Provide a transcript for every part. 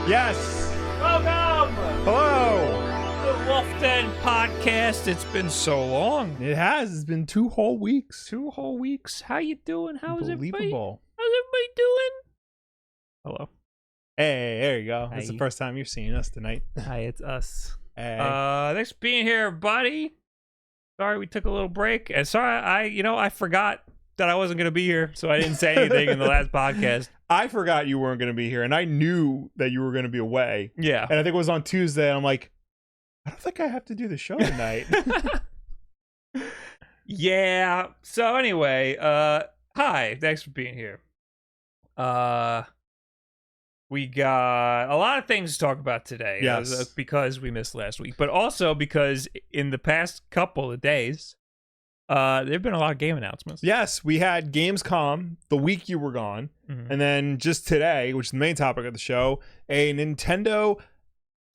Yes. Welcome. Hello. The WULFF DEN Podcast. It's been so long. It has. It's been 2 whole weeks. 2 whole weeks. How you doing? How's everybody? Unbelievable. How's everybody doing? Hello. Hey, there you go. Hey. That's the first time you're seeing us tonight. Hi, it's us. Hey. Thanks for being here, everybody. Sorry we took a little break. And sorry, I forgot that I wasn't going to be here, so I didn't say anything in the last podcast. I forgot you weren't going to be here, and I knew that you were going to be away. Yeah. And I think it was on Tuesday, and I'm like, I don't think I have to do the show tonight. Yeah. So anyway, hi. Thanks for being here. We got a lot of things to talk about today. Yes. Because we missed last week, but also because in the past couple of days, there have been a lot of game announcements. Yes, we had Gamescom the week you were gone, and then just today, which is the main topic of the show, a Nintendo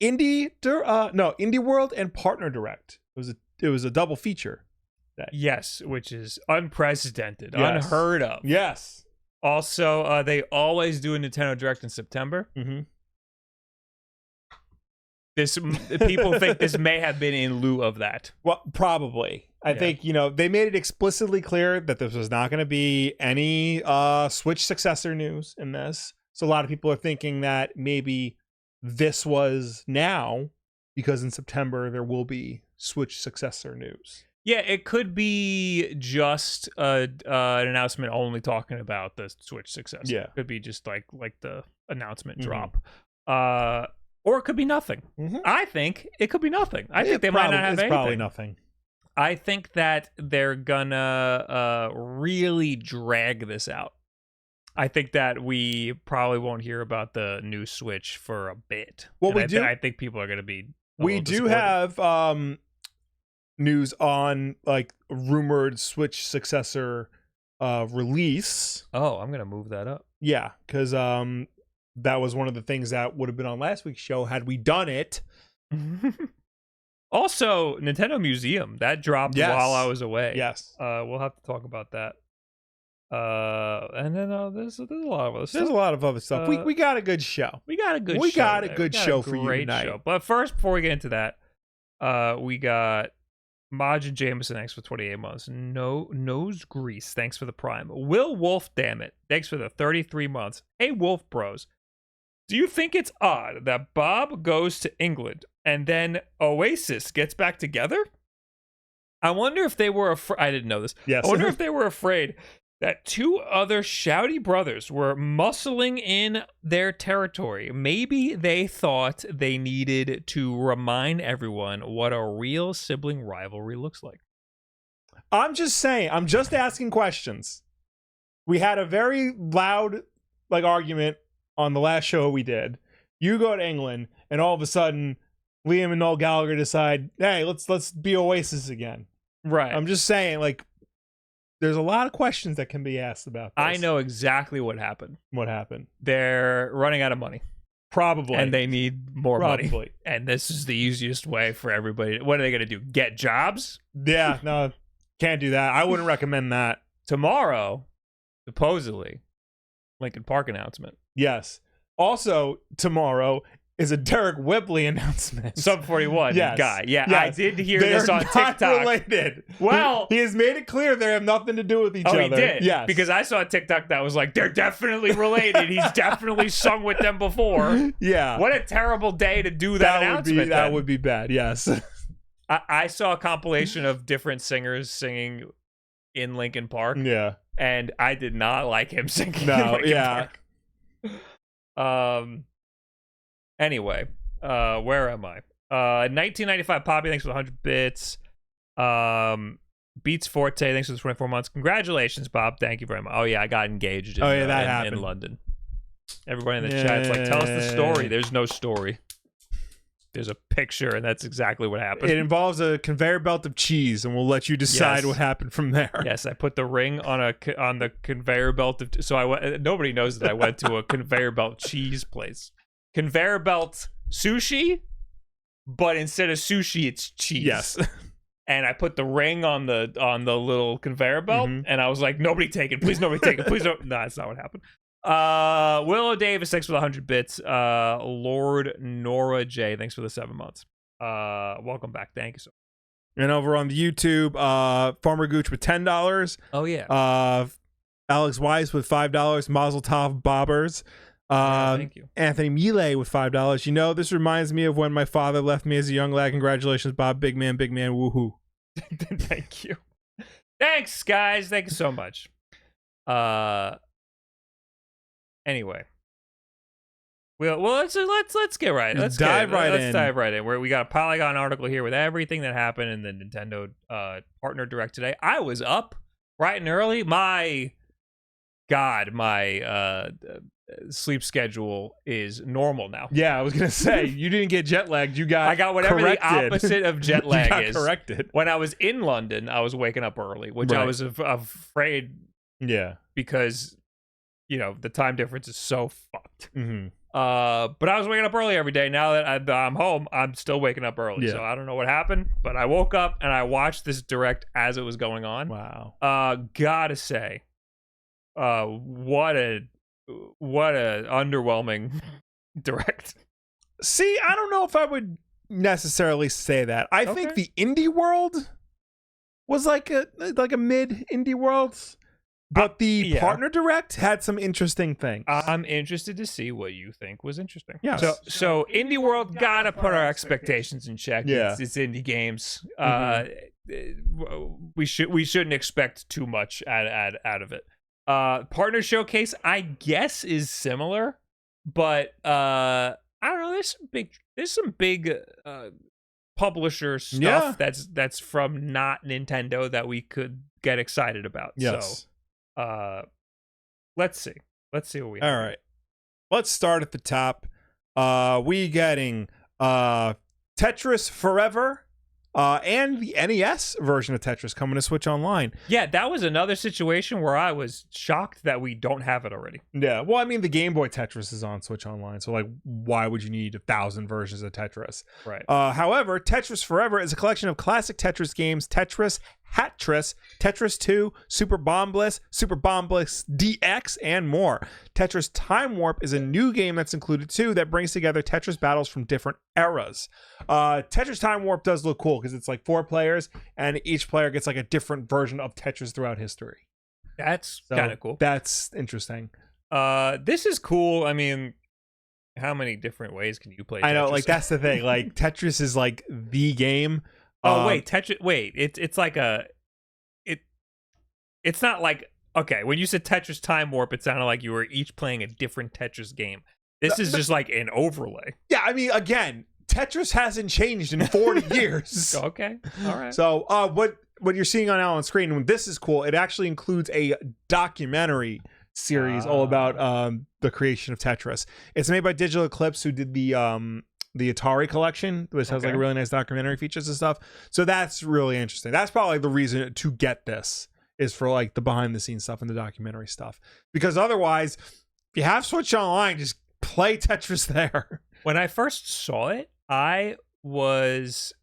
Indie World and Partner Direct. It was a double feature. Yes, which is unprecedented, Yes. unheard of. Yes. Also, they always do a Nintendo Direct in September. Mm-hmm. People think this may have been in lieu of that. Well, probably. I think, they made it explicitly clear that this was not going to be any Switch successor news in this. So a lot of people are thinking that maybe this was now because in September there will be Switch successor news. Yeah, it could be just an announcement only talking about the Switch successor. Yeah. It could be just like the announcement drop. Or it could be nothing. I think it could be nothing. I think they might not have anything. It's probably nothing. I think that they're gonna really drag this out. I think that we probably won't hear about the new Switch for a bit. Well, I think people are gonna be. We do have news on like rumored Switch successor release. Oh, I'm gonna move that up. Yeah, because that was one of the things that would have been on last week's show had we done it. Also, Nintendo Museum that dropped while I was away. Yes, we'll have to talk about that. And then there's a lot of other stuff. There's a lot of other stuff. We got a good show. We got a good show for you tonight. Show. But first, before we get into that, we got Maj and Jameson, thanks for 28 months. No Nose Grease, thanks for the Prime. Will Wolf, damn it, thanks for the 33 months. Hey, Wolf Bros, do you think it's odd that Bob goes to England and then Oasis gets back together? I wonder if they were I didn't know this. Yes. I wonder if they were afraid that 2 other shouty brothers were muscling in their territory. Maybe they thought they needed to remind everyone what a real sibling rivalry looks like. I'm just saying. I'm just asking questions. We had a very loud argument on the last show we did. You go to England, and all of a sudden, Liam and Noel Gallagher decide, hey, let's be Oasis again. Right. I'm just saying, there's a lot of questions that can be asked about this. I know exactly what happened. What happened? They're running out of money. Probably. And they need more money. And this is the easiest way for everybody. What are they going to do? Get jobs? Yeah, no, can't do that. I wouldn't recommend that. Tomorrow, supposedly, Linkin Park announcement. Yes. Also, tomorrow is a Derek Whibley announcement. Sub 41 guy. Yeah, yes. I did hear this on TikTok. They're not related. Well, he has made it clear they have nothing to do with each other. Oh, he did? Yes. Because I saw a TikTok that was like, they're definitely related. He's definitely sung with them before. Yeah. What a terrible day to do that announcement. That would be bad, yes. I saw a compilation of different singers singing in Linkin Park. Yeah. And I did not like him singing in Linkin Park. Anyway, where am I? 1995 Poppy, thanks for the 100 bits. Beats Forte, thanks for the 24 months. Congratulations, Bob. Thank you very much. Oh, yeah, I got engaged in London. Everybody in the chat's like, tell us the story. There's no story. There's a picture, and that's exactly what happened. It involves a conveyor belt of cheese, and we'll let you decide what happened from there. Yes, I put the ring on the conveyor belt. Nobody knows that I went to a conveyor belt cheese place. Conveyor belt sushi, but instead of sushi, it's cheese. Yes. And I put the ring on the little conveyor belt, and I was like, "Nobody take it, please! Nobody take it, please!" No, that's not what happened. Willow Davis, thanks for the 100 bits. Lord Nora J, thanks for the 7 months. Welcome back. Thank you so much. And over on the YouTube, Farmer Gooch with $10. Oh, yeah. Alex Wise with $5. Mazel Tov Bobbers. Thank you. Anthony Miele with $5. You know, this reminds me of when my father left me as a young lad. Congratulations, Bob. Big man, woohoo. Thank you. Thanks, guys. Thank you so much. Anyway. Well, let's get right. Let's dive right in. We got a Polygon article here with everything that happened in the Nintendo partner direct today. I was up bright and early. My God, my sleep schedule is normal now. Yeah, I was gonna say you didn't get jet lagged. I got whatever corrected. The opposite of jet lag is. Corrected. When I was in London, I was waking up early, which I was afraid. Yeah, because the time difference is so fucked. Mm-hmm. But I was waking up early every day. Now that I'm home, I'm still waking up early. Yeah. So I don't know what happened, but I woke up and I watched this direct as it was going on. Wow. Gotta say, what a underwhelming direct. See, I don't know if I would necessarily say that. I think the indie world was like a mid indie world. But the partner direct had some interesting things. I'm interested to see what you think was interesting. Yeah. So Indie World gotta put our expectations in check. Yeah. It's indie games. Mm-hmm. We shouldn't expect too much out of it. Partner showcase, I guess, is similar, but I don't know. There's some big publisher stuff that's from not Nintendo that we could get excited about. Yes. So. Let's see what we have. All right, let's start at the top. We getting Tetris Forever and the NES version of Tetris coming to Switch Online. Yeah, that was another situation where I was shocked that we don't have it already. Yeah, well, I mean, the Game Boy Tetris is on Switch Online, so why would you need 1,000 versions of Tetris? Right. However, Tetris Forever is a collection of classic Tetris games: Tetris, Hatris, Tetris 2, Super Bomb Bliss DX, and more. Tetris Time Warp is a new game that's included too that brings together Tetris battles from different eras. Tetris Time Warp does look cool because it's like 4 players and each player gets like a different version of Tetris throughout history. That's kind of cool. That's interesting. This is cool. I mean, how many different ways can you play Tetris? I know, like that's the thing. Like Tetris is like the game. Oh wait, Tetris. Wait, it's like it's not like, okay. When you said Tetris Time Warp, it sounded like you were each playing a different Tetris game. This is just like an overlay. Yeah, I mean, again, Tetris hasn't changed in 40 years. Okay, all right. So, what you're seeing on screen, and this is cool. It actually includes a documentary series all about the creation of Tetris. It's made by Digital Eclipse, who did the Atari collection, which has like a really nice documentary features and stuff. So that's really interesting. That's probably the reason to get this, is for like the behind the scenes stuff and the documentary stuff. Because otherwise, if you have Switch Online, just play Tetris there. When I first saw it, I was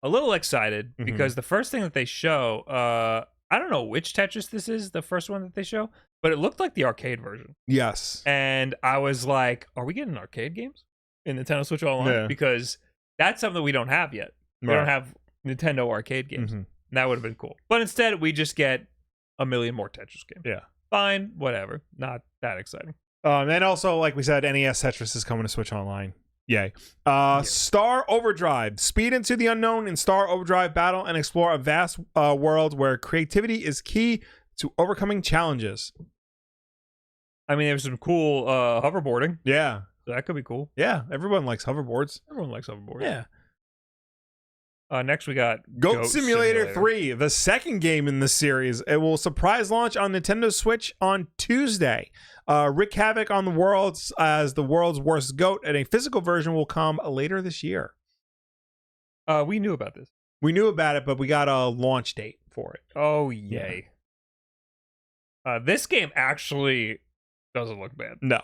a little excited because the first thing that they show, I don't know which Tetris this is, the first one that they show, but it looked like the arcade version. Yes. And I was like, are we getting arcade games in Nintendo Switch Online? Yeah. Because that's something we don't have yet. We don't have Nintendo arcade games. That would have been cool. But instead, we just get a million more Tetris games. Yeah. Fine, whatever. Not that exciting. And also, like we said, NES Tetris is coming to Switch Online. Yay. Star Overdrive. Speed into the unknown in Star Overdrive, battle and explore a vast world where creativity is key to overcoming challenges. I mean, there's some cool hoverboarding. Yeah. So that could be cool. Yeah, everyone likes hoverboards. Everyone likes hoverboards. Yeah. Next, we got Goat Simulator 3, the second game in the series. It will surprise launch on Nintendo Switch on Tuesday. Wreak havoc on the world as the world's worst goat, and a physical version will come later this year. We knew about this. We knew about it, but we got a launch date for it. Oh, yay. Yeah. This game actually doesn't look bad. No.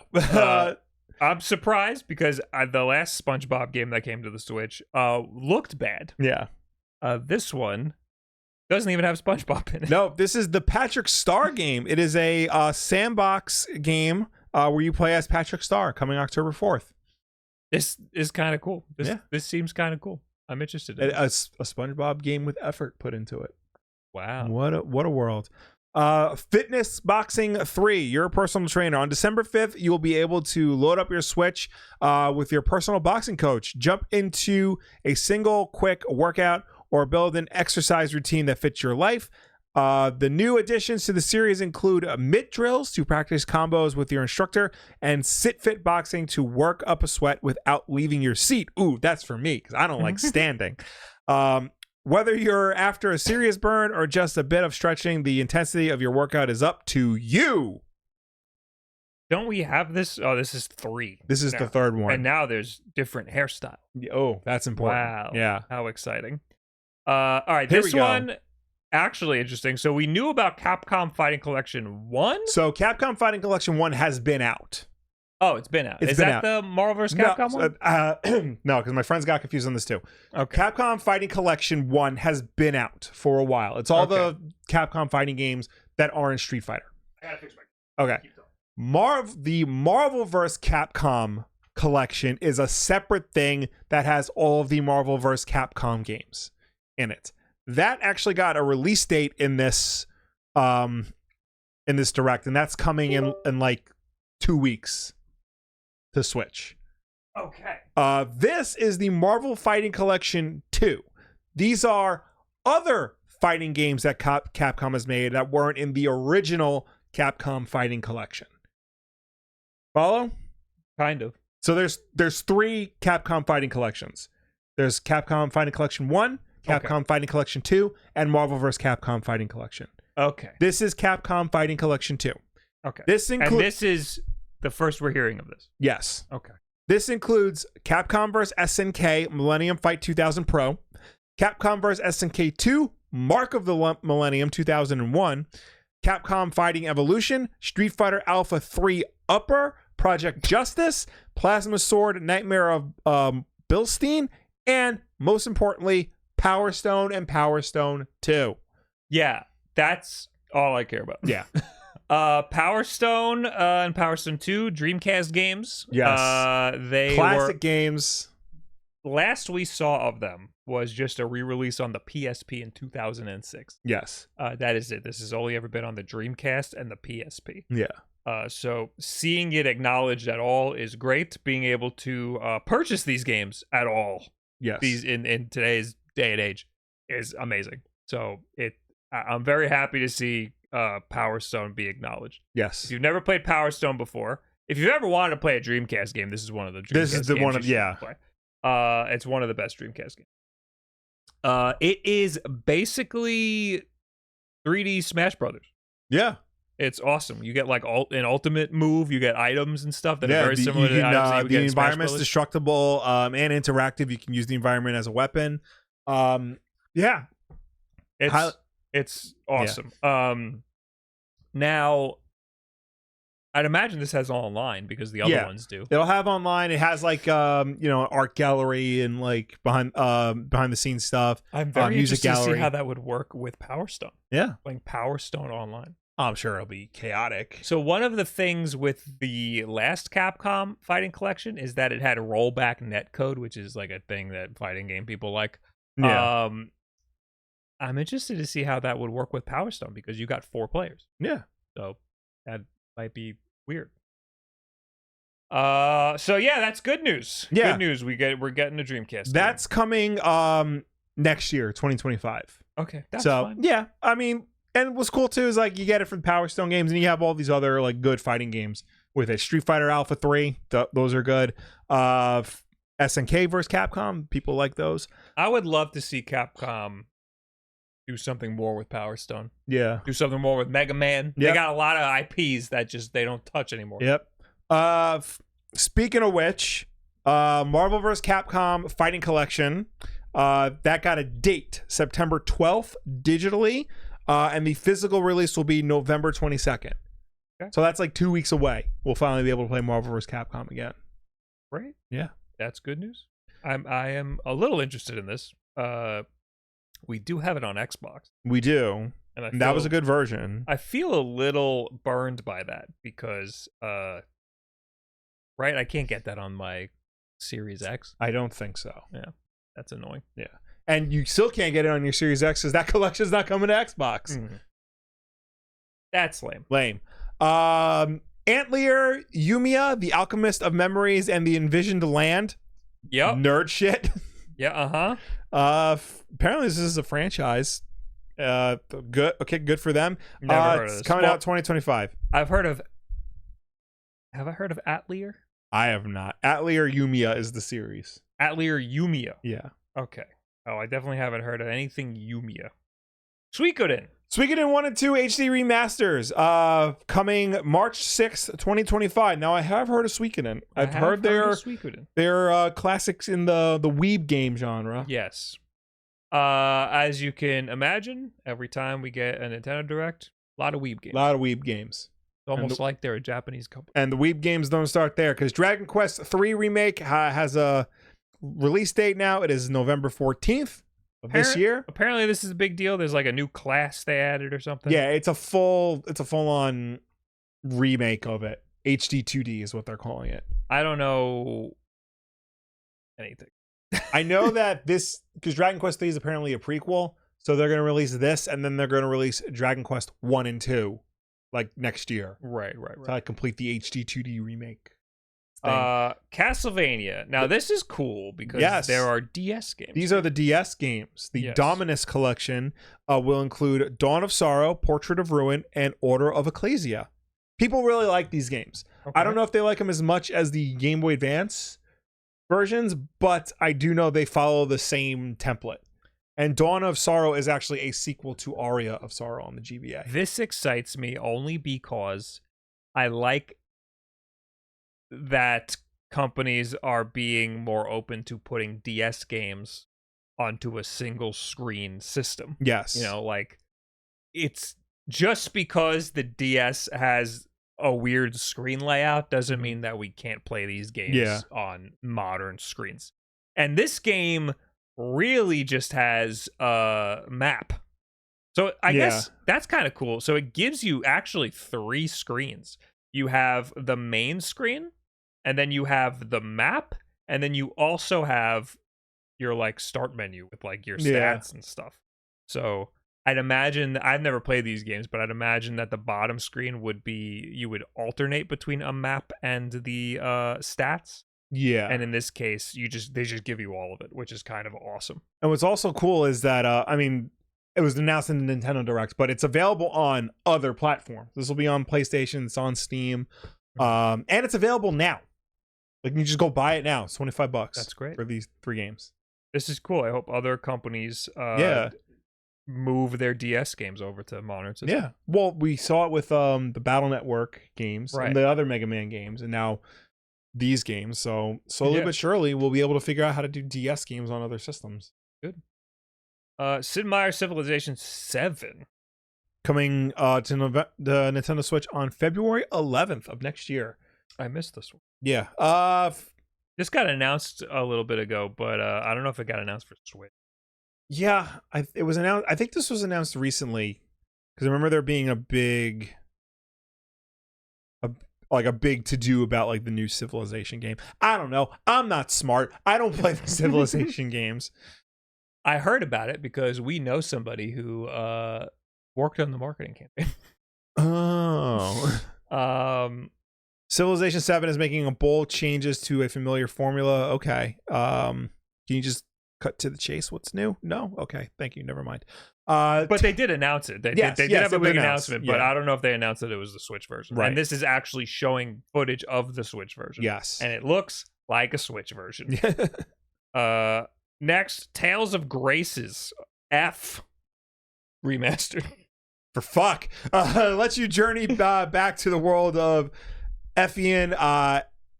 I'm surprised because the last SpongeBob game that came to the Switch looked bad. Yeah. This one doesn't even have SpongeBob in it. No, this is the Patrick Star game. It is a sandbox game where you play as Patrick Star, coming October 4th. This is kind of cool. This seems kind of cool. I'm interested in a SpongeBob game with effort put into it. Wow. What a world. Fitness Boxing 3, your personal trainer. On December 5th, you will be able to load up your Switch with your personal boxing coach. Jump into a single quick workout or build an exercise routine that fits your life. The new additions to the series include mitt drills to practice combos with your instructor and sit fit boxing to work up a sweat without leaving your seat. Ooh, that's for me because I don't like standing. Whether you're after a serious burn or just a bit of stretching, the intensity of your workout is up to you. Don't we have this? Oh, this is 3. This is the third one. And now there's different hairstyle. Oh, that's important. Wow. Yeah. How exciting. All right. Here This we go. one, actually interesting. So we knew about Capcom Fighting Collection 1. So Capcom Fighting Collection 1 has been out. Oh, it's been out. It's Is been that out. the Marvel vs. Capcom one? No, because my friends got confused on this too. Okay. Capcom Fighting Collection 1 has been out for a while. It's all the Capcom fighting games that aren't Street Fighter. I gotta fix my... Okay. The Marvel vs. Capcom Collection is a separate thing that has all of the Marvel vs. Capcom games in it. That actually got a release date in this direct, and that's coming in like 2 weeks to Switch. Okay. This is the Marvel Fighting Collection 2. These are other fighting games that Capcom has made that weren't in the original Capcom Fighting Collection. Follow? Kind of. So there's 3 Capcom Fighting Collections. There's Capcom Fighting Collection 1, Capcom Fighting Collection 2, and Marvel vs. Capcom Fighting Collection. Okay. This is Capcom Fighting Collection 2. Okay. This includes... And this is the first we're hearing of this. Yes. Okay. This includes Capcom vs. SNK Millennium Fight 2000 Pro, Capcom vs. SNK 2 Mark of the Millennium 2001, Capcom Fighting Evolution, Street Fighter Alpha 3 Upper, Project Justice, Plasma Sword Nightmare of Bilstein, and most importantly, Power Stone and Power Stone 2. Yeah, that's all I care about. Yeah. Power Stone and Power Stone 2 Dreamcast games. Yes. They Classic were... games. Last we saw of them was just a re-release on the PSP in 2006. Yes. That is it. This has only ever been on the Dreamcast and the PSP. Yeah. So seeing it acknowledged at all is great. Being able to purchase these games at all, Yes. these in today's day and age, is amazing. So I'm very happy to see Power Stone be acknowledged. Yes. If you've never played Power Stone before, if you've ever wanted to play a Dreamcast game, this is one of the Dreamcast This is the games one of you should yeah. play. It's one of the best Dreamcast games. It is basically 3D Smash Brothers. Yeah. It's awesome. You get like an ultimate move. You get items and stuff that are very similar to the items that you get in Smash environment's Brothers. destructible and interactive. You can use the environment as a weapon. Yeah. It's awesome. Now, I'd imagine this has online because the other ones do. It'll have online. It has like an art gallery and like behind the scenes stuff. I'm very music interested gallery. to see how that would work with Power Stone. Yeah. Playing Power Stone online. I'm sure it'll be chaotic. So one of the things with the last Capcom Fighting Collection is that it had a rollback netcode, which is like a thing that fighting game people like. Yeah. I'm interested to see how that would work with Power Stone because you got 4 players. Yeah. So that might be weird. So yeah, that's good news. Yeah. Good news. We're getting a Dreamcast. That's coming next year, 2025. Okay. That's so fine. yeah, I mean, and what's cool too is like you get it from Power Stone games, and you have all these other like good fighting games with it. Street Fighter Alpha 3, those are good. SNK versus Capcom, people like those. I would love to see Capcom do something more with Power Stone. Yeah. Do something more with Mega Man. Yep. They got a lot of IPs that just they don't touch anymore. Yep. Speaking of which, Marvel vs. Capcom Fighting Collection, that got a date, September 12th digitally, and the physical release will be November 22nd. Okay. So that's like 2 weeks away. We'll finally be able to play Marvel vs. Capcom again. Great. Yeah. That's good news. I am a little interested in this. We do have it on Xbox. We do. And that was a good version. I feel a little burned by that because Right? I can't get that on my Series X. I don't think so. Yeah, that's annoying. Yeah. And you still can't get it on your Series X because that collection's not coming to Xbox. That's lame. Lame. Antlier, Yumiya, The Alchemist of Memories, and The Envisioned Land. Yep. Nerd shit. Yeah, Apparently this is a franchise. Good. Okay, good for them. Never heard of It's this. coming out 2025. Have I heard of Atlier? I have not. Atlier Yumiya is the series. Atlier Yumiya. Yeah. Okay. Oh, I definitely haven't heard of anything Yumiya. Suikoden. Suikoden 1 and 2 HD remasters. Coming March 6th, 2025. Now I have heard of Suikoden. I've heard they're classics in the weeb game genre. Yes. As you can imagine, every time we get a Nintendo Direct, a lot of weeb games. A lot of weeb games. It's almost like they're a Japanese company. And the weeb games don't start there because Dragon Quest III Remake has a release date now. It is November 14th of this year. Apparently this is a big deal. There's like a new class they added or something. Yeah, it's a full-on remake of it. HD 2D is what they're calling it. I don't know anything. I know that this, because Dragon Quest III is apparently a prequel, so they're going to release this, and then they're going to release Dragon Quest 1 and 2, like, next year. Right. To like, complete the HD 2D remake thing. Castlevania. Now, this is cool because there are DS games. These are the DS games. The Dominus Collection will include Dawn of Sorrow, Portrait of Ruin, and Order of Ecclesia. People really like these games. Okay. I don't know if they like them as much as the Game Boy Advance versions, but I do know they follow the same template. And Dawn of Sorrow is actually a sequel to Aria of Sorrow on the GBA. This excites me only because I like that companies are being more open to putting DS games onto a single screen system. Yes. You know, like, it's just because the DS has a weird screen layout doesn't mean that we can't play these games on modern screens. And this game really just has a map. So I guess that's kind of cool. So it gives you actually 3 screens. You have the main screen, and then you have the map, and then you also have your like start menu with like your stats and stuff. So I'd imagine, I've never played these games, but I'd imagine that the bottom screen would be, you would alternate between a map and the stats. Yeah. And in this case, they just give you all of it, which is kind of awesome. And what's also cool is that, I mean, it was announced in the Nintendo Direct, but it's available on other platforms. This will be on PlayStation, it's on Steam, and it's available now. Like, you just go buy it now. It's $25. That's great. For these 3 games. This is cool. I hope other companies move their DS games over to modern systems. Yeah. Well, we saw it with the Battle Network games and the other Mega Man games, and now these games. So slowly but surely, we'll be able to figure out how to do DS games on other systems. Good. Sid Meier Civilization 7 coming to the Nintendo Switch on February 11th of next year. I missed this one. Yeah. This got announced a little bit ago, but I don't know if it got announced for Switch. Yeah, it was announced. I think this was announced recently because I remember there being a big to do about like the new Civilization game. I don't know. I'm not smart. I don't play the Civilization games. I heard about it because we know somebody who worked on the marketing campaign. Civilization 7 is making a bold changes to a familiar formula. Okay. Can you just cut to the chase? What's new? No? Okay. Thank you. Never mind. But they did announce it. They did have a big announcement, but I don't know if they announced that it was the Switch version. Right. And this is actually showing footage of the Switch version. Yes. And it looks like a Switch version. Next, Tales of Graces F remastered. For fuck. Lets you journey back to the world of Effian.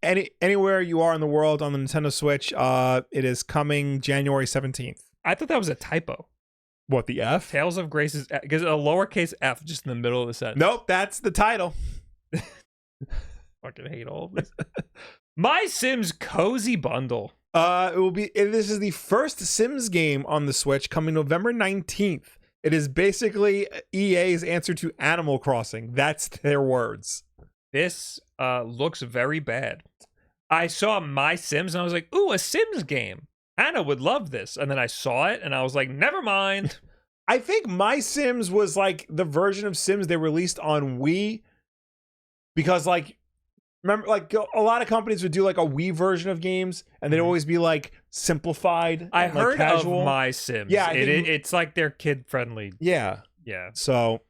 Anywhere you are in the world on the Nintendo Switch. It is coming January 17th. I thought that was a typo. What, the F? Tales of Graces, because a lowercase f just in the middle of the sentence. Nope, that's the title. Fucking hate all of this. My Sims Cozy Bundle. This is the first Sims game on the Switch coming November 19th. It is basically EA's answer to Animal Crossing. That's their words. This looks very bad. I saw My Sims and I was like, ooh, a Sims game. Hannah would love this. And then I saw it and I was like, never mind. I think My Sims was like the version of Sims they released on Wii, because like, remember, like a lot of companies would do like a Wii version of games and they'd always be like simplified. I and, heard like, casual. of My Sims. Yeah, it's like they're kid friendly. Yeah. Yeah. So,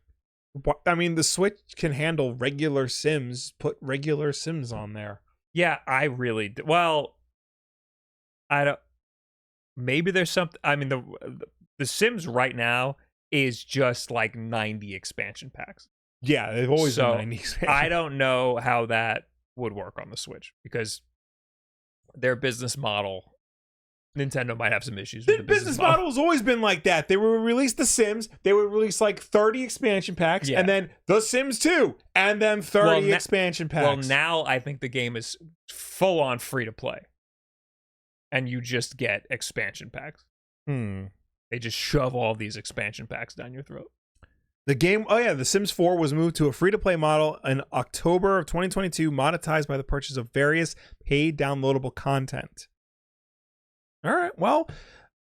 I mean, the Switch can handle regular Sims. Put regular Sims on there. Yeah, I really do. Well, I don't. Maybe there's something. I mean, the Sims right now is just like 90 expansion packs. Yeah, they've always been 90 expansion. I don't know how that would work on the Switch because their business model, Nintendo might have some issues with the business model. Has always been like that. They would release the Sims, they would release like 30 expansion packs, and then the Sims 2, and then 30 expansion packs. Well, now I think the game is full on free to play. And you just get expansion packs. They just shove all these expansion packs down your throat. The game, The Sims 4 was moved to a free-to-play model in October of 2022, monetized by the purchase of various paid downloadable content. All right, well,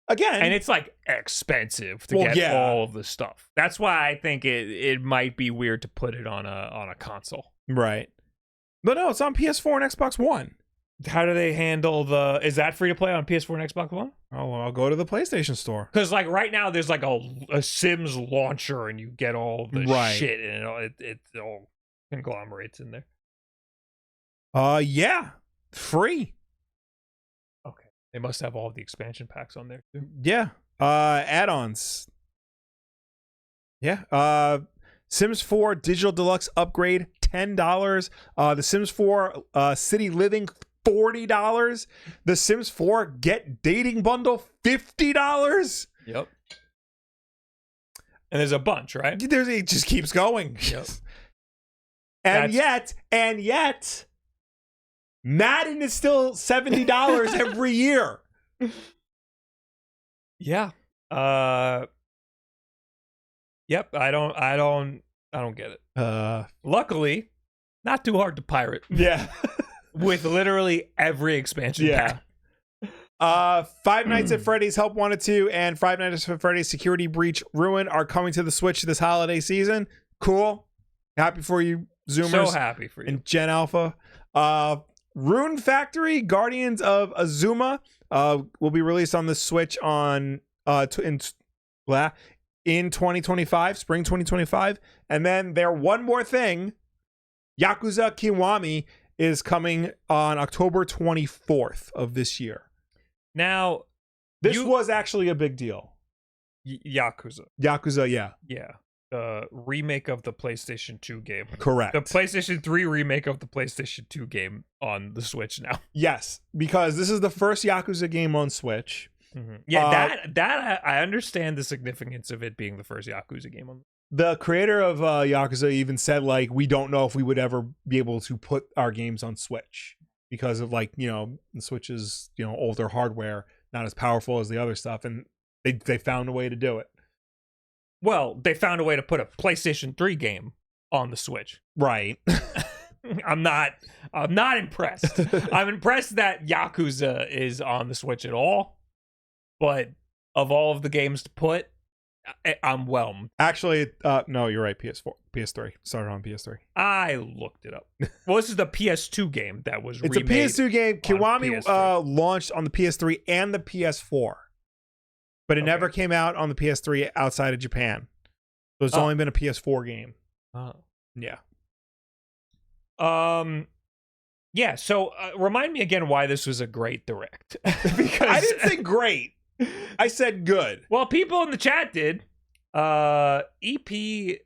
again... And it's, like, expensive to get all of the stuff. That's why I think it might be weird to put it on a console. Right. But no, it's on PS4 and Xbox One. How do they handle is that free to play on PS4 and Xbox One? Oh, well, I'll go to the PlayStation Store. Because like right now there's like a Sims launcher and you get all the shit and it all conglomerates in there. Yeah, free. Okay, they must have all the expansion packs on there too. Yeah, add-ons. Yeah, Sims 4 Digital Deluxe Upgrade, $10. The Sims 4 City Living, $40. The Sims 4 Get Dating Bundle, $50. Yep. And there's a bunch, right? It just keeps going. Yep. and yet, Madden is still $70 every year. Yeah. Yep. I don't get it. Luckily, not too hard to pirate. Yeah. With literally every expansion pack. Five Nights at Freddy's Help Wanted 2 and Five Nights at Freddy's Security Breach Ruin are coming to the Switch this holiday season. Cool. Happy for you, Zoomers. So happy for you. And Gen Alpha. Rune Factory Guardians of Azuma will be released on the Switch in 2025, spring 2025. And then one more thing, Yakuza Kiwami is coming on October 24th of this year. Now, this was actually a big deal. Yakuza, yeah. Yeah. The remake of the PlayStation 2 game. Correct. The PlayStation 3 remake of the PlayStation 2 game on the Switch now. Yes, because this is the first Yakuza game on Switch. Mm-hmm. Yeah, that I understand the significance of it being the first Yakuza game on. The creator of Yakuza even said, like, we don't know if we would ever be able to put our games on Switch because of, like, the Switch is, older hardware, not as powerful as the other stuff, and they found a way to do it. Well, they found a way to put a PlayStation 3 game on the Switch. Right. I'm not impressed. I'm impressed that Yakuza is on the Switch at all, but of all of the games to put, I'm whelmed. Actually, no, you're right. PS3 started on PS3. I looked it up. Well, this is the PS2 game that was it's remade. It's a PS2 game. Kiwami launched on the PS3 and the PS4, but it never came out on the PS3 outside of Japan. So it's only been a PS4 game. Oh, yeah. Yeah. So remind me again why this was a great direct. Because I didn't say great. I said good. Well, people in the chat did. EPS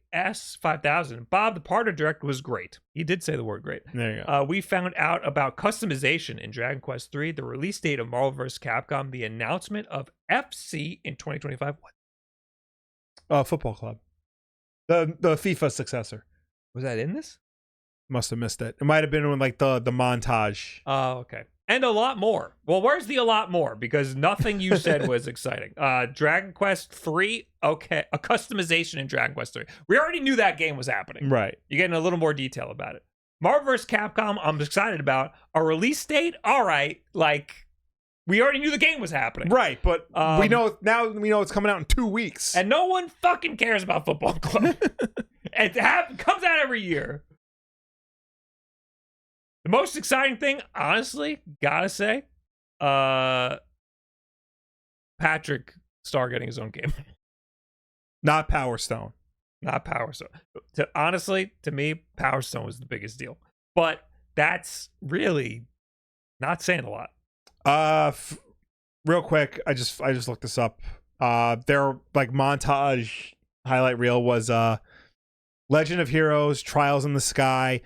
5000. Bob, the part of direct was great. He did say the word great. There you go. We found out about customization in Dragon Quest 3, the release date of Marvel vs. Capcom, the announcement of FC in 2025. What? Football Club. The FIFA successor. Was that in this? Must have missed it. It might have been in like the montage. Oh, okay. And a lot more. Well, where's the a lot more? Because nothing you said was exciting. Dragon Quest 3, okay. A customization in Dragon Quest 3. We already knew that game was happening. Right. You're getting a little more detail about it. Marvel vs. Capcom, I'm excited about. A release date, all right. Like, we already knew the game was happening. Right, but we know it's coming out in 2 weeks. And no one fucking cares about Football Club. It comes out every year. The most exciting thing, honestly, gotta say, Patrick Star getting his own game. Not Power Stone. Not Power Stone. Honestly, to me, Power Stone was the biggest deal. But that's really not saying a lot. Real quick, I just looked this up. Their like montage highlight reel was Legend of Heroes, Trials in the Sky,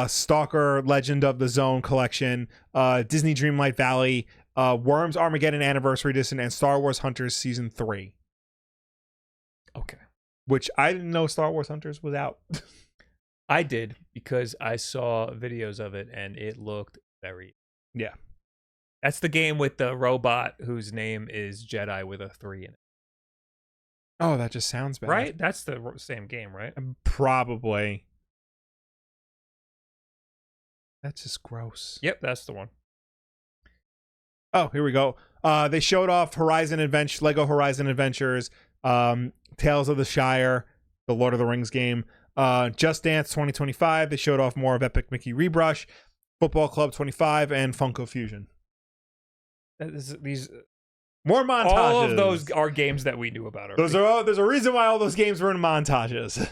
Stalker, Legend of the Zone Collection, Disney Dreamlight Valley, Worms Armageddon Anniversary Edition, and Star Wars Hunters Season 3. Okay. Which I didn't know Star Wars Hunters was out. I did, because I saw videos of it and it looked very... Yeah. That's the game with the robot whose name is Jedi with a 3 in it. Oh, that just sounds bad. Right? That's the same game, right? Probably. That's just gross. Yep, that's the one. Oh, here we go. They showed off Lego Horizon Adventures, Tales of the Shire, the Lord of the Rings game, Just Dance 2025. They showed off more of Epic Mickey Rebrush, Football Club 25, and Funko Fusion. These more montages. All of those are games that we knew about already. There's a reason why all those games were in montages.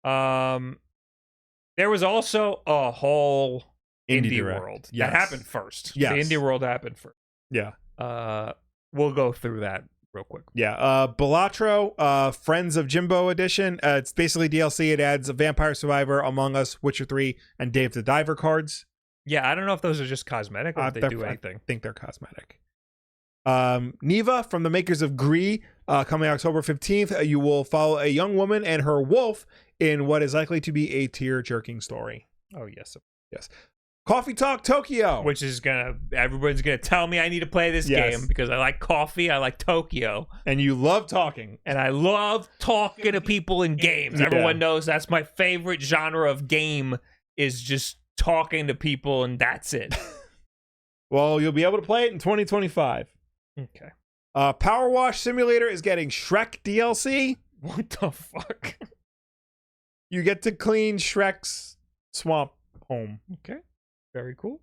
There was also a whole Indie Direct. World Yes. that happened first. Yes. The Indie World happened first. Yeah. We'll go through that real quick. Yeah. Balatro, Friends of Jimbo Edition. It's basically DLC. It adds Vampire Survivor, Among Us, Witcher 3, and Dave the Diver cards. Yeah, I don't know if those are just cosmetic or if they do anything. I think they're cosmetic. Neva, from the makers of Gree, coming October 15th. You will follow a young woman and her wolf in what is likely to be a tear-jerking story. Oh, yes. Yes. Coffee Talk Tokyo. Which is everybody's gonna tell me I need to play this game because I like coffee, I like Tokyo. And you love talking. And I love talking to people in games. Yeah. Everyone knows that's my favorite genre of game, is just talking to people, and that's it. Well, you'll be able to play it in 2025. Okay. Power Wash Simulator is getting Shrek DLC. What the fuck? You get to clean Shrek's swamp home. Okay. Very cool.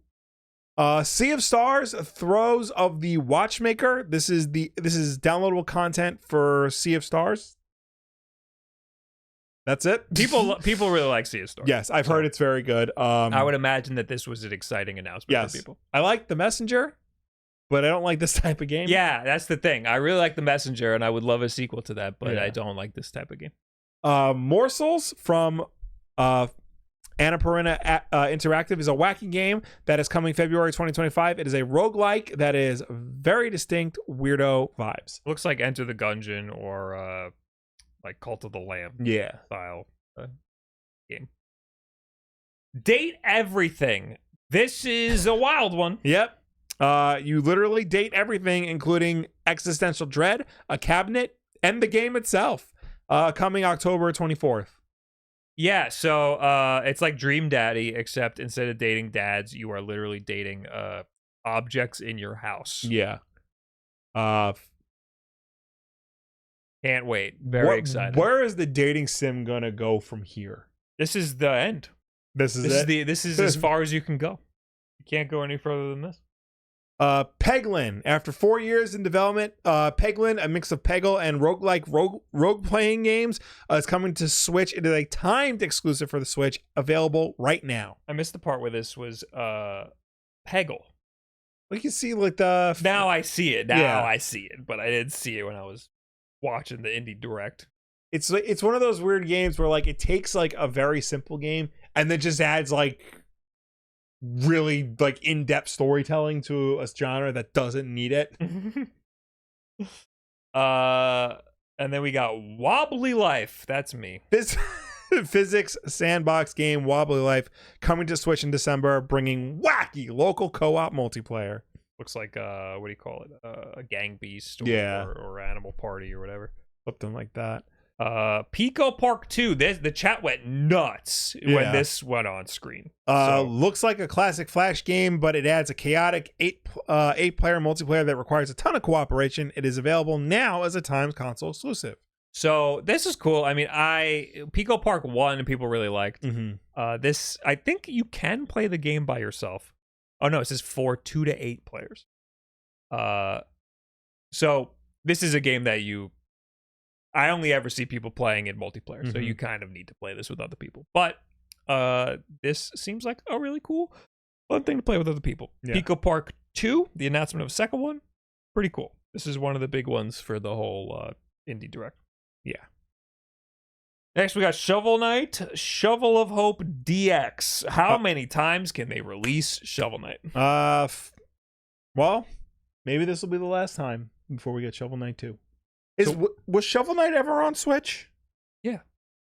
Sea of Stars, Throes of the Watchmaker. This is downloadable content for Sea of Stars. That's it. People really like Sea of Stars. Yes, I've heard it's very good. I would imagine that this was an exciting announcement for people. I like The Messenger, but I don't like this type of game. Yeah, that's the thing. I really like The Messenger, and I would love a sequel to that, but I don't like this type of game. Morsels from Annapurna Interactive is a wacky game that is coming February 2025. It is a roguelike that is very distinct weirdo vibes. Looks like Enter the Gungeon or like Cult of the Lamb style game. Date everything. This is a wild one. Yep. You literally date everything, including existential dread, a cabinet, and the game itself. Coming October 24th. Yeah, so it's like Dream Daddy, except instead of dating dads, you are literally dating objects in your house. Yeah. Can't wait. Very excited. Where is the dating sim gonna go from here? This is the end. This is as far as you can go. You can't go any further than this. Peglin. After 4 years in development, Peglin, a mix of Peggle and rogue playing games, is coming to Switch. It is a timed exclusive for the Switch, available right now. I missed the part where this was Peggle. We can see like the... Now I see it. I see it, but I didn't see it when I was watching the Indie Direct. It's one of those weird games where like it takes like a very simple game and then just adds like really like in-depth storytelling to a genre that doesn't need it. And then we got Wobbly Life. That's me. This physics sandbox game Wobbly Life coming to Switch in December, bringing wacky local co-op multiplayer. Looks like what do you call it? A Gang Beast or Animal Party or whatever. Something like that. Pico Park 2. The chat went nuts when this went on screen. Looks like a classic Flash game, but it adds a chaotic eight-player multiplayer that requires a ton of cooperation. It is available now as a Times console exclusive. So this is cool. I mean, Pico Park 1 people really liked. This, I think you can play the game by yourself. Oh no, it says for 2 to 8 players. So this is a game that I only ever see people playing in multiplayer, so you kind of need to play this with other people. But this seems like a really cool, fun thing to play with other people. Yeah. Pico Park 2, the announcement of a second one, pretty cool. This is one of the big ones for the whole Indie Direct. Yeah. Next, we got Shovel Knight, Shovel of Hope DX. How many times can they release Shovel Knight? Well, maybe this will be the last time before we get Shovel Knight 2. Was Shovel Knight ever on Switch? Yeah.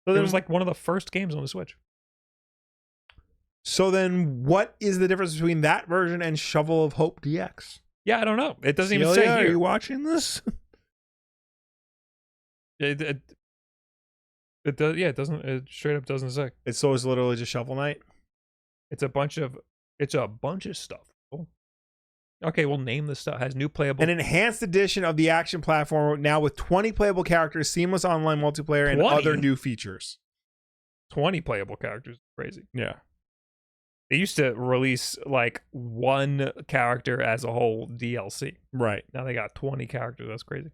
So it was like one of the first games on the Switch. So then what is the difference between that version and Shovel of Hope DX? Yeah, I don't know. It doesn't even say here. Are you watching this? It does. Yeah, it doesn't. It straight up doesn't say. It's literally just Shovel Knight. It's a bunch of stuff. Cool. Okay, we'll name the stuff. Has new playable. An enhanced edition of the action platform now with 20 playable characters, seamless online multiplayer, and other new features. 20 playable characters. Crazy. Yeah. They used to release like one character as a whole DLC. Right. Now they got 20 characters. That's crazy.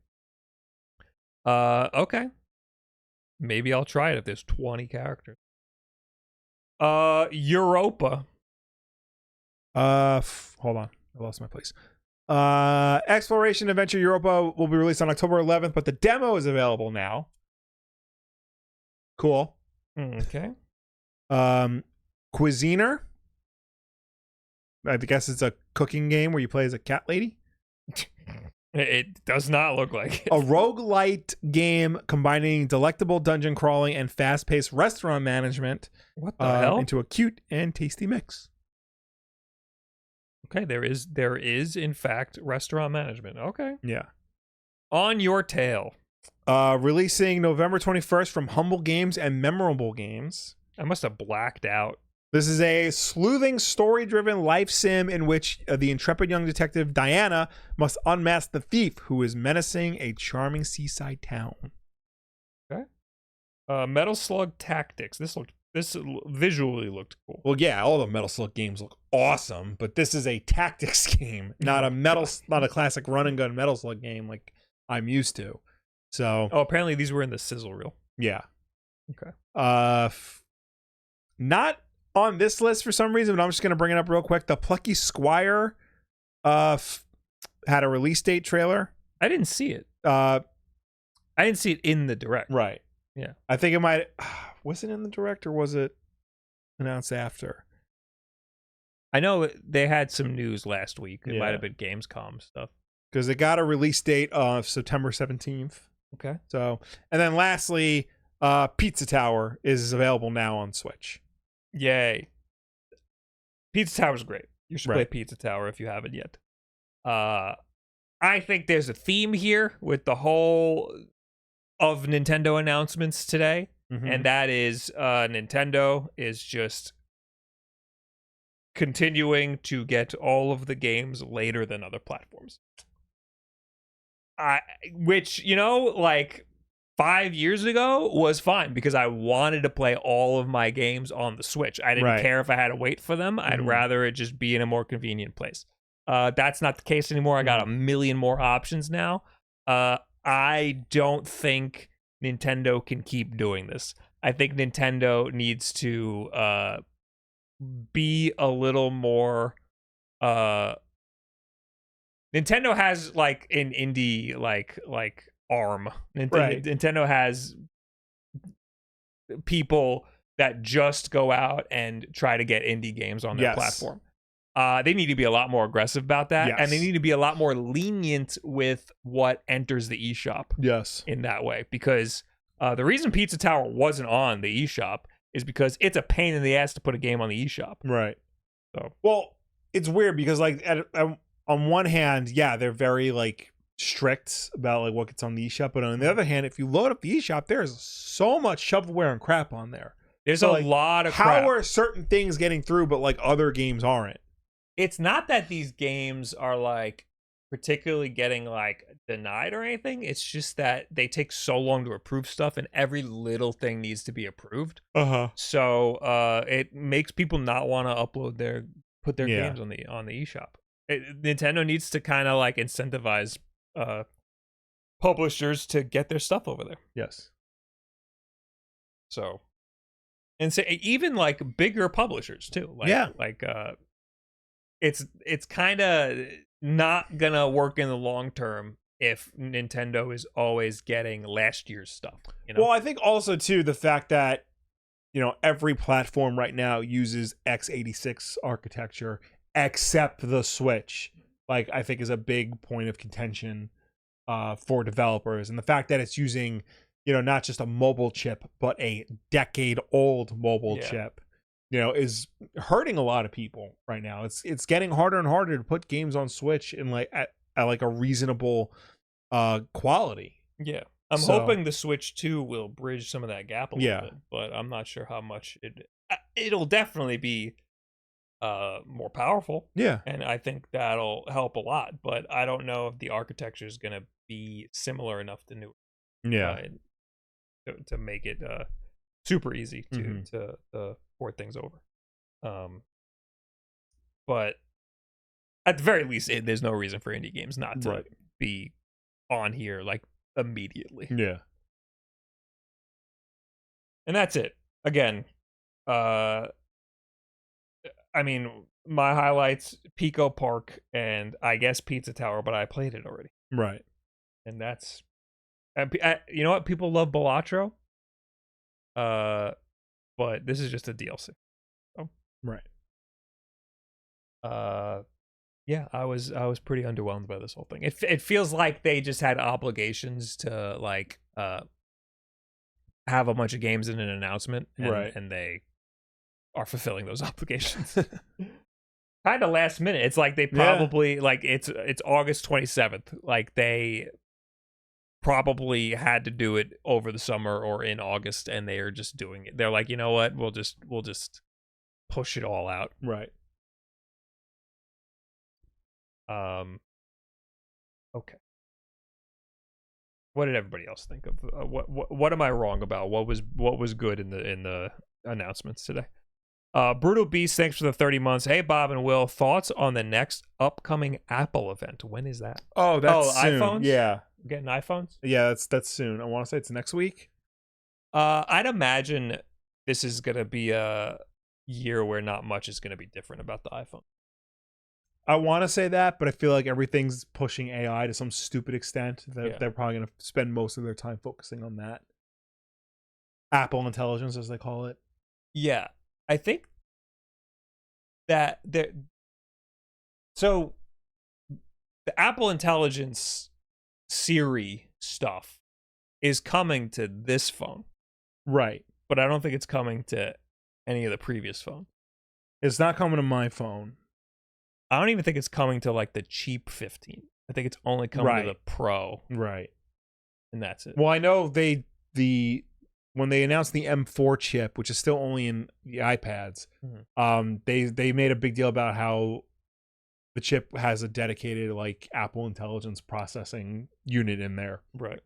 Okay. Maybe I'll try it if there's 20 characters. Europa. Hold on. I lost my place. Exploration Adventure Europa will be released on October 11th, but the demo is available now. Cool. Okay. Cuisiner. I guess it's a cooking game where you play as a cat lady. It does not look like it. A roguelite game combining delectable dungeon crawling and fast-paced restaurant management. What the hell? Into a cute and tasty mix. Okay, there is in fact restaurant management. Okay. Yeah. On Your Tail. Releasing November 21st from Humble Games and Memorable Games. I must have blacked out. This is a sleuthing, story-driven life sim in which the intrepid young detective Diana must unmask the thief who is menacing a charming seaside town. Okay. Metal Slug Tactics. This visually looked cool. Well, yeah, all the Metal Slug games look awesome, but this is a tactics game, not a classic run and gun Metal Slug game like I'm used to. So. Oh, apparently these were in the sizzle reel. Yeah. Okay. Not on this list for some reason, but I'm just going to bring it up real quick. The Plucky Squire had a release date trailer. I didn't see it. I didn't see it in the direct. Right. Yeah. I think it might... Was it in the direct or was it announced after? I know they had some news last week. It might have been Gamescom stuff. Because it got a release date of September 17th. Okay. So, and then lastly, Pizza Tower is available now on Switch. Yay. Pizza Tower's great. You should play Pizza Tower if you haven't yet. I think there's a theme here with the whole of Nintendo announcements today. And that is Nintendo is just continuing to get all of the games later than other platforms. Which, like 5 years ago was fine because I wanted to play all of my games on the Switch. I didn't care if I had to wait for them. I'd rather it just be in a more convenient place. That's not the case anymore. I got a million more options now. I don't think Nintendo can keep doing this. I think Nintendo needs to be a little more... Nintendo has like an indie like arm. Nintendo has people that just go out and try to get indie games on their platform. They need to be a lot more aggressive about that, and they need to be a lot more lenient with what enters the eShop. Yes, in that way, because the reason Pizza Tower wasn't on the eShop is because it's a pain in the ass to put a game on the eShop. Right. So, well, it's weird because like on one hand, they're very like strict about like what gets on the eShop. But on the other hand, if you load up the eShop, there's so much shovelware and crap on there. There's So, a like, lot of how crap. are certain things getting through, but like other games aren't? It's not that these games are like particularly getting like denied or anything. It's just that they take so long to approve stuff, and every little thing needs to be approved. So it makes people not want to put their games on the eShop. Nintendo needs to kind of like incentivize publishers to get their stuff over there. Yes. So, and so even like bigger publishers too. Like, it's kind of not gonna work in the long term if Nintendo is always getting last year's stuff. You know? Well, I think also too the fact that every platform right now uses x86 architecture except the Switch. Like, I think is a big point of contention for developers, and the fact that it's using not just a mobile chip but a decade-old mobile chip, is hurting a lot of people right now. It's getting harder and harder to put games on Switch in like at like a reasonable quality. Yeah. I'm hoping the Switch 2 will bridge some of that gap a little bit, but I'm not sure how much it'll definitely be more powerful. Yeah. And I think that'll help a lot, but I don't know if the architecture is going to be similar enough to new. Yeah. To make it super easy to port things over. But at the very least, there's no reason for indie games not to be on here like immediately. Yeah. And that's it. Again, I mean, my highlights, Pico Park and I guess Pizza Tower, but I played it already. Right. And that's you know what? People love Balatro. But this is just a DLC. Oh. Right. Yeah, I was pretty underwhelmed by this whole thing. It feels like they just had obligations to like have a bunch of games in an announcement, and they are fulfilling those obligations. Kind of last minute. It's like they probably like it's August 27th. Like they probably had to do it over the summer or in August, and they are just doing it. They're like, you know what? We'll just push it all out. Right. Okay. What did everybody else think of? What am I wrong about? What was good in the announcements today? Brutal Beast, thanks for the 30 months. Hey, Bob and Will, thoughts on the next upcoming Apple event? When is that? Oh, that's soon. iPhones? Yeah. We're getting iPhones? Yeah, that's soon. I want to say it's next week. I'd imagine this is going to be a year where not much is going to be different about the iPhone. I want to say that, but I feel like everything's pushing AI to some stupid extent. They're probably going to spend most of their time focusing on that. Apple Intelligence, as they call it. Yeah. I think that so the Apple Intelligence Siri stuff is coming to this phone. Right. But I don't think it's coming to any of the previous phones. It's not coming to my phone. I don't even think it's coming to like the cheap 15. I think it's only coming to the Pro. Right. And that's it. Well, I know when they announced the M4 chip, which is still only in the iPads, they made a big deal about how the chip has a dedicated like Apple Intelligence processing unit in there. Right.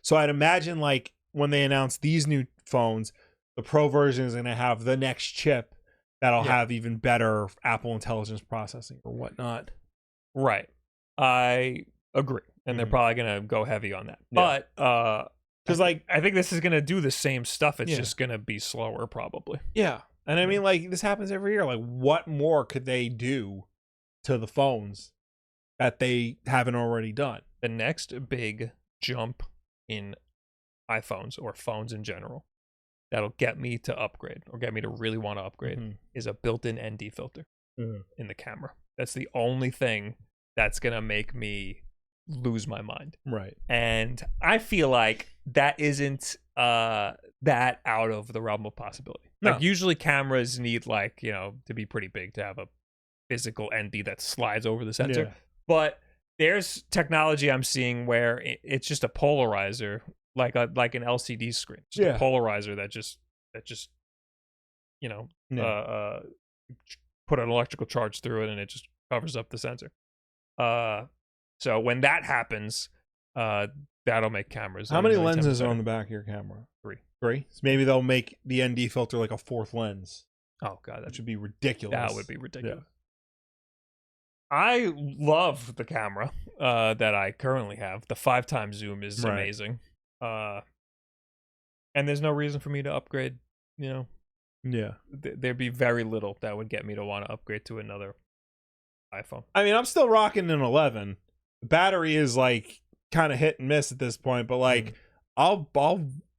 So I'd imagine like when they announce these new phones, the Pro version is going to have the next chip that'll have even better Apple Intelligence processing or whatnot. Right. I agree. And they're probably going to go heavy on that. Yeah. But because like I think this is gonna do the same stuff. It's just gonna be slower, probably. Yeah, and I mean, like this happens every year. Like, what more could they do to the phones that they haven't already done? The next big jump in iPhones or phones in general that'll get me to upgrade or get me to really want to upgrade is a built-in ND filter in the camera. That's the only thing that's gonna make me lose my mind. Right. And I feel like that isn't that out of the realm of possibility. No. Like usually cameras need like, to be pretty big to have a physical ND that slides over the sensor. Yeah. But there's technology I'm seeing where it's just a polarizer, like an LCD screen, just a polarizer that just put an electrical charge through it and it just covers up the sensor. So when that happens, that'll make cameras. How many lenses are on the back of your camera? 3. So maybe they'll make the ND filter like a 4th lens. Oh god, that should be ridiculous. That would be ridiculous. I love the camera that I currently have. The 5x zoom is amazing. And there's no reason for me to upgrade, Yeah. There'd be very little that would get me to want to upgrade to another iPhone. I mean, I'm still rocking an 11. The battery is like kind of hit and miss at this point, but like I'll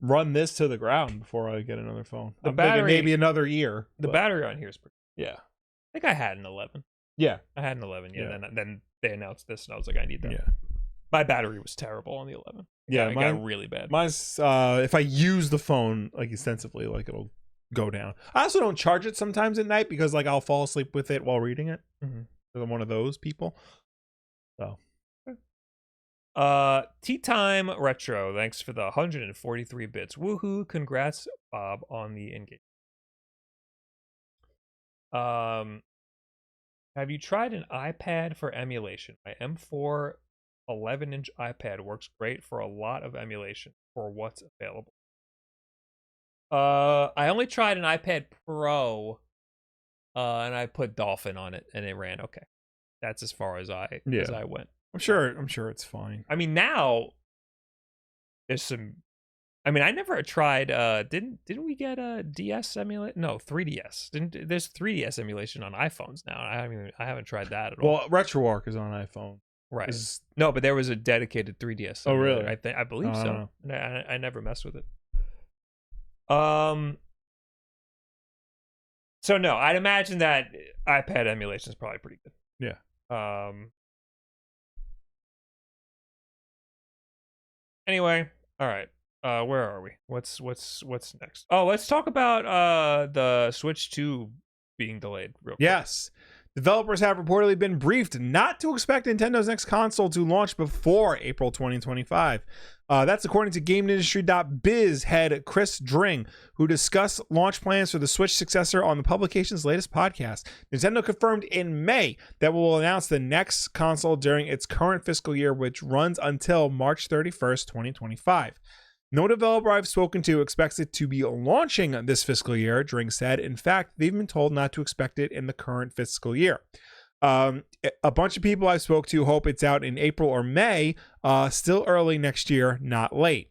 run this to the ground before I get another phone. I'm thinking maybe another year. The battery on here is pretty. Yeah. I think I had an 11. Yeah. I had an 11. Yeah. Then they announced this, and I was like, I need that. Yeah. My battery was terrible on the 11. It got really bad. Mine's if I use the phone like extensively, like it'll go down. I also don't charge it sometimes at night because like I'll fall asleep with it while reading it. I'm one of those people. So. Tea Time Retro, thanks for the 143 bits. Woohoo! Congrats, Bob, on the engagement. Have you tried an iPad for emulation? My M4 11-inch iPad works great for a lot of emulation for what's available. I only tried an iPad Pro, and I put Dolphin on it, and it ran okay. That's as far as I went. I'm sure it's fine. I mean, now there's some. I mean, I never tried. Didn't we get a DS emulate? No, 3DS. There's 3DS emulation on iPhones now. I haven't tried that at all. Well, RetroArch is on iPhone, right? No, but there was a dedicated 3DS. Oh, really? I believe so. I never messed with it. So no, I'd imagine that iPad emulation is probably pretty good. Yeah. Anyway, all right. Where are we? What's next? Oh, let's talk about the Switch 2 being delayed real quick. Yes. Developers have reportedly been briefed not to expect Nintendo's next console to launch before April 2025. That's according to GameIndustry.biz head Chris Dring, who discussed launch plans for the Switch successor on the publication's latest podcast. Nintendo confirmed in May that it will announce the next console during its current fiscal year, which runs until March 31st, 2025. No developer I've spoken to expects it to be launching this fiscal year, Dring said. In fact, they've been told not to expect it in the current fiscal year. A bunch of people I've spoke to hope it's out in April or May, still early next year, not late.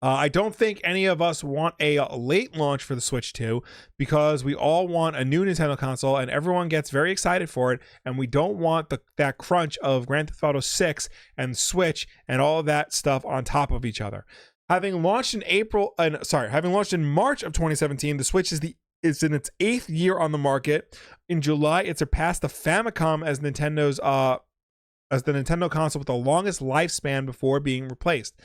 I don't think any of us want a late launch for the Switch 2 because we all want a new Nintendo console and everyone gets very excited for it, and we don't want that crunch of Grand Theft Auto 6 and Switch and all of that stuff on top of each other. Having launched in March of 2017, the Switch is in its 8th year on the market. In July, it surpassed the Famicom as the Nintendo console with the longest lifespan before being replaced.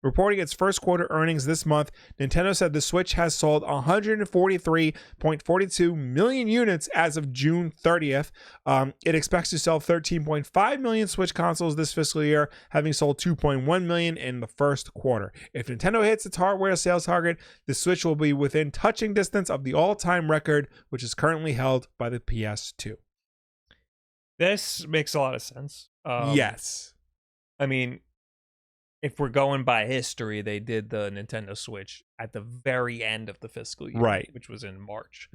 Reporting its first quarter earnings this month, Nintendo said the Switch has sold 143.42 million units as of June 30th. It expects to sell 13.5 million Switch consoles this fiscal year, having sold 2.1 million in the first quarter. If Nintendo hits its hardware sales target, the Switch will be within touching distance of the all-time record, which is currently held by the PS2. This makes a lot of sense. Yes. I mean, if we're going by history, they did the Nintendo Switch at the very end of the fiscal year, right, which was in March.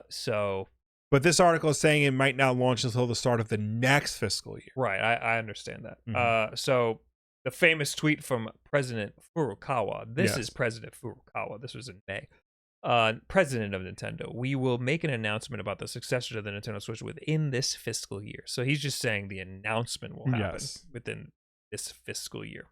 So, but this article is saying it might not launch until the start of the next fiscal year. Right, I understand that. So, the famous tweet from President Furukawa. This is President Furukawa. This was in May. President of Nintendo, we will make an announcement about the successor to the Nintendo Switch within this fiscal year. So he's just saying the announcement will happen within this fiscal year.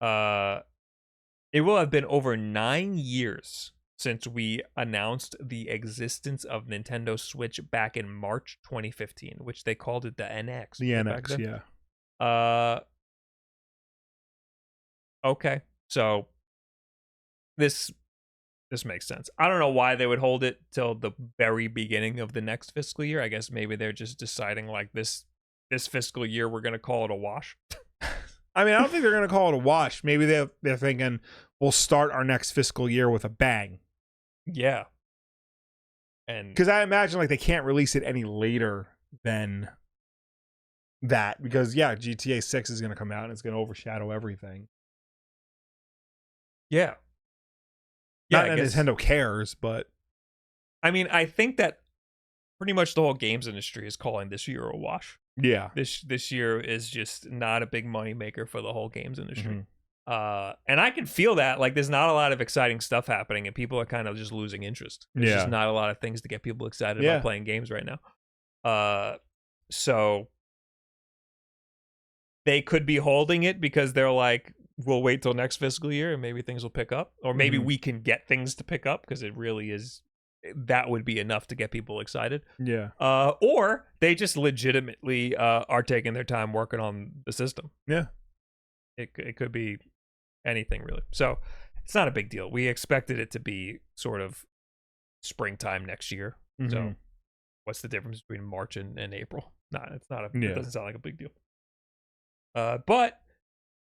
It will have been over 9 years since we announced the existence of Nintendo Switch back in March 2015, which they called it the NX. The NX, yeah. Okay, so this makes sense. I don't know why they would hold it till the very beginning of the next fiscal year. I guess maybe they're just deciding like this this fiscal year we're going to call it a wash. I mean, I don't think they're going to call it a wash. Maybe they're thinking we'll start our next fiscal year with a bang. Yeah. And because I imagine like they can't release it any later than that because GTA 6 is going to come out and it's going to overshadow everything. Yeah. Not that Nintendo cares, but I mean, I think that pretty much the whole games industry is calling this year a wash. Yeah. This year is just not a big money maker for the whole games industry. Mm-hmm. And I can feel that. Like, there's not a lot of exciting stuff happening, and people are kind of just losing interest. There's just not a lot of things to get people excited about playing games right now. So they could be holding it because they're like, we'll wait till next fiscal year and maybe things will pick up. Or maybe we can get things to pick up because it really is. That would be enough to get people excited. Yeah. Or they just legitimately are taking their time working on the system. Yeah. It could be anything, really. So it's not a big deal. We expected it to be sort of springtime next year. Mm-hmm. So what's the difference between March and April? It's not. It doesn't sound like a big deal. But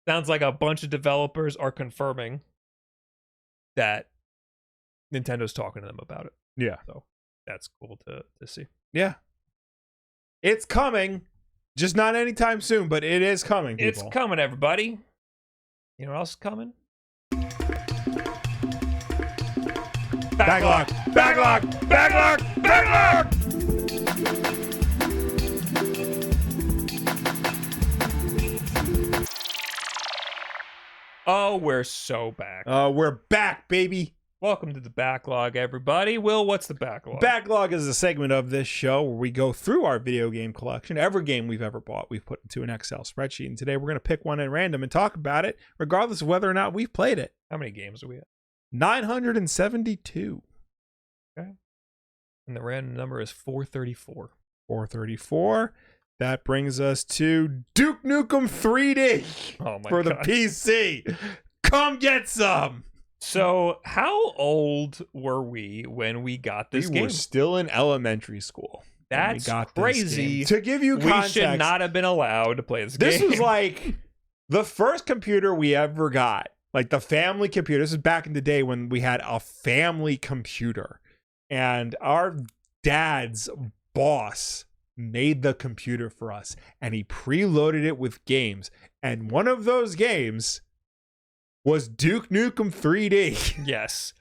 sounds like a bunch of developers are confirming that Nintendo's talking to them about it. Yeah. So that's cool to see. Yeah. It's coming. Just not anytime soon, but it is coming, people. It's coming, everybody. You know what else is coming? Backlog! Backlog! Backlog! Backlog! Oh, we're so back. We're back, baby. Welcome to the Backlog, everybody. Will, what's the Backlog? Backlog is a segment of this show where we go through our video game collection. Every game we've ever bought, we've put into an Excel spreadsheet. And today we're going to pick one at random and talk about it, regardless of whether or not we've played it. How many games are we at? 972. Okay. And the random number is 434. 434. That brings us to Duke Nukem 3D for the PC. Come get some. So, how old were we when we got this game? We were still in elementary school. That's crazy. To give you context, we should not have been allowed to play this game. This was like the first computer we ever got. Like the family computer. This is back in the day when we had a family computer. And our dad's boss made the computer for us. And he preloaded it with games. And one of those games was Duke Nukem 3D. Yes.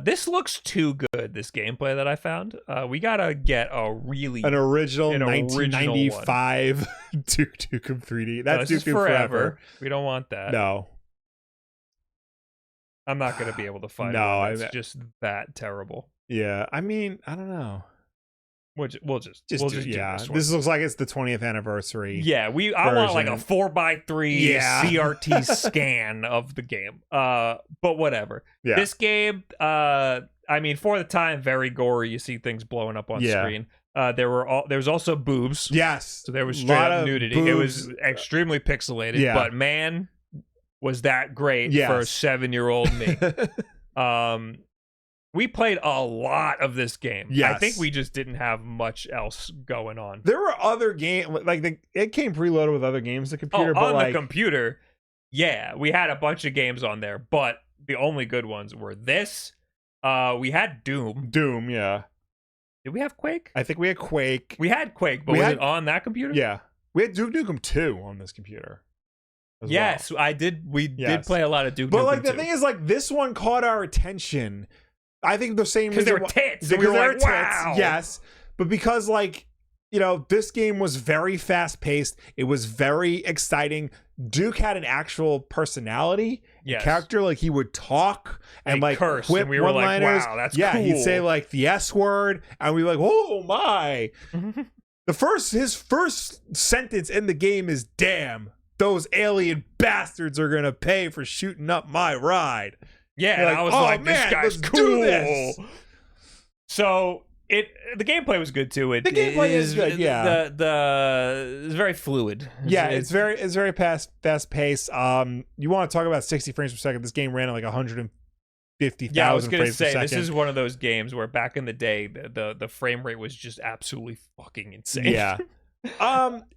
This looks too good, this gameplay that I found. We gotta get an original 1995 Duke Nukem 3D. That's Duke Nukem Forever. We don't want that. No. I'm not gonna be able to find it. It's just that terrible. Yeah, I mean, I don't know. We'll just do this looks like it's the 20th anniversary. Yeah, I want like a 4x3 CRT scan of the game. But whatever. Yeah. This game, I mean, for the time, very gory. You see things blowing up on screen. There was also boobs. Yes. So there was straight up nudity. Boobs. It was extremely pixelated. Yeah. But man, was that great for a 7-year-old me. We played a lot of this game. Yes. I think we just didn't have much else going on. There were other games, like it came preloaded with other games. The computer, but on the computer, yeah, we had a bunch of games on there, but the only good ones were this. We had Doom. Doom, yeah. Did we have Quake? I think we had Quake. We had Quake, but was it on that computer? Yeah, we had Duke Nukem 2 on this computer. Yes, well. I did. We did play a lot of Duke Nukem 2. But like the thing is, like this one caught our attention. I think the same because they were tits. Because we were like, wow. Yes, but because like this game was very fast paced. It was very exciting. Duke had an actual personality, character. Like he would talk and like curse, quip and we were like, "Wow, that's cool." He'd say like the S word, and we were like, "Oh my!" His first sentence in the game is, "Damn, those alien bastards are gonna pay for shooting up my ride." Yeah, and I was like, "This guy's cool." So the gameplay was good too. The gameplay is good. Yeah, it's very fluid. It's very fast paced. You want to talk about 60 frames per second? This game ran at like 150,000. Yeah, I was gonna frames per say second. This is one of those games where back in the day the frame rate was just absolutely fucking insane. Yeah.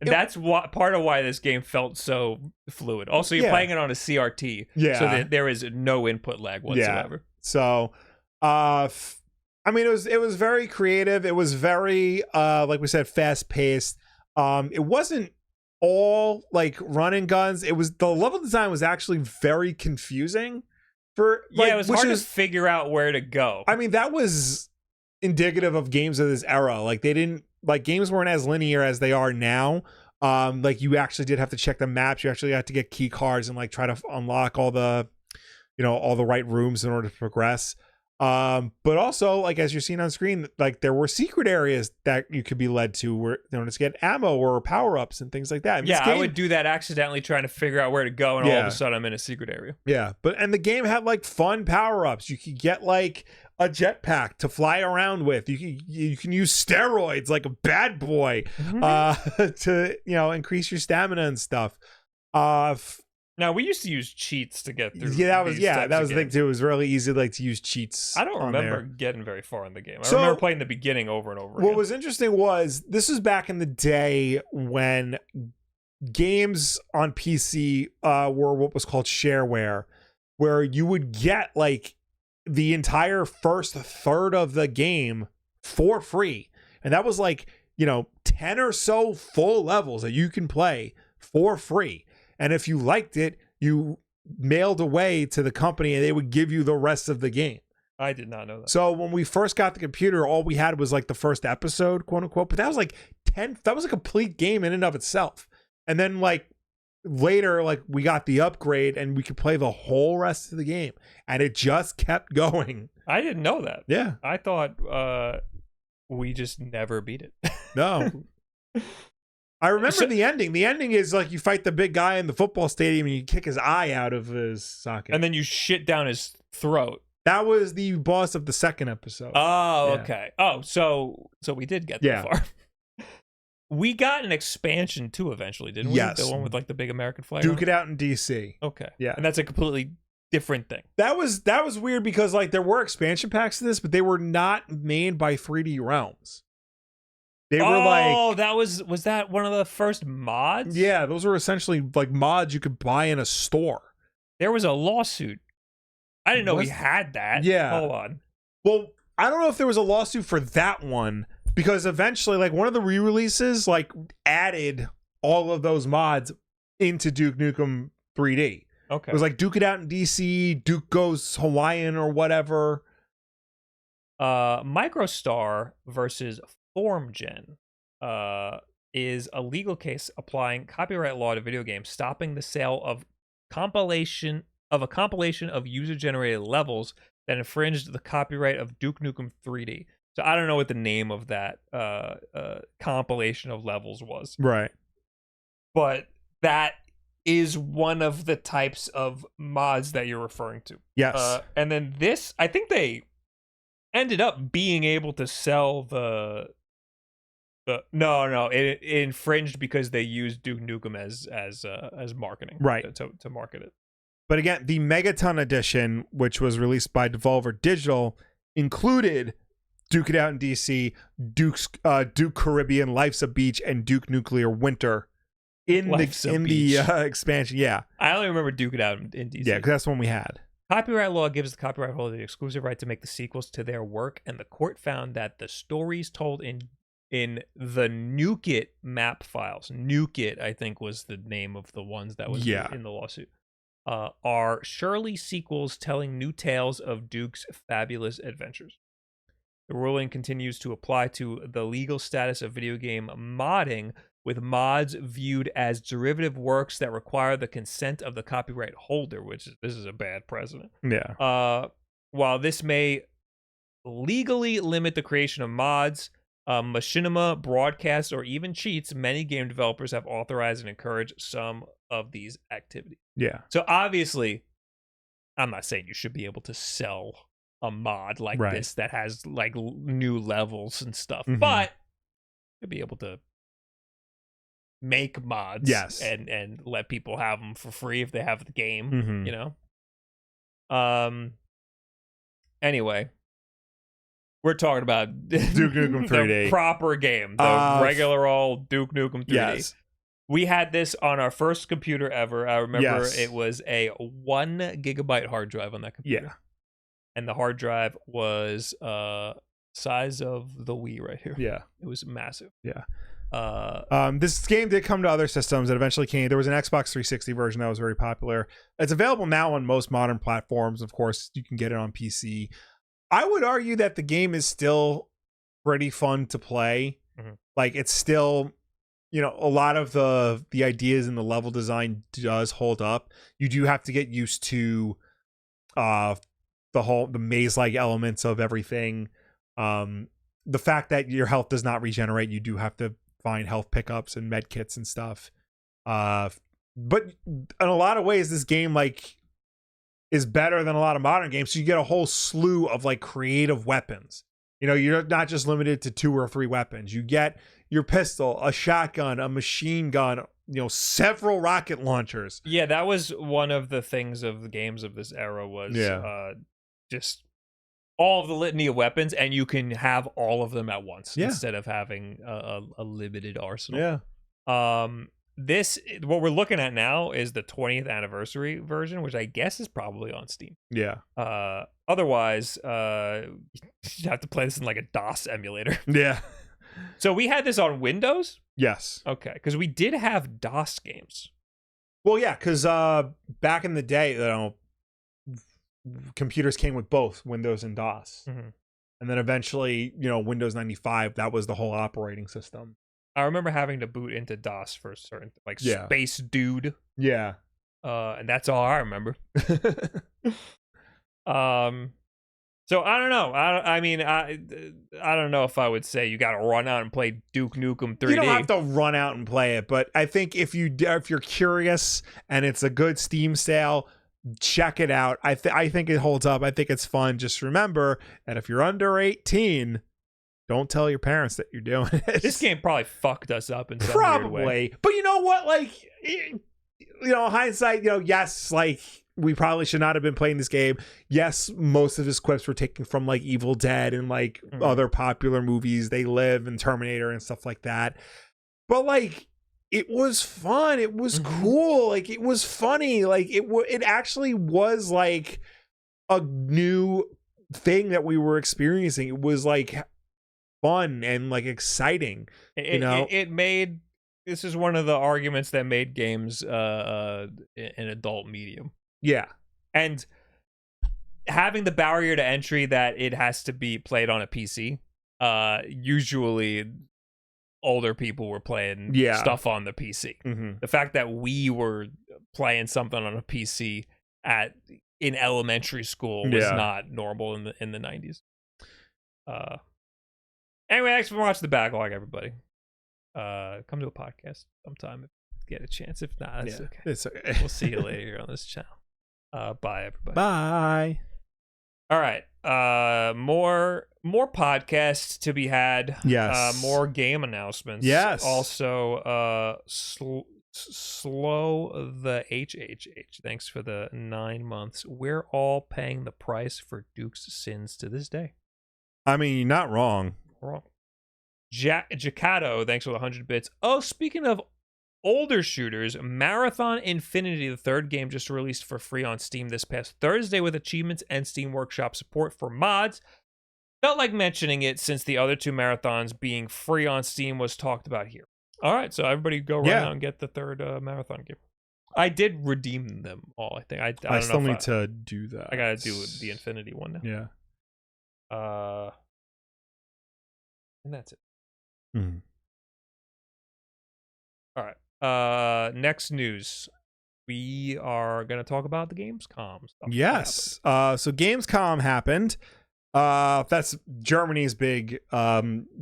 That's what part of why this game felt so fluid. Also, you're playing it on a CRT, so that there is no input lag whatsoever. So, I mean, it was very creative. It was very, like we said, fast paced. It wasn't all like run and guns. It was, the level design was actually very confusing for, like, it was hard to figure out where to go. I mean, that was indicative of games of this era. Like, they didn't, like, games weren't as linear as they are now. Like, you actually did have to check the maps. You actually had to get key cards and like try to unlock all the, all the right rooms in order to progress. But also, like, as you're seeing on screen, like, there were secret areas that you could be led to where to get ammo or power-ups and things like that. And I would do that accidentally trying to figure out where to go, and all of a sudden I'm in a secret area. And the game had like fun power-ups. You could get like a jetpack to fly around with. You can use steroids like a bad boy to increase your stamina and stuff. Now, we used to use cheats to get through. That was the thing too. It was really easy, like, to use cheats. I don't remember getting very far in the game. I remember playing the beginning over and over again. What was interesting was, this was back in the day when games on PC were what was called shareware, where you would get like the entire first third of the game for free, and that was like 10 or so full levels that you can play for free. And if you liked it, you mailed away to the company and they would give you the rest of the game. I did not know that. So when we first got the computer, all we had was like the first episode, quote unquote. But that was like that was a complete game in and of itself. And then like later, like, we got the upgrade and we could play the whole rest of the game. And it just kept going. I didn't know that. Yeah. I thought we just never beat it. No. I remember the ending. The ending is like you fight the big guy in the football stadium and you kick his eye out of his socket. And then you shit down his throat. That was the boss of the second episode. Oh, okay. Oh, so we did get that far. We got an expansion too eventually, didn't we? Yes. The one with like the big American flag. Duke it out in DC. Okay. Yeah. And that's a completely different thing. That was weird because like there were expansion packs to this, but they were not made by 3D Realms. They were like, that was that one of the first mods? Yeah, those were essentially like mods you could buy in a store. There was a lawsuit. I didn't know we had that. Yeah. Hold on. Well, I don't know if there was a lawsuit for that one, because eventually, like, one of the re-releases like added all of those mods into Duke Nukem 3D. Okay. It was like Duke It Out in DC, Duke Goes Hawaiian or whatever. MicroStar versus FormGen is a legal case applying copyright law to video games, stopping the sale of a compilation of user-generated levels that infringed the copyright of Duke Nukem 3D. So I don't know what the name of that compilation of levels was. Right. But that is one of the types of mods that you're referring to. Yes. And then this, I think they ended up being able to sell no, it infringed because they used Duke Nukem as marketing, right, to market it. But again, the Megaton edition, which was released by Devolver Digital, included Duke It Out in DC, Duke Caribbean, Life's a Beach, and Duke Nuclear Winter in the expansion. Yeah, I only remember Duke It Out in DC. Yeah, because that's the one we had. Copyright law gives the copyright holder the exclusive right to make the sequels to their work, and the court found that the stories told in the Nuke It map files, Nuke It, I think, was the name of the ones that was in the lawsuit, are surely sequels telling new tales of Duke's fabulous adventures. The ruling continues to apply to the legal status of video game modding, with mods viewed as derivative works that require the consent of the copyright holder, this is a bad precedent. Yeah. While this may legally limit the creation of mods, machinima, broadcasts, or even cheats, many game developers have authorized and encouraged some of these activities. Yeah. So obviously, I'm not saying you should be able to sell a mod like this that has like new levels and stuff, but you'll be able to make mods and let people have them for free if they have the game, you know? Anyway, We're talking about Duke Nukem 3D. The proper game. The regular old Duke Nukem 3D. Yes. We had this on our first computer ever. I remember Yes. it was a 1 gigabyte hard drive on that computer. Yeah. And the hard drive was size of the Wii right here. Yeah. It was massive. Yeah. This game did come to other systems. It eventually came. There was an Xbox 360 version that was very popular. It's available now on most modern platforms. Of course, you can get it on PC. I would argue that the game is still pretty fun to play. Like, it's still, you know, a lot of the ideas and the level design does hold up. You do have to get used to the maze-like elements of everything. The fact that your health does not regenerate, you do have to find health pickups and med kits and stuff. But in a lot of ways, this game like is better than a lot of modern games. So you get a whole slew of like creative weapons. You know, you're not just limited to 2 or 3 weapons. You get your pistol, a shotgun, a machine gun, you know, several rocket launchers. Yeah, that was one of the things of the games of this era was just all of the litany of weapons, and you can have all of them at once instead of having a limited arsenal. Yeah. This, what we're looking at now, is the 20th anniversary version, which I guess is probably on Steam. Yeah. Otherwise, you have to play this in like a DOS emulator. Yeah. So we had this on Windows? Yes. Okay, because we did have DOS games. Well, yeah, because back in the day, you know, computers came with both Windows and DOS. And then eventually, you know, Windows 95, that was the whole operating system. I remember having to boot into DOS for a certain, like, Space Dude. Yeah. And that's all I remember. So I don't know. I mean, I don't know if I would say you got to run out and play Duke Nukem 3D. You don't have to run out and play it, but I think if you're curious and it's a good Steam sale, check it out. I think it holds up. I think it's fun. Just remember that if you're under 18, don't tell your parents that you're doing it. This game probably fucked us up in some weird way. But you know what? Like, you know, hindsight, you know, yes, like, we probably should not have been playing this game. Yes, most of his clips were taken from like Evil Dead and like other popular movies. They Live and Terminator and stuff like that. But like, it was fun. It was cool. Like, it was funny. Like, it actually was like a new thing that we were experiencing. It was like fun and like exciting. You know, it made. This is one of the arguments that made games an adult medium. Yeah. And having the barrier to entry that it has to be played on a PC, usually older people were playing stuff on the PC. The fact that we were playing something on a PC in elementary school was not normal in the 90s. Anyway, thanks for watching the backlog, everybody. Come to a podcast sometime if you get a chance. If not, that's okay. It's okay. We'll see you later here on this channel. Bye, everybody. Bye. All right. More podcasts to be had. Yes. More game announcements. Yes. Also, slow the HHH. Thanks for the 9 months. We're all paying the price for Duke's sins to this day. I mean, you're not wrong. Wrong. Jacato, thanks for the 100 bits. Oh, speaking of older shooters, Marathon Infinity, the third game, just released for free on Steam this past Thursday with achievements and Steam Workshop support for mods. Felt like mentioning it since the other 2 marathons being free on Steam was talked about here. All right, so everybody go right now and get the third marathon game. I did redeem them all, I think. I don't still know need to do that. I gotta do the Infinity one now. Yeah. And that's it. Mm. All right. Next news. We are going to talk about the Gamescom stuff. Yes. So Gamescom happened. That's Germany's big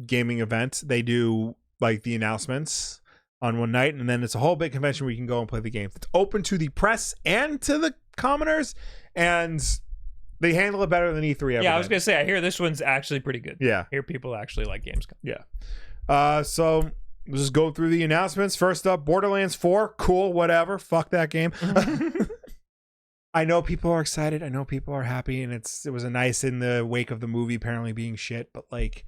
gaming event. They do like the announcements on one night, and then it's a whole big convention where you can go and play the game. It's open to the press and to the commoners, and they handle it better than E3 ever. Yeah, I was going to say, I hear this one's actually pretty good. Yeah. I hear people actually like Gamescom. Yeah. So let's just go through the announcements. First up, Borderlands 4. Cool, whatever. Fuck that game. I know people are excited. I know people are happy, and it was a nice in the wake of the movie apparently being shit, but like,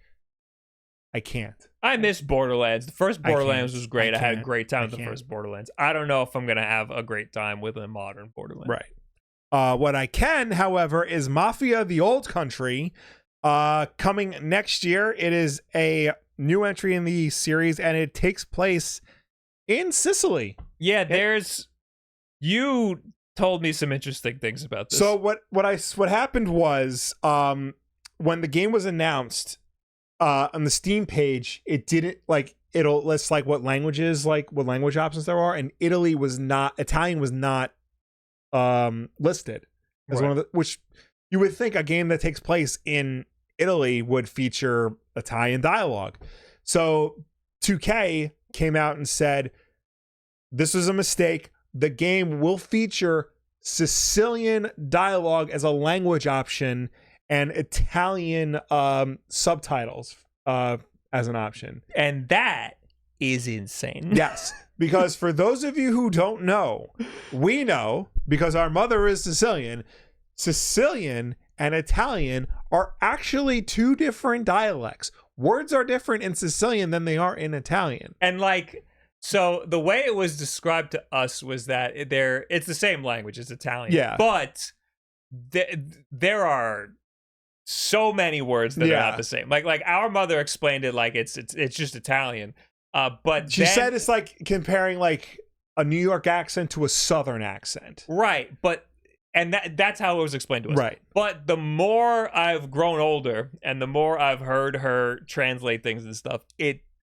I can't. I miss Borderlands. The first Borderlands was great. I had a great time with the first Borderlands. I don't know if I'm going to have a great time with a modern Borderlands. Right. What I can, however, is Mafia: The Old Country, coming next year. It is a new entry in the series, and it takes place in Sicily. Yeah, you told me some interesting things about this. So what happened was, when the game was announced, on the Steam page, it didn't it'll list what language options there are, and Italian was not listed as one of the, which you would think a game that takes place in Italy would feature Italian dialogue. So 2K came out and said, this was a mistake. The game will feature Sicilian dialogue as a language option and Italian subtitles as an option. And that is insane. Yes, because for those of you who don't know, we know, because our mother is Sicilian, Sicilian and Italian are actually two different dialects. Words are different in Sicilian than they are in Italian. And so the way it was described to us was that it's the same language, it's Italian. Yeah. But there are so many words that are not the same. Like our mother explained it like it's just Italian. But she said it's like comparing a New York accent to a Southern accent. Right. And that's how it was explained to us. Right. But the more I've grown older and the more I've heard her translate things and stuff,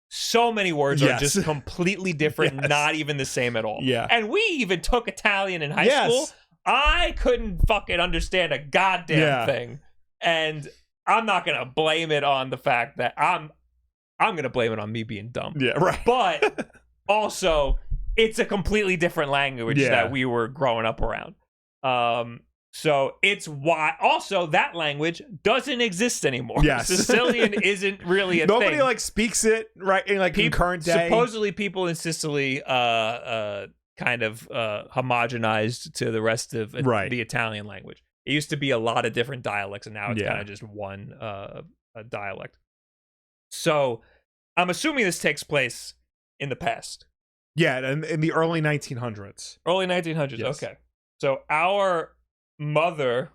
so many words are just completely different, not even the same at all. Yeah. And we even took Italian in high school. I couldn't fucking understand a goddamn thing. And I'm not going to blame it on the fact that I'm going to blame it on me being dumb. Yeah, right. But also, it's a completely different language that we were growing up around. So it's why also that language doesn't exist anymore. Yes. Sicilian isn't really a Nobody thing. Speaks it right in current day. Supposedly people in Sicily kind of homogenized to the rest of the Italian language. It used to be a lot of different dialects, and now it's kind of just one dialect. So I'm assuming this takes place in the past. Yeah, in the early 1900s. Early 1900s, yes. Okay. So our mother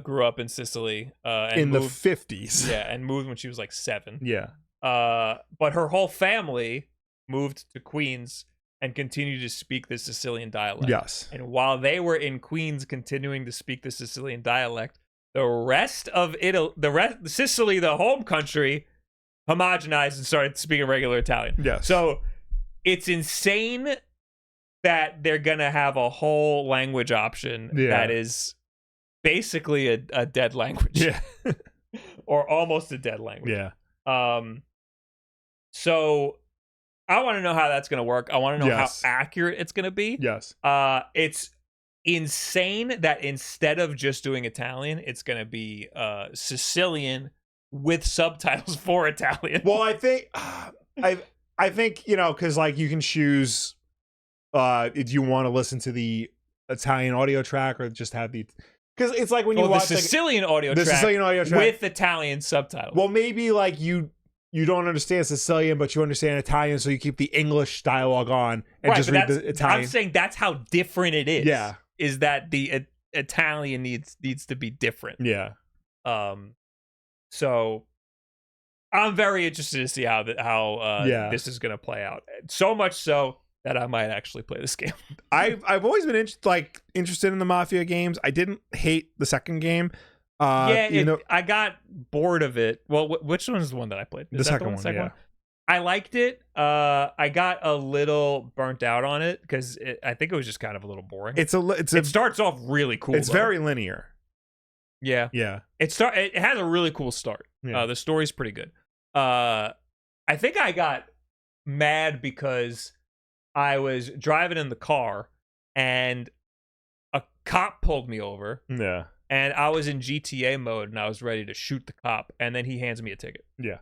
grew up in Sicily. And in moved, the 50s. Yeah, and moved when she was 7. Yeah. But her whole family moved to Queens and continued to speak the Sicilian dialect. Yes. And while they were in Queens continuing to speak the Sicilian dialect, the rest of Sicily, the home country, homogenized and started speaking regular Italian. Yes. So it's insane that they're going to have a whole language option that is basically a dead language. Yeah. Or almost a dead language. Yeah. So I want to know how that's going to work. I want to know how accurate it's going to be. Yes. It's insane that instead of just doing Italian, it's going to be Sicilian with subtitles for Italian. Well, I think because you can choose if you want to listen to the Italian audio track or just have because it's like when you watch the Sicilian audio track with Italian subtitles. Well, maybe you don't understand Sicilian, but you understand Italian, so you keep the English dialogue on and just read the Italian. I'm saying that's how different it is. Yeah. Is that the Italian needs to be different. Yeah. So I'm very interested to see how this is going to play out. So much so that I might actually play this game. I've always been interested in the Mafia games. I didn't hate the second game. I got bored of it. Well, which one is the one that I played? The second one. I liked it. I got a little burnt out on it because I think it was just kind of a little boring. It starts off really cool. It's very linear. Yeah. Yeah. It has a really cool start. Yeah. The story's pretty good. I think I got mad because I was driving in the car and a cop pulled me over. Yeah. And I was in GTA mode and I was ready to shoot the cop. And then he hands me a ticket. Yeah.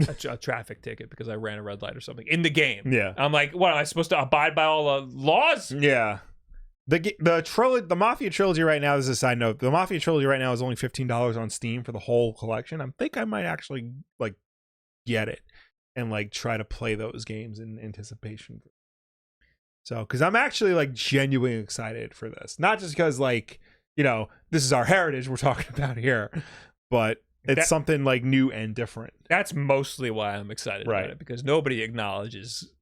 a traffic ticket because I ran a red light or something in the game. Yeah. I'm like, what, am I supposed to abide by all the laws? Yeah. The Mafia trilogy right now, this is a side note, the Mafia trilogy right now is only $15 on Steam for the whole collection. I think I might actually like get it and like try to play those games in anticipation. So, because I'm actually like genuinely excited for this, not just because like, you know, this is our heritage we're talking about here, but it's something like new and different. That's mostly why I'm excited about it, because nobody acknowledges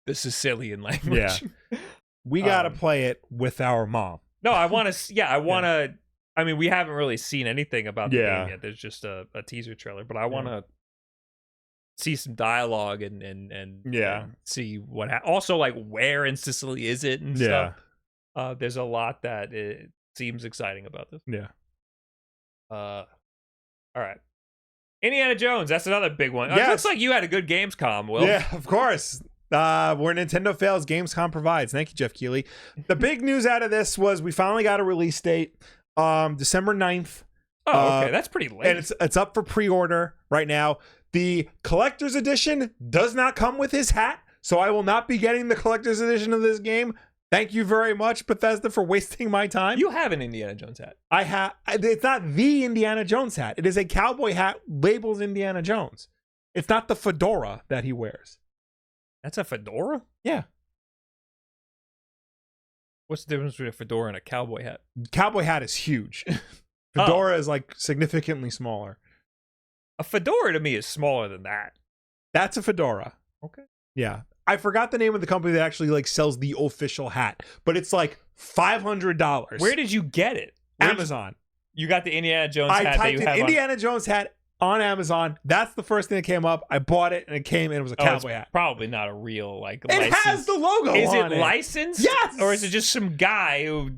the Sicilian language. Yeah. We got to play it with our mom. No, I want to. Yeah, I want to. I mean, we haven't really seen anything about the game yet. There's just a teaser trailer, but I want to see some dialogue and see what. Also, like, where in Sicily is it and stuff. There's a lot that it seems exciting about this. Yeah. All right. Indiana Jones. That's another big one. It looks like you had a good Gamescom, Will. Yeah, of course. Where Nintendo fails, Gamescom provides. Thank you, Jeff Keighley. The big news out of this was we finally got a release date, December 9th. Oh, okay, that's pretty late. And it's up for pre-order right now. The collector's edition does not come with his hat, so I will not be getting the collector's edition of this game. Thank you very much, Bethesda, for wasting my time. You have an Indiana Jones hat. I have. It's not the Indiana Jones hat. It is a cowboy hat labeled Indiana Jones. It's not the fedora that he wears. That's a fedora? Yeah. What's the difference between a fedora and a cowboy hat? Cowboy hat is huge. Fedora is like significantly smaller. A fedora to me is smaller than that. That's a fedora. Okay. Yeah. I forgot the name of the company that actually like sells the official hat, but it's like $500. Where did you get it? Amazon. You got the Indiana Jones hat that you have. I typed in Indiana Jones hat on Amazon. That's the first thing that came up. I bought it and it came and it was a cowboy hat. Probably not a real like it license. Has the logo is on it licensed? Yes. Or is it just some guy who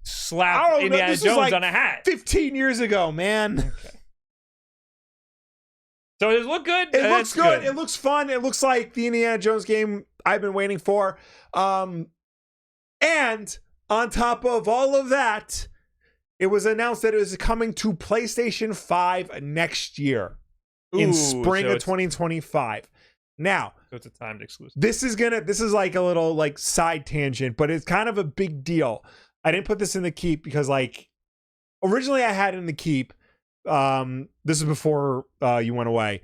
slapped Indiana Jones like on a hat 15 years ago, man? Okay. So does it look good? It looks good. It looks fun. It looks like the Indiana Jones game I've been waiting for. And on top of all of that, it was announced that it was coming to PlayStation 5 next year in spring of 2025. Now, so it's a timed exclusive. This is like a little like side tangent, but it's kind of a big deal. I didn't put this in the keep because like originally I had it in the keep. This is before you went away.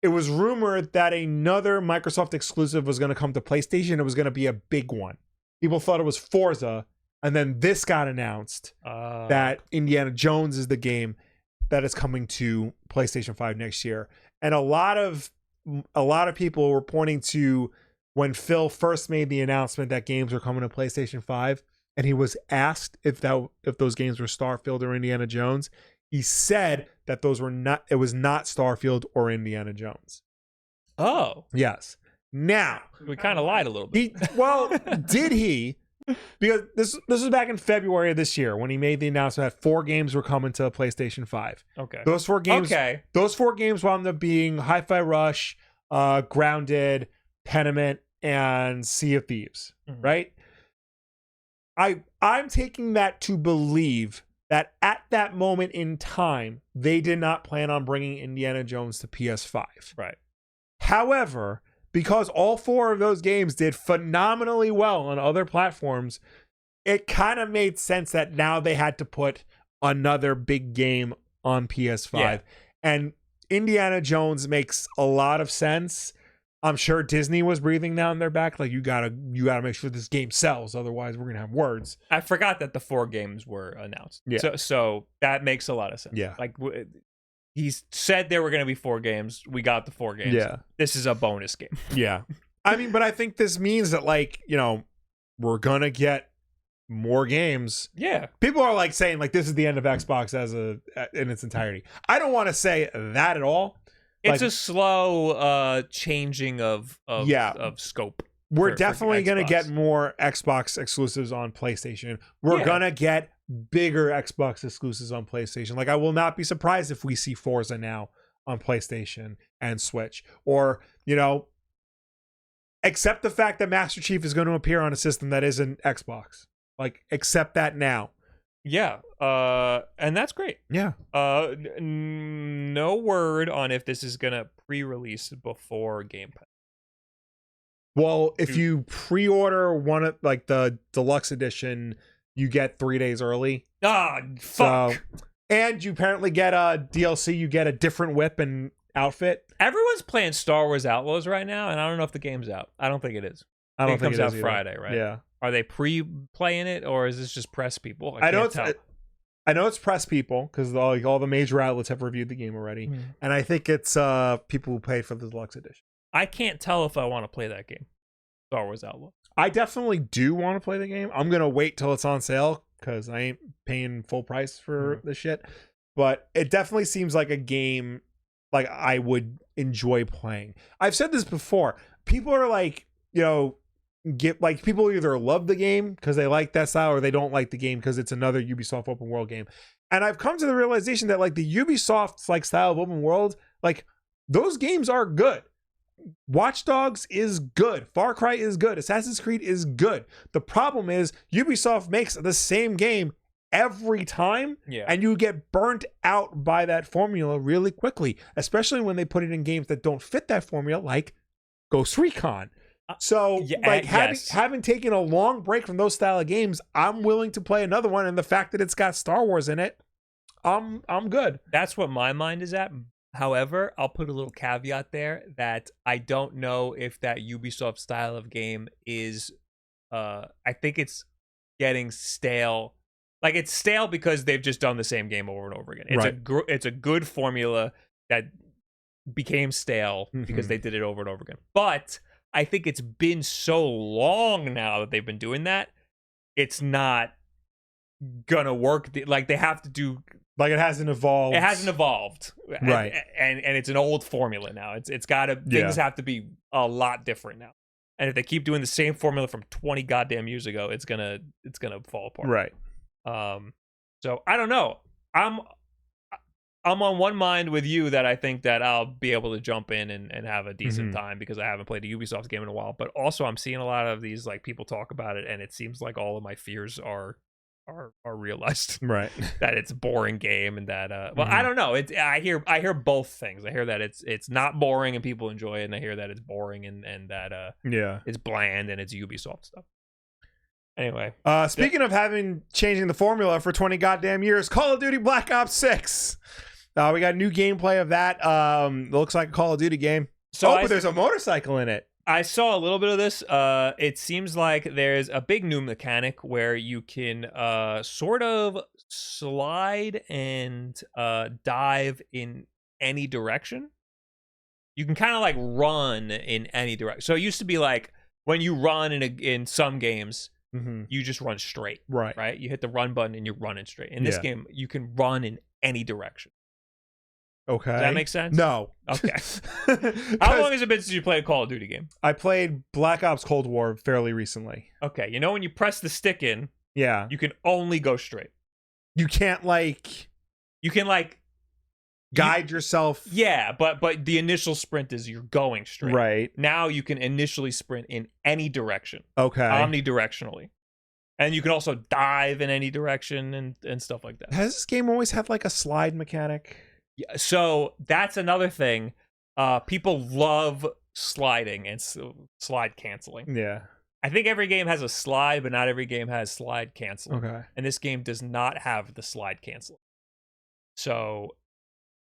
It was rumored that another Microsoft exclusive was going to come to PlayStation. It was going to be a big one. People thought it was Forza. And then this got announced that Indiana Jones is the game that is coming to PlayStation 5 next year. And a lot of people were pointing to when Phil first made the announcement that games were coming to PlayStation 5, and he was asked if those games were Starfield or Indiana Jones. He said that those were not. It was not Starfield or Indiana Jones. Oh, yes. Now we kind of lied a little bit. Did he? Because this was back in February of this year when he made the announcement that 4 games were coming to PlayStation 5. Okay. Those 4 games wound up being Hi-Fi Rush, Grounded, Tenement, and Sea of Thieves. Mm-hmm. Right? I'm taking that to believe that at that moment in time, they did not plan on bringing Indiana Jones to PS5. Right. However, because all 4 of those games did phenomenally well on other platforms, it kind of made sense that now they had to put another big game on PS5. Yeah. And Indiana Jones makes a lot of sense. I'm sure Disney was breathing down their back, like you gotta make sure this game sells, otherwise we're gonna have words. I forgot that the 4 games were announced. Yeah. So that makes a lot of sense. Yeah. Like he said there were going to be 4 games. We got the 4 games. Yeah. This is a bonus game. Yeah. I mean, but I think this means that, like, you know, we're going to get more games. Yeah. People are, like, saying, like, this is the end of Xbox in its entirety. I don't want to say that at all. It's a slow changing of scope. We're definitely going to get more Xbox exclusives on PlayStation. We're going to get bigger Xbox exclusives on PlayStation. Like, I will not be surprised if we see Forza now on PlayStation and Switch. Or, you know, accept the fact that Master Chief is going to appear on a system that isn't Xbox. Like, accept that now. Yeah. And that's great. Yeah. No word on if this is going to pre-release before Game Pass. Well, if you pre-order one of like the deluxe edition, you get 3 days early. Ah, fuck. So, and you apparently get a DLC. You get a different whip and outfit. Everyone's playing Star Wars Outlaws right now, and I don't know if the game's out. I don't think it is. I don't it think comes it out is either. Friday, right? Yeah. Are they pre-playing it, or is this just press people? I know it's press people because all the major outlets have reviewed the game already, and I think it's people who paid for the deluxe edition. I can't tell if I want to play that game, Star Wars Outlaws. I definitely do want to play the game. I'm gonna wait till it's on sale because I ain't paying full price for the shit. But it definitely seems like a game like I would enjoy playing. I've said this before. People are like, people either love the game because they like that style or they don't like the game because it's another Ubisoft open world game. And I've come to the realization that like the Ubisoft like style of open world, like those games are good. Watch Dogs is good. Far Cry is good. Assassin's Creed is good. The problem is Ubisoft makes the same game every time, and you get burnt out by that formula really quickly, especially when they put it in games that don't fit that formula, like Ghost Recon. So, having taken a long break from those style of games, I'm willing to play another one, and the fact that it's got Star Wars in it, I'm good. That's what my mind is at. However, I'll put a little caveat there that I don't know if that Ubisoft style of game is. I think it's getting stale. Like it's stale because they've just done the same game over and over again. It's a good formula that became stale because they did it over and over again. But I think it's been so long now that they've been doing that, it's not gonna work. Like they have to do. Like it hasn't evolved. It hasn't evolved, right? And it's an old formula now. It's got to things have to be a lot different now. And if they keep doing the same formula from 20 goddamn years ago, it's gonna fall apart. Right. So I don't know. I'm on one mind with you that I think that I'll be able to jump in and have a decent time because I haven't played a Ubisoft game in a while. But also I'm seeing a lot of these like people talk about it, and it seems like all of my fears are realized. Right. That it's a boring game and that I don't know. I hear both things. I hear that it's not boring and people enjoy it, and I hear that it's boring and that it's bland and it's Ubisoft stuff. Anyway, speaking of changing the formula for 20 goddamn years, Call of Duty Black Ops 6. We got new gameplay of that. It looks like a Call of Duty game. But there's a motorcycle in it. I saw a little bit of this. It seems like there's a big new mechanic where you can sort of slide and dive in any direction. You can kind of like run in any direction. So it used to be like when you run in some games, you just run straight. Right. You hit the run button and you're running straight. In this game, you can run in any direction. Okay. Does that make sense? No. Okay. How long has it been since you played a Call of Duty game? I played Black Ops Cold War fairly recently. Okay. You know when you press the stick in, you can only go straight. You can't guide yourself. Yeah, but the initial sprint is you're going straight. Right. Now you can initially sprint in any direction. Okay. Omnidirectionally. And you can also dive in any direction and stuff like that. Has this game always had like a slide mechanic? Yeah, so that's another thing. People love sliding and slide canceling. Yeah. I think every game has a slide, but not every game has slide canceling. Okay. And this game does not have the slide canceling. So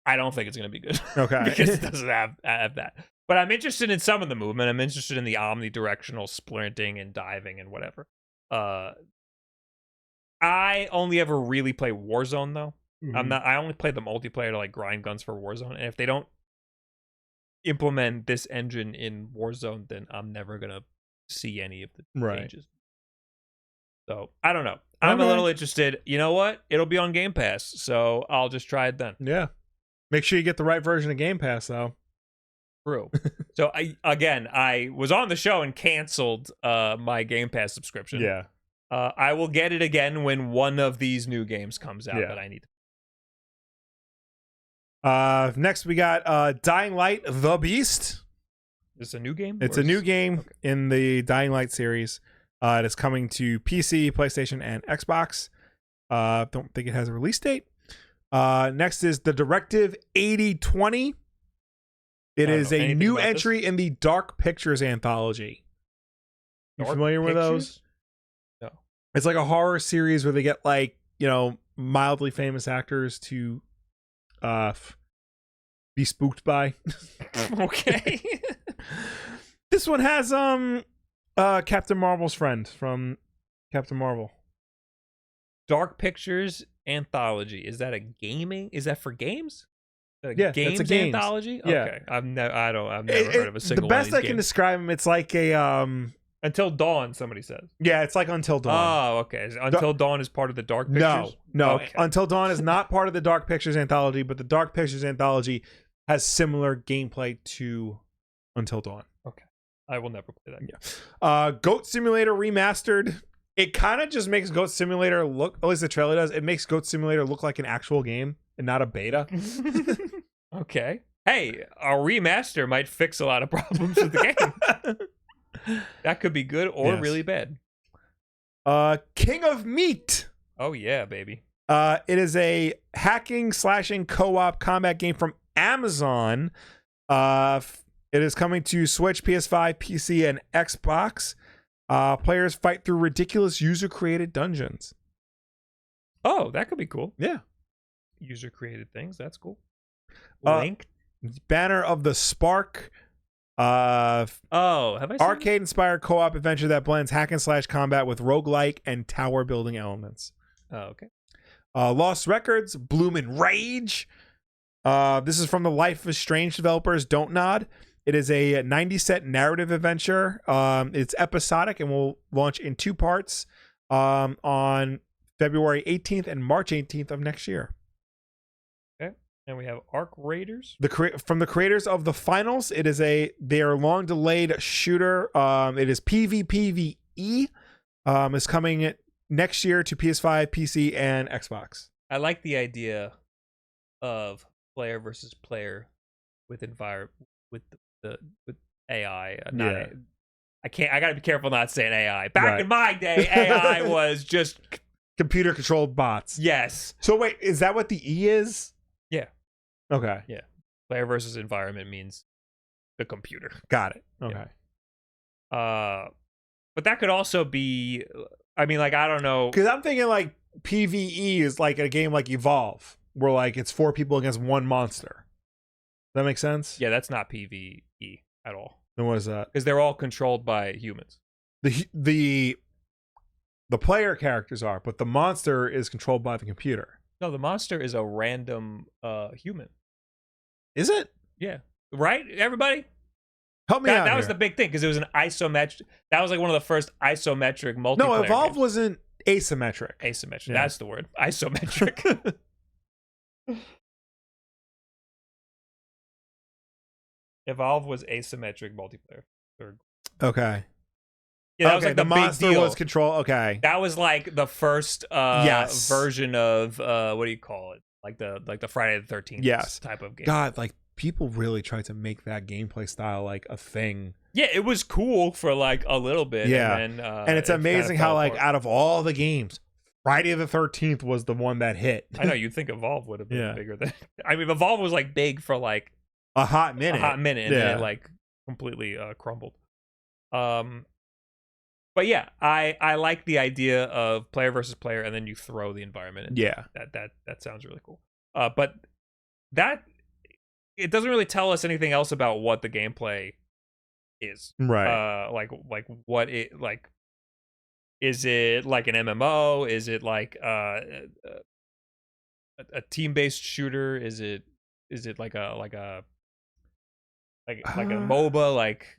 I don't think it's going to be good. Okay. Because it doesn't have that. But I'm interested in some of the movement. I'm interested in the omnidirectional sprinting and diving and whatever. I only ever really play Warzone though. I only play the multiplayer to like grind guns for Warzone, and if they don't implement this engine in Warzone, then I'm never gonna see any of the changes. So I don't know. I'm a little interested. You know what? It'll be on Game Pass, so I'll just try it then. Yeah. Make sure you get the right version of Game Pass though. True. So I was on the show and canceled my Game Pass subscription. Yeah. I will get it again when one of these new games comes out that I need. Next we got Dying Light The Beast. Is this a new game? It's a new game in the Dying Light series. It is coming to PC, PlayStation, and Xbox. Don't think it has a release date. Next is the Directive 8020. It is a new entry in the Dark Pictures anthology. You Dark familiar with those? Pictures? No. It's like a horror series where they get like, mildly famous actors to be spooked by. Okay. This one has Captain Marvel's friend from Captain Marvel. Dark Pictures Anthology. Is that a gaming? Is that for games? Yeah, games that's a games. anthology. Yeah. Okay, I've never heard of a single. The best one of I these can games. describe them, it's like a Until Dawn. Somebody says. yeah, it's like Until Dawn. Oh, okay. Until Dawn is part of the Dark Pictures. No. Okay. Until Dawn is not part of the Dark Pictures anthology, but the Dark Pictures anthology has similar gameplay to Until Dawn. Okay, I will never play that. Yeah. Goat Simulator Remastered. It kind of just makes Goat Simulator look, at least the trailer does, it makes Goat Simulator look like an actual game and not a beta. Okay. Hey, a remaster might fix a lot of problems with the game. That could be good or really bad. King of Meat. Oh yeah, baby. It is a hacking slashing co-op combat game from Amazon. It is coming to Switch, PS5, PC, and Xbox. Players fight through ridiculous user-created dungeons. Oh, that could be cool. Yeah. User-created things. That's cool. Link. Banner of the Spark. Have I seen Arcade-inspired co-op adventure that blends hack and slash combat with roguelike and tower building elements. Oh, okay. Lost Records, Bloomin' Rage. This is from the Life is Strange developers, Don't Nod. It is a 90-set narrative adventure. It's episodic and will launch in 2 parts on February 18th and March 18th of next year. Okay. And we have Arc Raiders. From the creators of The Finals, it is their long-delayed shooter. It is PvPvE. Is coming next year to PS5, PC, and Xbox. I like the idea of player versus player with with AI. I gotta be careful not saying AI. Back in my day, AI was just computer controlled bots. Yes. So wait, is that what the E is? Yeah. Okay. Yeah. Player versus environment means the computer. Got it. Okay. Yeah. But that could also be. I mean, like, I don't know. Because I'm thinking like PvE is like a game like Evolve, where like it's 4 people against 1 monster. Does that make sense? Yeah, that's not PvE at all. Then what is that? Because they're all controlled by humans. The player characters are, but the monster is controlled by the computer. No, the monster is a random human. Is it? Yeah. Right? Everybody? Help me out. That was the big thing, because it was an isometric. That was like one of the first isometric multiplayer No, Evolve games. wasn't asymmetric. Asymmetric. Yeah. That's the word. Isometric. Evolve was asymmetric multiplayer. Okay. Yeah, that was like the big monster deal. was control. Okay. That was like the first Yes. version of what do you call it? Like the Friday the 13th Yes. type of game. God, like people really tried to make that gameplay style like a thing. Yeah, it was cool for like a little bit. Yeah. And, then, And it's it amazing kinda how fell like apart. out of all the games, Friday the 13th was the one that hit. I know, you'd think Evolve would have been Yeah. bigger than. I mean, Evolve was like big for like a hot minute. and then it like completely crumbled. But yeah, I like the idea of player versus player, and then you throw the environment in. Yeah. That sounds really cool. But that it doesn't really tell us anything else about what the gameplay is. Right. Like what it like. Is it like an MMO? Is it like a team-based shooter? Is it like a MOBA? Like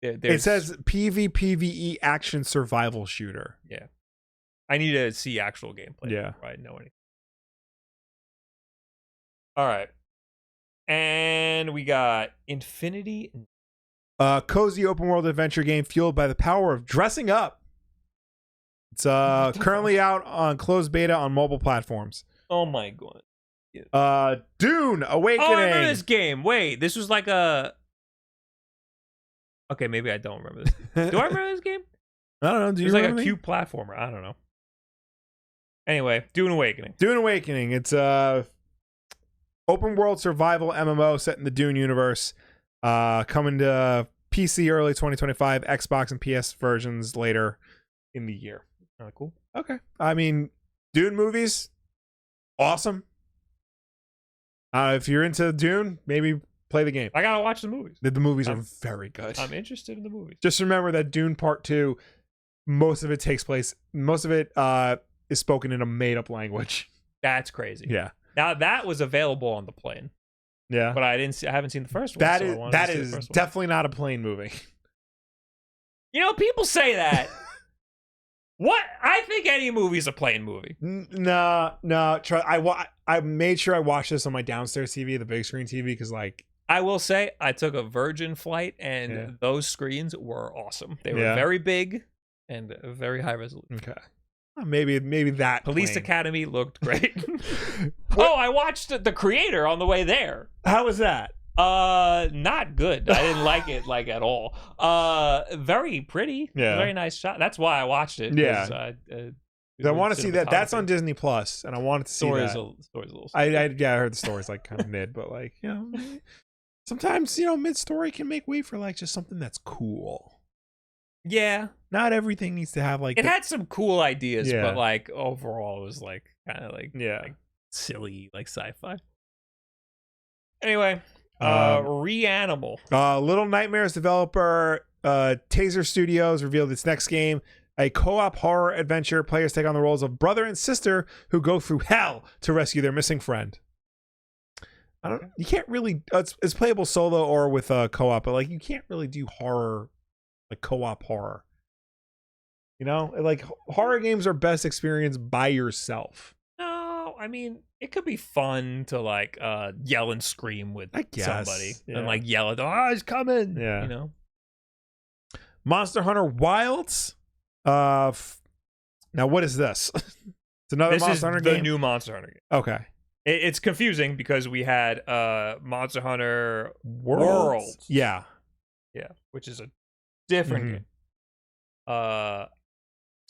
It says PvPvE action survival shooter. Yeah, I need to see actual gameplay. Yeah, before I know anything. All right, and we got Infinity. Cozy open world adventure game fueled by the power of dressing up. It's currently out on closed beta on mobile platforms. Oh my god. Dune Awakening. Oh, I remember this game. Wait, this was like a. Okay, maybe I don't remember this. Do I remember this game? I don't know. Do you It was like remember a me? cute platformer. I don't know. Anyway, Dune Awakening. Dune Awakening. It's a open world survival MMO set in the Dune universe. Coming to PC early 2025, Xbox and PS versions later in the year. Cool. Okay. I mean, Dune movies, awesome. If you're into Dune, maybe play the game. I gotta watch the movies. The movies are very good. I'm interested in the movies. Just remember that Dune Part 2, most of it is spoken in a made-up language. That's crazy. Yeah. Now that was available on the plane. Yeah. But I haven't seen the first one. That is definitely not a plane movie. You know, people say that. What? I think any movie's a plane movie. No. I made sure I watched this on my downstairs TV, the big screen TV, because like I will say I took a Virgin flight and those screens were awesome. They were very big and very high resolution. Okay. Maybe that Police plane. Academy looked great. Oh, I watched The Creator on the way there. How was that? Not good. I didn't like it like at all. Very pretty. Yeah. Very nice shot. That's why I watched it. Yeah. I want to see that. That's on Disney Plus, and I wanted to see that. Story's a little. I heard the story's like kind of mid, but like sometimes mid story can make way for like just something that's cool. Yeah. Not everything needs to have like. It had some cool ideas, but like overall, it was like kind of like like silly, like sci-fi. Anyway, Reanimal. Little Nightmares developer Taser Studios revealed its next game, a co-op horror adventure. Players take on the roles of brother and sister who go through hell to rescue their missing friend. You can't really. It's playable solo or with a co-op, but like you can't really do horror, like co-op horror. Like horror games are best experienced by yourself. No, I mean it could be fun to like yell and scream with somebody and like yell at, "Oh, he's coming!" Yeah, Monster Hunter Wilds. Now what is this? It's another Monster Hunter game. The new Monster Hunter game. Okay. It's confusing because we had Monster Hunter Worlds. Yeah, which is a different game.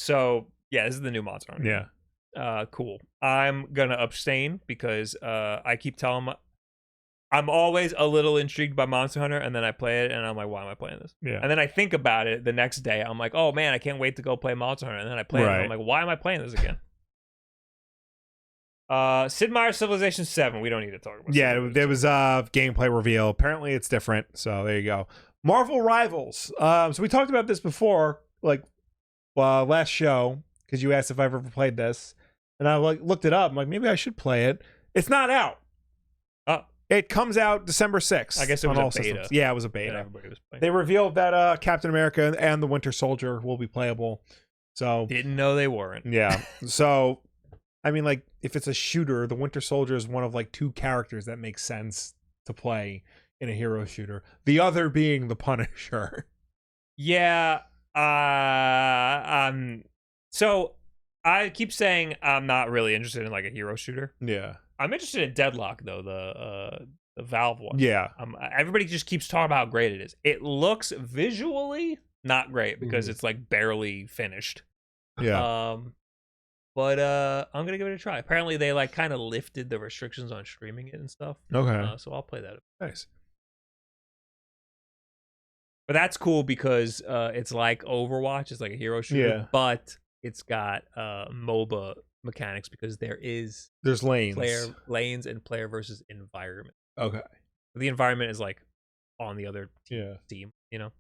So yeah, this is the new Monster Hunter. Yeah. Cool. I'm gonna abstain because I keep telling I'm always a little intrigued by Monster Hunter, and then I play it and I'm like, why am I playing this? Yeah. And then I think about it the next day. I'm like, oh man, I can't wait to go play Monster Hunter. And then I play it and I'm like, why am I playing this again? Sid Meier Civilization 7. We don't need to talk about. Yeah, there was a gameplay reveal. Apparently it's different. So there you go. Marvel Rivals. So we talked about this before, like last show, because you asked if I've ever played this, and I looked it up. I'm like, maybe I should play it. It's not out. It comes out December 6th. I guess it was a beta. Systems. Yeah, it was a beta. Yeah, everybody was playing. They revealed that Captain America and the Winter Soldier will be playable. So didn't know they weren't. Yeah. So I mean, like, if it's a shooter, the Winter Soldier is one of like two characters that makes sense to play in a hero shooter. The other being the Punisher. Yeah. So I keep saying I'm not really interested in like a hero shooter. Yeah. I'm interested in Deadlock though, the Valve one. Yeah. Everybody just keeps talking about how great it is. It looks visually not great because it's like barely finished. Yeah. But I'm gonna give it a try. Apparently they like kind of lifted the restrictions on streaming it and stuff. Okay. So I'll play that. Nice. But that's cool because it's like Overwatch. It's like a hero shooter, but it's got MOBA mechanics because there's lanes, player lanes, and player versus environment. Okay. The environment is like on the other team. All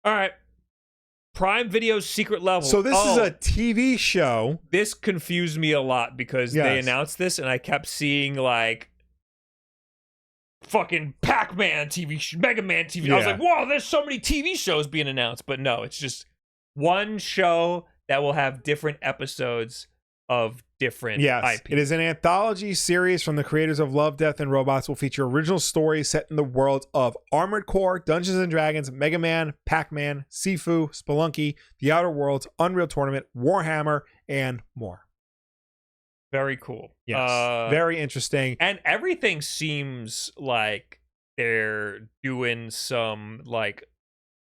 right. Prime Video's Secret Level. So this is a TV show. This confused me a lot because they announced this and I kept seeing like fucking Pac-Man TV, Mega Man TV. I was like, whoa, there's so many TV shows being announced. But no, it's just one show that will have different episodes of different IP. It is an anthology series from the creators of Love, Death, and Robots. Will feature original stories set in the worlds of Armored Core, Dungeons and Dragons, Mega Man, Pac-Man, Sifu, Spelunky, The Outer Worlds, Unreal Tournament, Warhammer, and more. Very cool. Yes. Very interesting. And everything seems like they're doing some like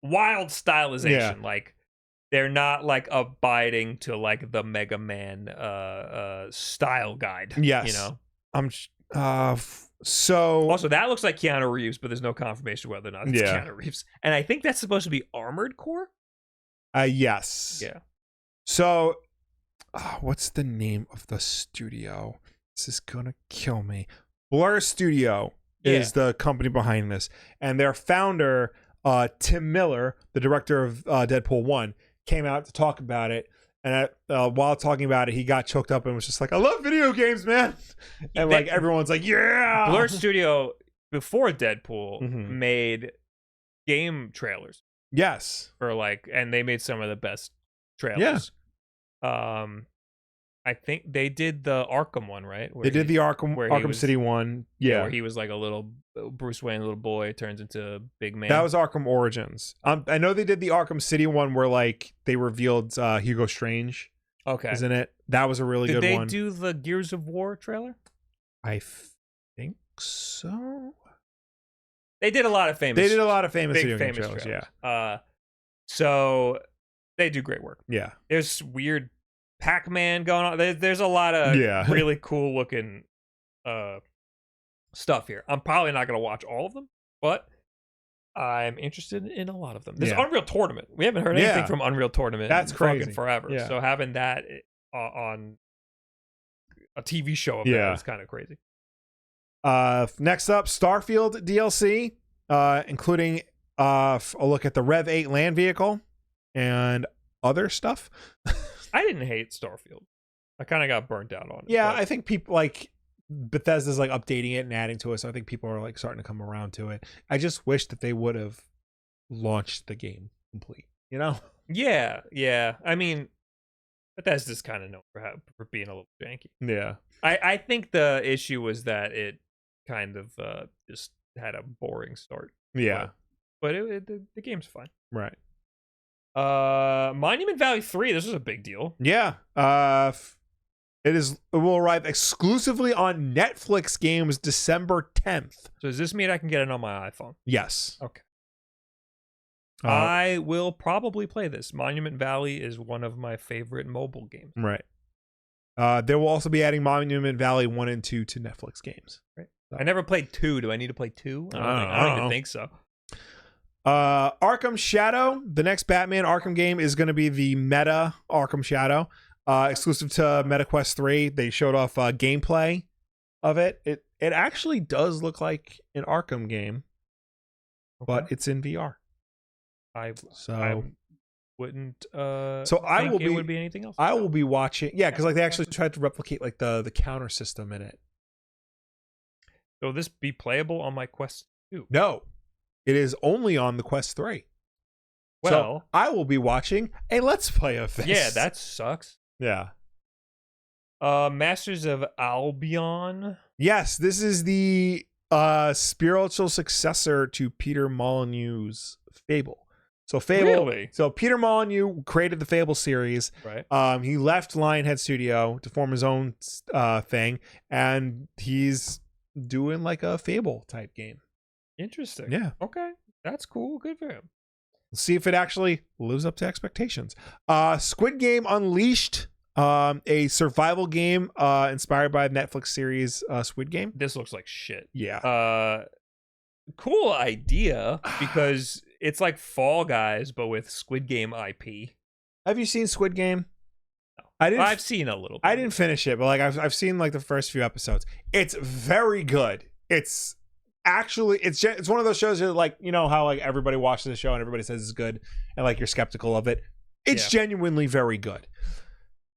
wild stylization. Like they're not like abiding to like the Mega Man style guide. Yes. You know? So Also, that looks like Keanu Reeves, but there's no confirmation whether or not it's Keanu Reeves. And I think that's supposed to be Armored Core. Yes. Yeah. So, what's the name of the studio? This is gonna kill me. Blur Studio is the company behind this, and their founder, Tim Miller, the director of Deadpool 1, came out to talk about it. And while talking about it, he got choked up and was just like, "I love video games, man!" And like everyone's like, "Yeah!" Blur Studio before Deadpool made game trailers. Yes, for and they made some of the best trailers. Yeah. I think they did the Arkham one, right? They did the Arkham City one. Yeah, where he was like a little Bruce Wayne, little boy, turns into big man. That was Arkham Origins. I know they did the Arkham City one where like they revealed Hugo Strange. Okay, isn't it? That was a really good one. Did they do the Gears of War trailer? I think so. They did a lot of famous. They did a lot of famous video game trailers. Yeah. So they do great work. Yeah. There's weird Pac-Man going on. There's a lot of really cool looking stuff here. I'm probably not going to watch all of them, but I'm interested in a lot of them. There's Unreal Tournament. We haven't heard anything from Unreal Tournament. That's crazy. Fucking forever. Yeah. So having that on a TV show of that is kind of crazy. Next up, Starfield DLC, including a look at the Rev 8 land vehicle and other stuff. I didn't hate Starfield. I kind of got burnt out on it. Yeah, I think people like Bethesda's like updating it and adding to it, so I think people are like starting to come around to it. I just wish that they would have launched the game complete, you know? Yeah. I mean, Bethesda's kind of known for being a little janky. Yeah. I think the issue was that it kind of just had a boring start. Yeah. But the game's fine. Right. Monument Valley 3, this was a big deal. Yeah. It will arrive exclusively on Netflix games December 10th. So does this mean I can get it on my iPhone? Yes. Okay. I will probably play this. Monument Valley is one of my favorite mobile games. Right. They will also be adding Monument Valley 1 and 2 to Netflix games. Right. So. I never played 2. Do I need to play 2? I don't even think so. Arkham Shadow, the next Batman Arkham game, is going to be the meta Arkham Shadow, exclusive to MetaQuest 3. They showed off gameplay of it. It actually does look like an Arkham game, but it's in VR. I wouldn't. So I will it would be anything else. I will be watching. Yeah, because like they actually tried to replicate like the counter system in it. So will this be playable on my Quest 2? No. It is only on the Quest 3. Well, so I will be watching a Let's Play of this. Yeah, that sucks. Yeah. Masters of Albion. Yes, this is the spiritual successor to Peter Molyneux's Fable. So Fable. Really? So Peter Molyneux created the Fable series. Right. He left Lionhead Studio to form his own thing, and he's doing like a Fable type game. Interesting. Yeah. Okay. That's cool. Good for him. See if it actually lives up to expectations. Squid Game Unleashed, a survival game inspired by the Netflix series Squid Game. This looks like shit. Yeah. Cool idea because it's like Fall Guys but with Squid Game IP. Have you seen Squid Game? No. I've seen a little bit. I didn't finish it, but like I've seen like the first few episodes. It's very good. It's actually it's one of those shows that like, you know how like everybody watches the show and everybody says it's good and like you're skeptical of it. It's genuinely very good.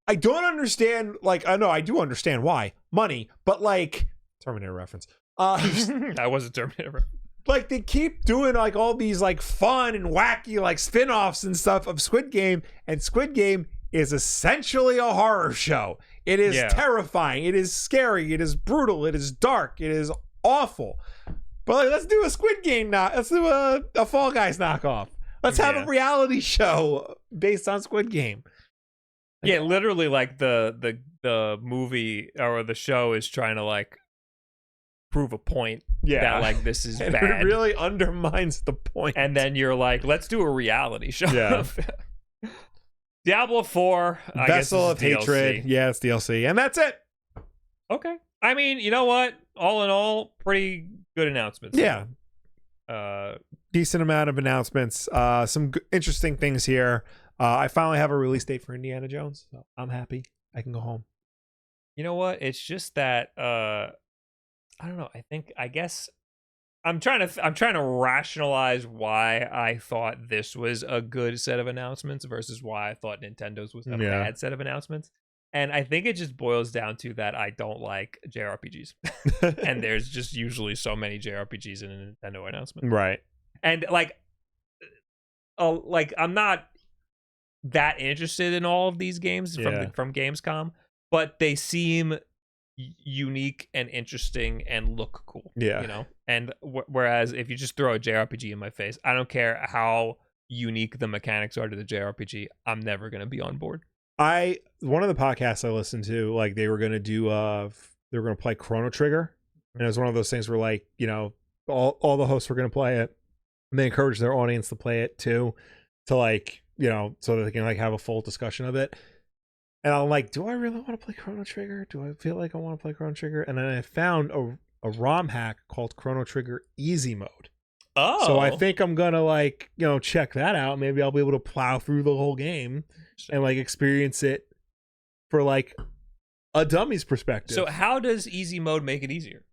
I don't understand, like, I know I do understand why. Money, but like Terminator reference. That was a Terminator reference. Like they keep doing like all these like fun and wacky like spin-offs and stuff of Squid Game, and Squid Game is essentially a horror show. It is terrifying, it is scary, it is brutal, it is dark, it is awful. But like, let's do a Squid Game let's do a Fall Guys knockoff. Let's have a reality show based on Squid Game. Yeah, literally like the movie or the show is trying to like prove a point that like this is bad. It really undermines the point. And then you're like, let's do a reality show. Yeah. Diablo 4, Vessel of Hatred. Yeah, it's DLC. And that's it. Okay. I mean, you know what? all in all, pretty good announcements. Yeah. Uh, Decent amount of announcements. Some interesting things here. I finally have a release date for Indiana Jones, so I'm happy. I can go home. you know what? It's just that I don't know. I guess I'm trying to rationalize why I thought this was a good set of announcements versus why I thought Nintendo's was a bad set of announcements. And I think it just boils down to that I don't like JRPGs. And there's just usually so many JRPGs in a Nintendo announcement. Right. And like I'm not that interested in all of these games from Gamescom, but they seem unique and interesting and look cool. Yeah. You know? And whereas if you just throw a JRPG in my face, I don't care how unique the mechanics are to the JRPG, I'm never going to be on board. One of the podcasts I listened to, like they were gonna play Chrono Trigger, and it was one of those things where like, you know, all the hosts were gonna play it, and they encouraged their audience to play it too, to like, you know, so that they can like have a full discussion of it. And I'm like, do I really want to play Chrono Trigger? Do I feel like I want to play Chrono Trigger? And then I found a ROM hack called Chrono Trigger Easy Mode. Oh, so I think I'm gonna like, you know, check that out. Maybe I'll be able to plow through the whole game and like experience it for like a dummy's perspective. So how does easy mode make it easier?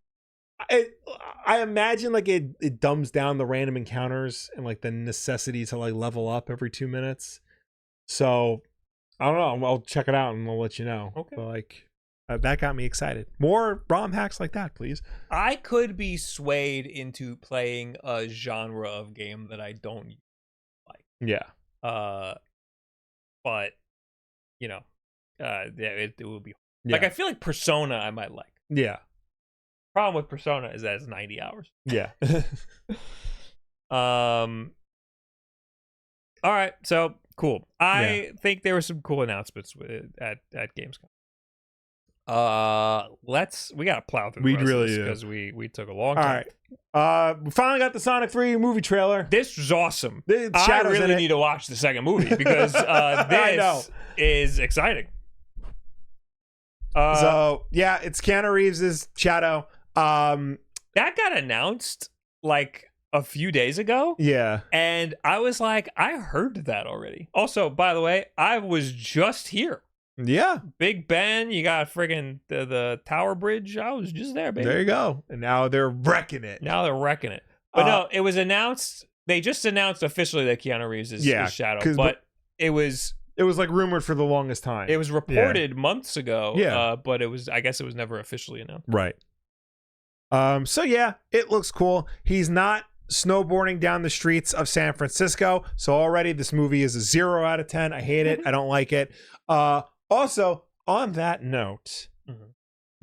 I imagine like it dumbs down the random encounters and like the necessity to like level up every 2 minutes. So I don't know. I'll check it out and I'll let you know. Okay. But like that got me excited. More ROM hacks like that, please. I could be swayed into playing a genre of game that I don't like. Yeah. But you know, it will be Yeah. like I feel like Persona I might like. Yeah. Problem with Persona is that it's 90 hours. Yeah. All right, so cool. I think there were some cool announcements at Gamescom. We gotta plow through the rest of this because we took a long time. All right. We finally got the Sonic 3 movie trailer. This was awesome. I really need to watch the second movie because this is exciting. So yeah, it's Keanu Reeves' Shadow. That got announced like a few days ago. Yeah. And I was like, I heard that already. Also, by the way, I was just here. Yeah. Big Ben, you got friggin' the Tower Bridge. I was just there, baby. There you go. And now they're wrecking it. But no, it was announced. They just announced officially that Keanu Reeves is Shadow. But it was like rumored for the longest time. It was reported months ago. Yeah. But I guess it was never officially announced. Right. So yeah, it looks cool. He's not snowboarding down the streets of San Francisco. So already this movie is a 0 out of 10. I hate it. I don't like it. Also, on that note,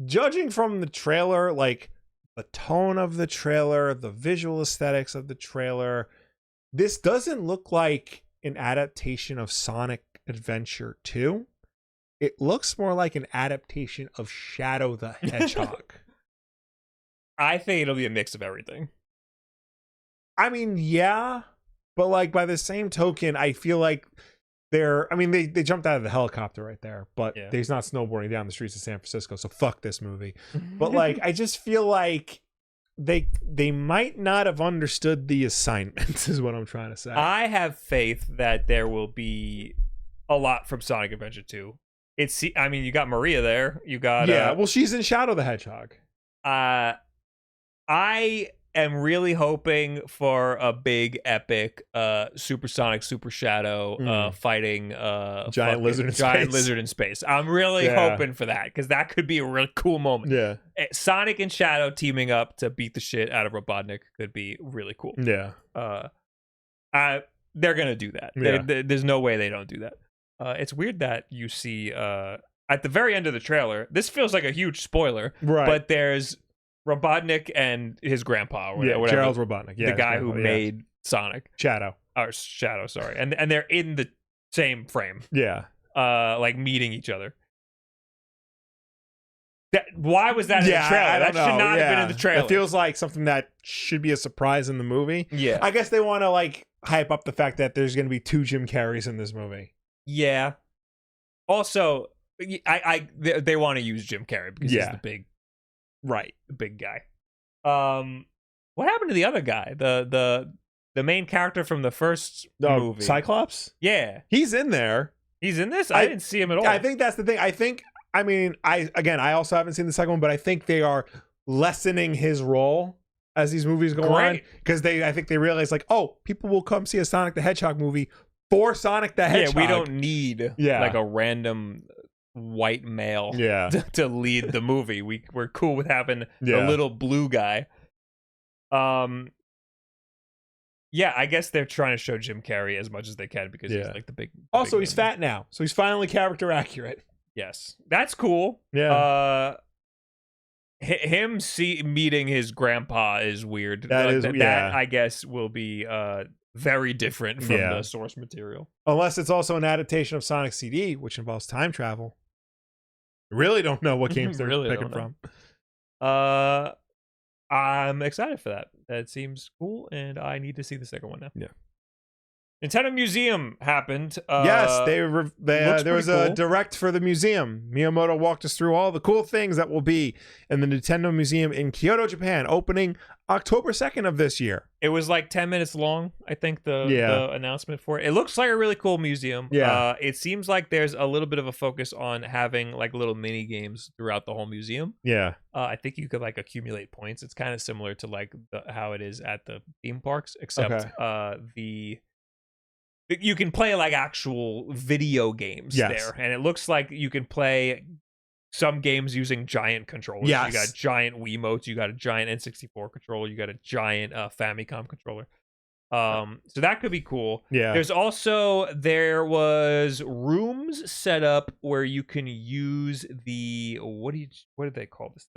judging from the trailer, like the tone of the trailer, the visual aesthetics of the trailer, this doesn't look like an adaptation of Sonic Adventure 2. It looks more like an adaptation of Shadow the Hedgehog. I think it'll be a mix of everything. I mean, yeah, but like by the same token, I feel like they jumped out of the helicopter right there, but he's not snowboarding down the streets of San Francisco, so fuck this movie. But like, I just feel like they might not have understood the assignment is what I'm trying to say. I have faith that there will be a lot from Sonic Adventure 2. You got Maria there. You got well, she's in Shadow the Hedgehog. I am really hoping for a big epic Super Sonic Super Shadow fighting giant lizard in space. I'm really hoping for that because that could be a really cool moment. Yeah. Sonic and Shadow teaming up to beat the shit out of Robotnik could be really cool. Yeah. They're going to do that. Yeah. There's no way they don't do that. It's weird that you see at the very end of the trailer, this feels like a huge spoiler, right? But there's Robotnik and his grandpa, or whatever. Charles Robotnik, the guy who made Sonic. Shadow, sorry, and they're in the same frame. Yeah, like meeting each other. Why was that in the trailer? That should not have been in the trailer. It feels like something that should be a surprise in the movie. Yeah, I guess they want to like hype up the fact that there's going to be 2 Jim Carreys in this movie. Yeah. Also, they want to use Jim Carrey because he's the big Right. the big guy. What happened to the other guy? The main character from the first movie. Cyclops? Yeah. He's in there. He's in this? I didn't see him at all. I think that's the thing. I also haven't seen the second one, but I think they are lessening his role as these movies go on. Because I think they realize, like, oh, people will come see a Sonic the Hedgehog movie for Sonic the Hedgehog. Yeah, we don't need like a random white male to lead the movie. We're cool with having a little blue guy. Yeah, I guess they're trying to show Jim Carrey as much as they can because he's like the big. Also, big he's fat now, so he's finally character accurate. Yes, that's cool. Yeah. Him meeting his grandpa is weird. That I guess will be very different from the source material. Unless it's also an adaptation of Sonic CD, which involves time travel. Really don't know what games they're picking from. I'm excited for that. That seems cool, and I need to see the second one now. Yeah. Nintendo Museum happened. Yes, there was a direct for the museum. Miyamoto walked us through all the cool things that will be in the Nintendo Museum in Kyoto, Japan, opening October 2nd of this year. It was like 10 minutes long, I think, the announcement for it. It looks like a really cool museum. Yeah. It seems like there's a little bit of a focus on having like little mini games throughout the whole museum. Yeah. I think you could like accumulate points. It's kind of similar to like how it is at the theme parks, except you can play like actual video games there, and it looks like you can play some games using giant controllers. Yes. You got giant Wiimotes, you got a giant N64 controller, you got a giant Famicom controller. So that could be cool. Yeah. There was rooms set up where you can use the what do they call this?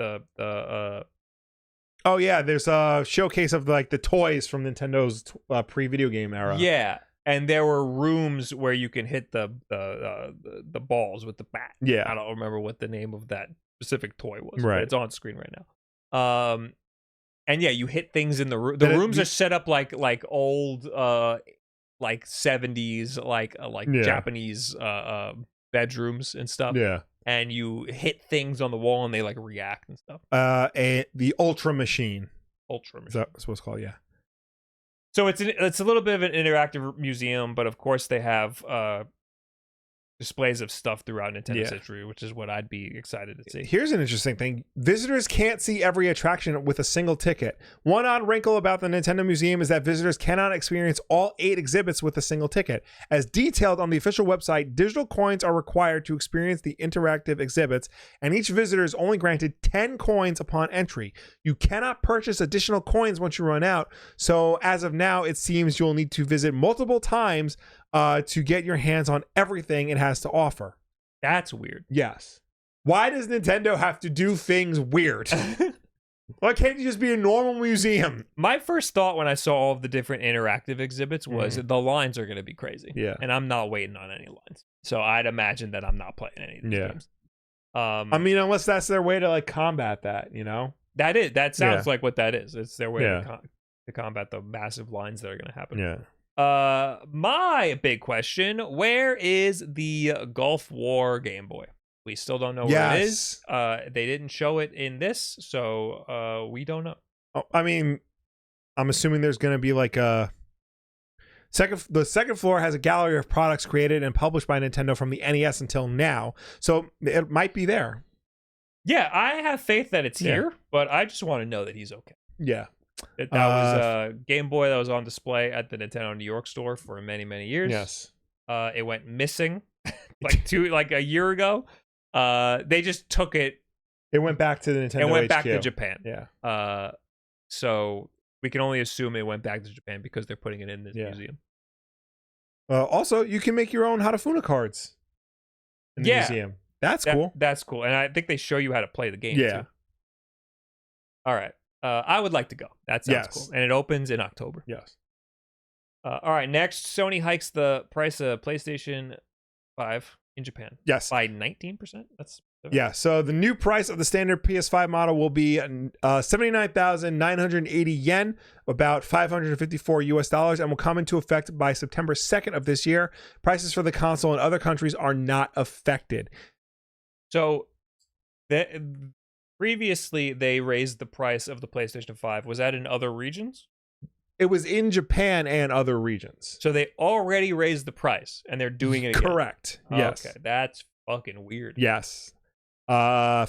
Oh yeah, there's a showcase of like the toys from Nintendo's pre-video game era. Yeah. And there were rooms where you can hit the balls with the bat. Yeah. I don't remember what the name of that specific toy was. Right. But it's on screen right now. And yeah, you hit things in the room. The rooms are set up like old like 70s like Japanese bedrooms and stuff. Yeah. And you hit things on the wall and they like react and stuff. The Ultra Machine. Ultra Machine. That's what it's called, yeah. So it's a little bit of an interactive museum, but of course they have displays of stuff throughout Nintendo's history, which is what I'd be excited to see. Here's an interesting thing. Visitors can't see every attraction with a single ticket. One odd wrinkle about the Nintendo Museum is that visitors cannot experience all 8 exhibits with a single ticket. As detailed on the official website, digital coins are required to experience the interactive exhibits, and each visitor is only granted 10 coins upon entry. You cannot purchase additional coins once you run out, so as of now, it seems you'll need to visit multiple times to get your hands on everything it has to offer. That's weird. Yes. Why does Nintendo have to do things weird? Why can't you just be a normal museum? My first thought when I saw all of the different interactive exhibits was the lines are going to be crazy. Yeah. And I'm not waiting on any lines. So I'd imagine that I'm not playing any of these games. I mean, unless that's their way to like combat that, you know? That sounds like what that is. It's their way to combat the massive lines that are going to happen. Yeah. My big question, where is the Gulf War Game Boy? We still don't know where it is. They didn't show it in this, so we don't know. Oh, I mean, I'm assuming there's going to be like the second floor has a gallery of products created and published by Nintendo from the NES until now, so it might be there. Yeah, I have faith that it's here, but I just want to know that he's okay. Yeah. That was a Game Boy that was on display at the Nintendo New York store for many, many years. Yes. It went missing like a year ago. They just took it. It went back to the Nintendo It went HQ. back to Japan. Yeah. So we can only assume it went back to Japan because they're putting it in this museum. Also, you can make your own Hatafuna cards in the museum. That's cool. That's cool. And I think they show you how to play the game too. All right. I would like to go. That sounds cool. And it opens in October. Yes. All right. Next, Sony hikes the price of PlayStation 5 in Japan. Yes. By 19%. So the new price of the standard PS5 model will be 79,980 yen, about $554 and will come into effect by September 2nd of this year. Prices for the console in other countries are not affected. So previously they raised the price of the PlayStation 5. Was that in other regions? It was in Japan and other regions. So they already raised the price and they're doing it again. Correct. Yes. Okay, that's fucking weird. Yes. Yeah,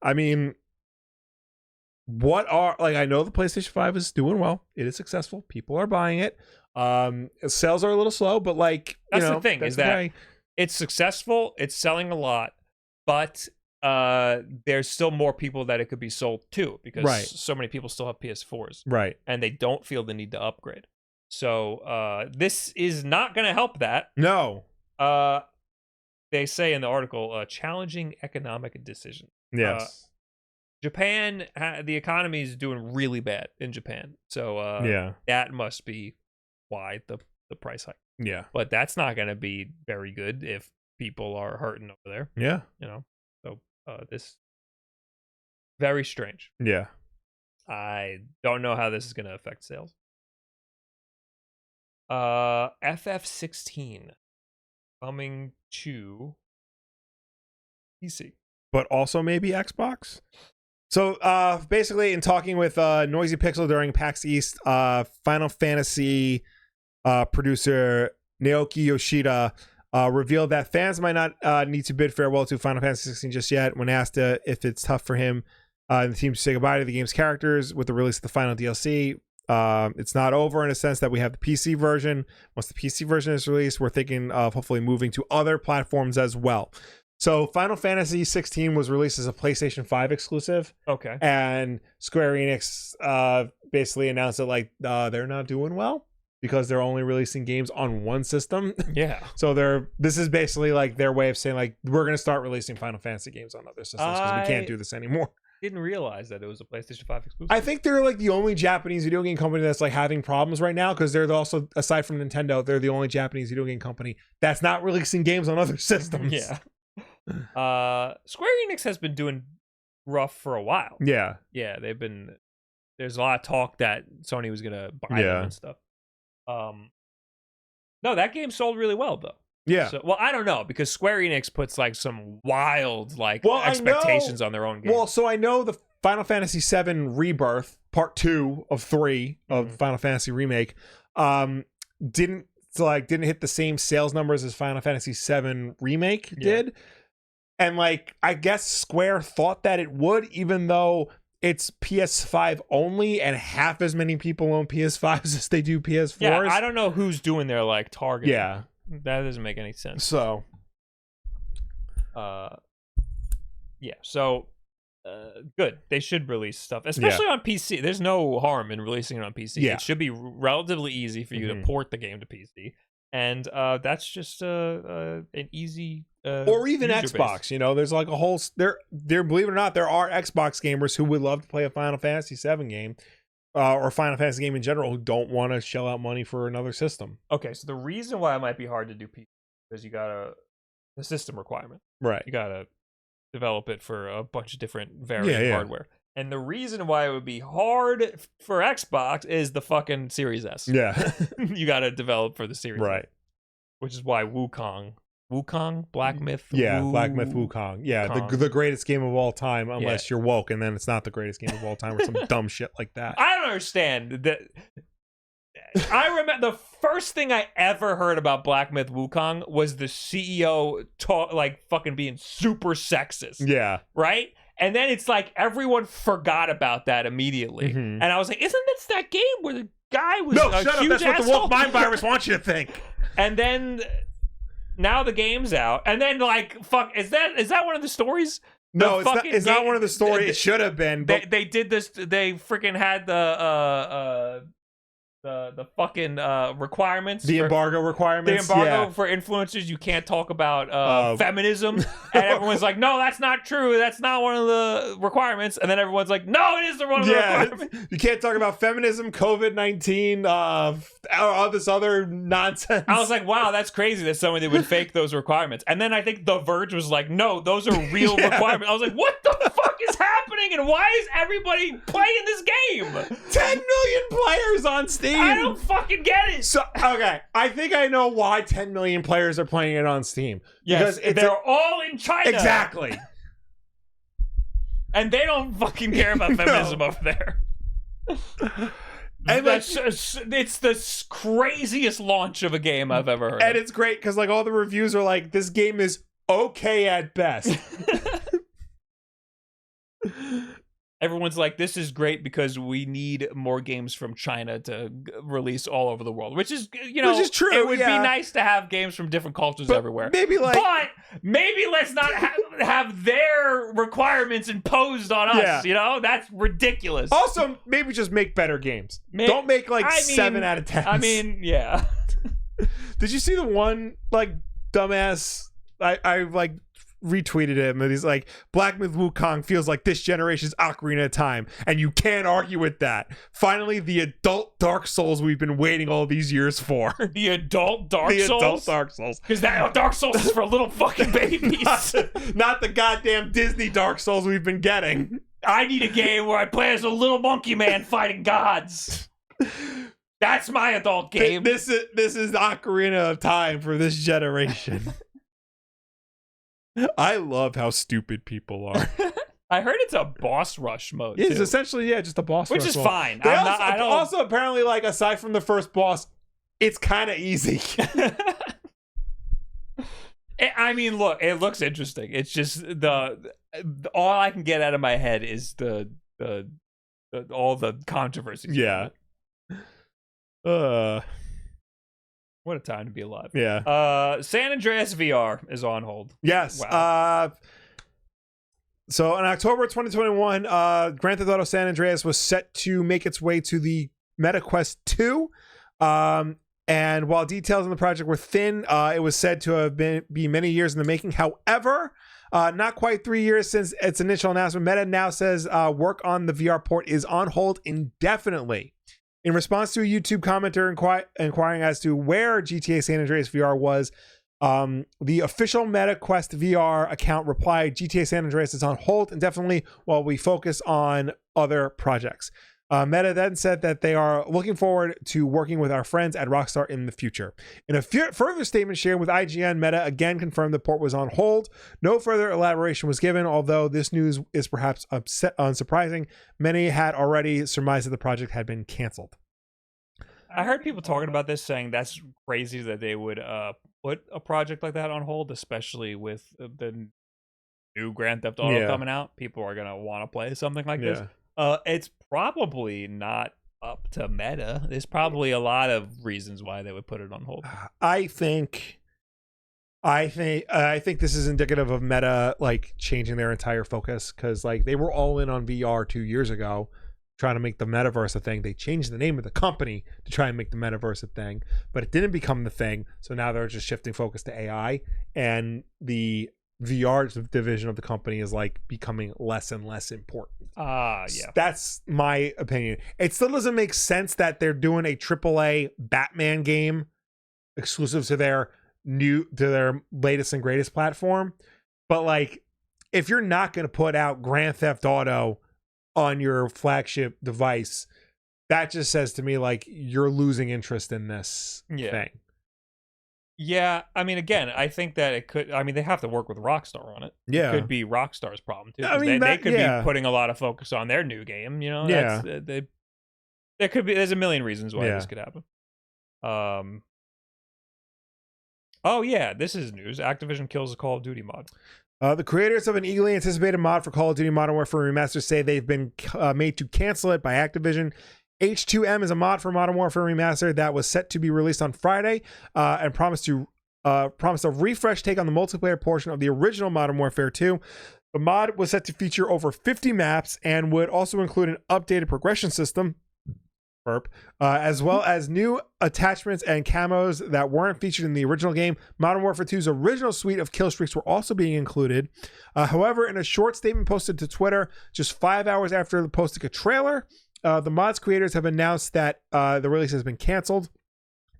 I mean, I know the PlayStation 5 is doing well. It is successful. People are buying it. Sales are a little slow, but like, that's the thing, is that it's successful, it's selling a lot, but there's still more people that it could be sold to, because so many people still have PS4s, right, and they don't feel the need to upgrade. So this is not going to help that. No. They say in the article, challenging economic decision. Yes. Japan, the economy is doing really bad in Japan, so that must be why the price hike. Yeah, but that's not going to be very good if people are hurting over there. Yeah, so this very strange. Yeah, I don't know how this is going to affect sales. FF16 coming to PC, but also maybe Xbox. So basically, in talking with Noisy Pixel during PAX East, Final Fantasy producer Naoki Yoshida revealed that fans might not need to bid farewell to Final Fantasy 16 just yet. When asked if it's tough for him and the team to say goodbye to the game's characters with the release of the final DLC, it's not over in a sense that we have the PC version. Once the PC version is released, we're thinking of hopefully moving to other platforms as well. So Final Fantasy 16 was released as a PlayStation 5 exclusive. Okay. And Square Enix basically announced that they're not doing well because they're only releasing games on one system. Yeah. So this is basically like their way of saying we're going to start releasing Final Fantasy games on other systems because we can't do this anymore. Didn't realize that it was a PlayStation 5 exclusive. I think they're the only Japanese video game company that's having problems right now, because they're also, aside from Nintendo, they're the only Japanese video game company that's not releasing games on other systems. Yeah. Square Enix has been doing rough for a while. Yeah. Yeah, there's a lot of talk that Sony was gonna buy them and stuff. No, that game sold really well though. Yeah. So, well, I don't know, because Square Enix puts some wild expectations on their own game. Well, so I know the Final Fantasy VII Rebirth Part 2 of 3 of Final Fantasy Remake didn't hit the same sales numbers as Final Fantasy VII Remake did. And I guess Square thought that it would, even though it's PS5 only and half as many people own PS5s as they do PS4s. Yeah, I don't know who's doing their target. Yeah. That doesn't make any sense. So, good. They should release stuff, especially on PC. There's no harm in releasing it on PC. Yeah. It should be relatively easy for you to port the game to PC, and that's just an easy. Or even Xbox. Base. There's a whole there. Believe it or not, there are Xbox gamers who would love to play a Final Fantasy VII game. Or Final Fantasy game in general, who don't want to shell out money for another system. Okay, so the reason why it might be hard to do PC is you got the system requirement. Right. You got to develop it for a bunch of different variant hardware. And the reason why it would be hard for Xbox is the fucking Series S. Yeah. You got to develop for the Series S. Right. Which is why Wukong, Black Myth? Yeah, Black Myth Wukong. Yeah, the greatest game of all time, unless you're woke, and then it's not the greatest game of all time, or some dumb shit like that. I don't understand that. I remember the first thing I ever heard about Black Myth Wukong was the CEO fucking being super sexist. Yeah. Right? And then it's everyone forgot about that immediately. And I was like, isn't this that game where the guy was no, a shut huge up. That's what the Wolf Mind Virus wants you to think. And then now the game's out. And then is that one of the stories? No, it's not one of the stories. It should have been. But they did this. They freaking had the fucking requirements, the embargo requirements, the embargo for influencers. You can't talk about feminism, and everyone's like, no, that's not true, that's not one of the requirements. And then everyone's like, no, it is one of the requirements. You can't talk about feminism, COVID-19, all this other nonsense. I was like, wow, that's crazy that somebody would fake those requirements. And then I think The Verge was like, no, those are real requirements. I was like, what the fuck is happening, and why is everybody playing this game? 10 million players on Steam. I don't fucking get it. So, okay, I think I know why 10 million players are playing it on Steam. Yes, because they're all in China. Exactly. And they don't fucking care about feminism over there. And it's the craziest launch of a game I've ever heard. And it's great because like all the reviews are like, this game is okay at best. Everyone's like, this is great because we need more games from China to release all over the world, which is, which is true. It would be nice to have games from different cultures everywhere. But maybe let's not have their requirements imposed on us. Yeah. That's ridiculous. Also, maybe just make better games. Don't make 7 out of 10. I mean, yeah. Did you see the one like dumbass? I like retweeted him and he's like, Black Myth Wukong feels like this generation's Ocarina of Time, and you can't argue with that. Finally, the adult Dark Souls we've been waiting all these years for. The adult Dark Souls? The adult Dark Souls. Because that Dark Souls is for little fucking babies. Not the goddamn Disney Dark Souls we've been getting. I need a game where I play as a little monkey man fighting gods. That's my adult game. This is the Ocarina of Time for this generation. I love how stupid people are. I heard it's a boss rush mode. It's too. essentially just a boss rush, which is mode. fine. Also, apparently, like aside from the first boss, it's kind of easy. I mean, look, it looks interesting. It's just the all I can get out of my head is the all the controversies. Yeah. What a time to be alive. Yeah. San Andreas VR is on hold. Yes. Wow. So in October 2021, Grand Theft Auto San Andreas was set to make its way to the MetaQuest 2. And while details on the project were thin, it was said to have be many years in the making. However, not quite 3 years since its initial announcement, Meta now says work on the VR port is on hold indefinitely. In response to a YouTube commenter inquiring as to where GTA San Andreas VR was, the official MetaQuest VR account replied, GTA San Andreas is on hold indefinitely while we focus on other projects. Meta then said that they are looking forward to working with our friends at Rockstar in the future. In a further statement shared with IGN, Meta again confirmed the port was on hold. No further elaboration was given, although this news is perhaps unsurprising. Many had already surmised that the project had been canceled. I heard people talking about this, saying that's crazy that they would put a project like that on hold, especially with the new Grand Theft Auto coming out. People are going to want to play something like this. It's probably not up to Meta. There's probably a lot of reasons why they would put it on hold. I think this is indicative of Meta like changing their entire focus, because like they were all in on VR 2 years ago, trying to make the metaverse a thing. They changed the name of the company to try and make the metaverse a thing, but it didn't become the thing. So now they're just shifting focus to AI, and the VR division of the company is like becoming less and less important. Yeah. That's my opinion. It still doesn't make sense that they're doing a AAA Batman game exclusive to their latest and greatest platform. But like, if you're not going to put out Grand Theft Auto on your flagship device, that just says to me like you're losing interest in this thing. Yeah, I mean, again, I think that it could. I mean, they have to work with Rockstar on it. Yeah, it could be Rockstar's problem too. I mean, they could be putting a lot of focus on their new game. You know, there could be. There's a million reasons why this could happen. Oh yeah, this is news. Activision kills the Call of Duty mod. The creators of an eagerly anticipated mod for Call of Duty Modern Warfare Remastered say they've been made to cancel it by Activision. H2M is a mod for Modern Warfare Remastered that was set to be released on Friday and promised a refresh take on the multiplayer portion of the original Modern Warfare 2. The mod was set to feature over 50 maps and would also include an updated progression system, as well as new attachments and camos that weren't featured in the original game. Modern Warfare 2's original suite of kill streaks were also being included. However, in a short statement posted to Twitter just 5 hours after posting a trailer, the mod's creators have announced that the release has been canceled.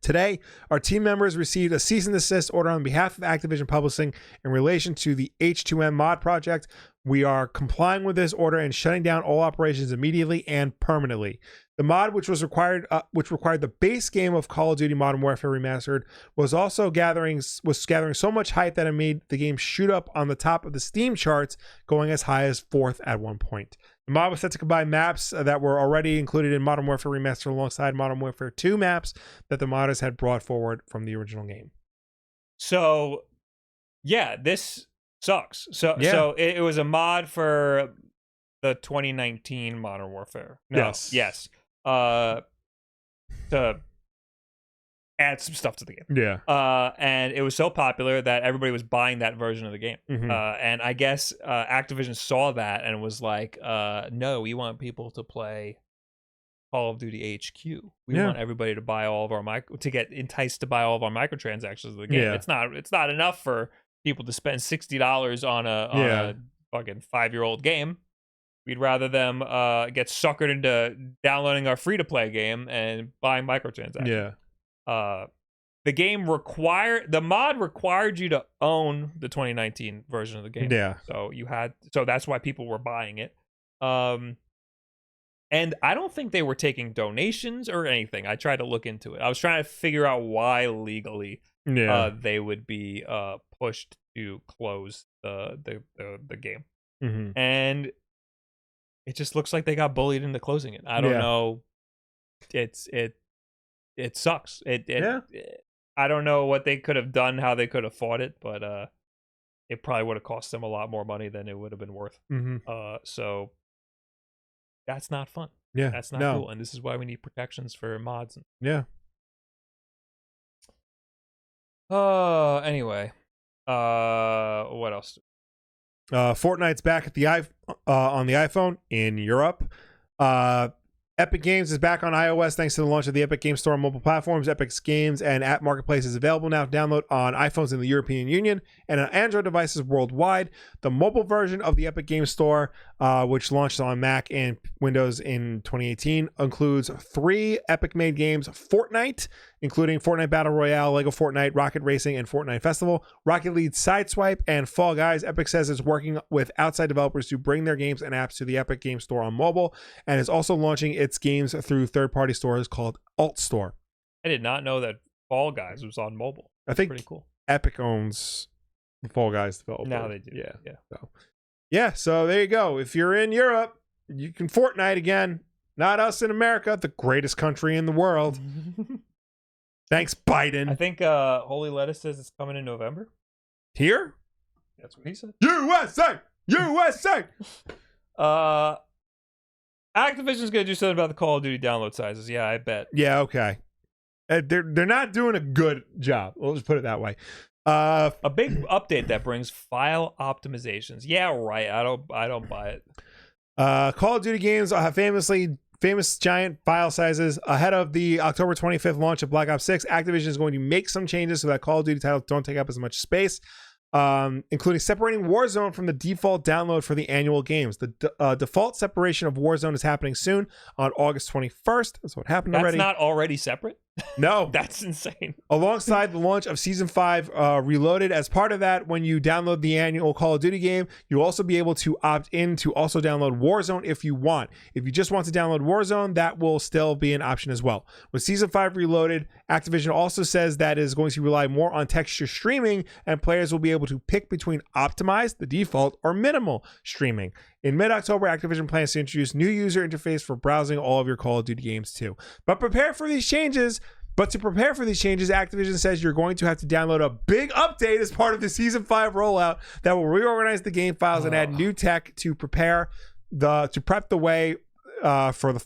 Today, our team members received a cease and desist order on behalf of Activision Publishing in relation to the H2M mod project. We are complying with this order and shutting down all operations immediately and permanently. The mod, which required the base game of Call of Duty Modern Warfare Remastered, was gathering so much hype that it made the game shoot up on the top of the Steam charts, going as high as 4th at one point. The mod was set to combine maps that were already included in Modern Warfare Remastered alongside Modern Warfare 2 maps that the modders had brought forward from the original game. So, yeah, this sucks. So it was a mod for the 2019 Modern Warfare. No, yes. To add some stuff to the game. Yeah. And it was so popular that everybody was buying that version of the game. Mm-hmm. And I guess Activision saw that and was like, no, we want people to play Call of Duty HQ. We want everybody to buy all of our to get enticed to buy all of our microtransactions of the game. Yeah. It's not enough for people to spend $60 on a fucking 5-year-old game. We'd rather them get suckered into downloading our free-to-play game and buying microtransactions. Yeah. The mod required you to own the 2019 version of the game. Yeah. So that's why people were buying it. And I don't think they were taking donations or anything. I tried to look into it. I was trying to figure out why legally they would be pushed to close the game. Mm-hmm. And it just looks like they got bullied into closing it. I don't know. It sucks. I don't know what they could have done, how they could have fought it, but it probably would have cost them a lot more money than it would have been worth. Mm-hmm. So that's not fun. Yeah, that's not cool. And this is why we need protections for mods. Yeah. Anyway, what else? Fortnite's back at the on the iPhone in Europe. Epic Games is back on iOS thanks to the launch of the Epic Games Store on mobile platforms. Epic's games and app marketplace is available now to download on iPhones in the European Union and on Android devices worldwide. The mobile version of the Epic Games Store, which launched on Mac and Windows in 2018, includes 3 Epic-made games: Fortnite, including Fortnite Battle Royale, Lego Fortnite, Rocket Racing, and Fortnite Festival, Rocket League Sideswipe, and Fall Guys. Epic says it's working with outside developers to bring their games and apps to the Epic Games Store on mobile, and is also launching its games through third-party stores called Alt Store. I did not know that Fall Guys was on mobile. I think pretty cool. Epic owns the Fall Guys developer. Now they do. Yeah. So there you go. If you're in Europe, you can Fortnite again. Not us in America, the greatest country in the world. Thanks, Biden. I think Holy Lettuce says it's coming in November. Here? That's what he said. USA! Activision's gonna do something about the Call of Duty download sizes. Yeah, I bet. Yeah, okay. They're not doing a good job. We'll just put it that way. A big update that brings file optimizations. Yeah, right. I don't buy it. Call of Duty games have famous giant file sizes. Ahead of the October 25th launch of Black Ops 6, Activision is going to make some changes so that Call of Duty titles don't take up as much space, including separating Warzone from the default download for the annual games. The default separation of Warzone is happening soon on August 21st. That's what happened already. That's not already separate? No. That's insane. Alongside the launch of Season 5 Reloaded, as part of that, when you download the annual Call of Duty game, you'll also be able to opt in to also download Warzone if you want. If you just want to download Warzone, that will still be an option as well. With Season 5 Reloaded, Activision also says that it is going to rely more on texture streaming, and players will be able to pick between optimized, the default, or minimal streaming. In mid-October, Activision plans to introduce new user interface for browsing all of your Call of Duty games too. But to prepare for these changes, Activision says you're going to have to download a big update as part of the Season 5 rollout that will reorganize the game files and add new tech to prep the way for the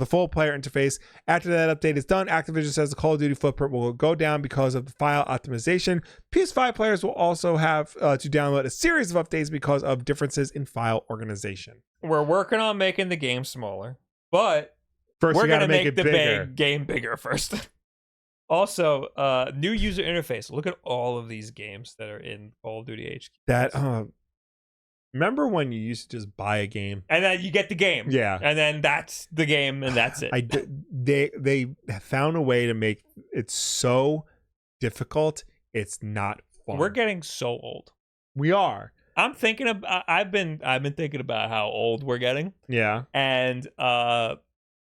full player interface. After that update is done, Activision says the Call of Duty footprint will go down because of the file optimization. PS5 players will also have to download a series of updates because of differences in file organization. We're working on making the game smaller, but first we're going to make the bigger. big game bigger first. Also, new user interface. Look at all of these games that are in Call of Duty HQ. Remember when you used to just buy a game? And then you get the game. Yeah. And then that's the game, and that's it. They found a way to make it so difficult. It's not fun. We're getting so old. We are. I'm thinking about. I've been thinking about how old we're getting. Yeah. And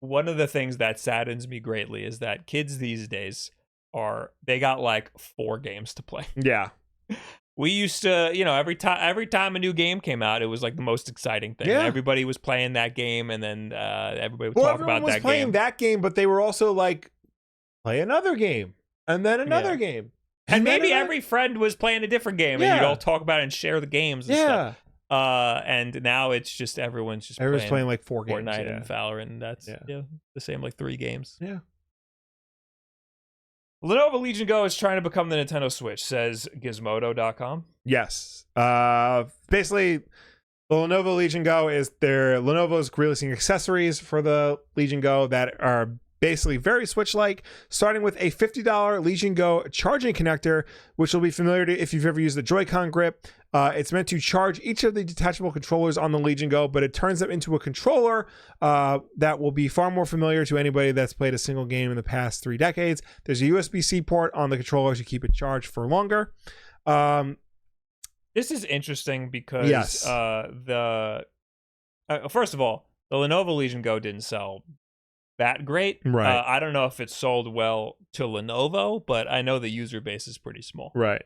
one of the things that saddens me greatly is that kids these days they got like 4 games to play. Yeah. We used to, every time a new game came out, it was like the most exciting thing. Yeah. Everybody was playing that game, and then everybody would talk about that game. Everyone was playing that game, but they were also like, play another game, and then another game. And maybe every friend was playing a different game, and you'd all talk about it and share the games and stuff. And now it's just everyone's playing like 4 games. Fortnite and Valorant, and that's the same, like 3 games. Yeah. Lenovo Legion Go is trying to become the Nintendo Switch, says Gizmodo.com. Yes. Basically, the Lenovo Legion Go is Lenovo's releasing accessories for the Legion Go that are basically very Switch-like, starting with a $50 Legion Go charging connector, which will be familiar to if you've ever used the Joy-Con grip. It's meant to charge each of the detachable controllers on the Legion Go, but it turns them into a controller that will be far more familiar to anybody that's played a single game in the past 3 decades. There's a USB-C port on the controller to keep it charged for longer. This is interesting because first of all, the Lenovo Legion Go didn't sell that great. Right. I don't know if it sold well to Lenovo, but I know the user base is pretty small. Right.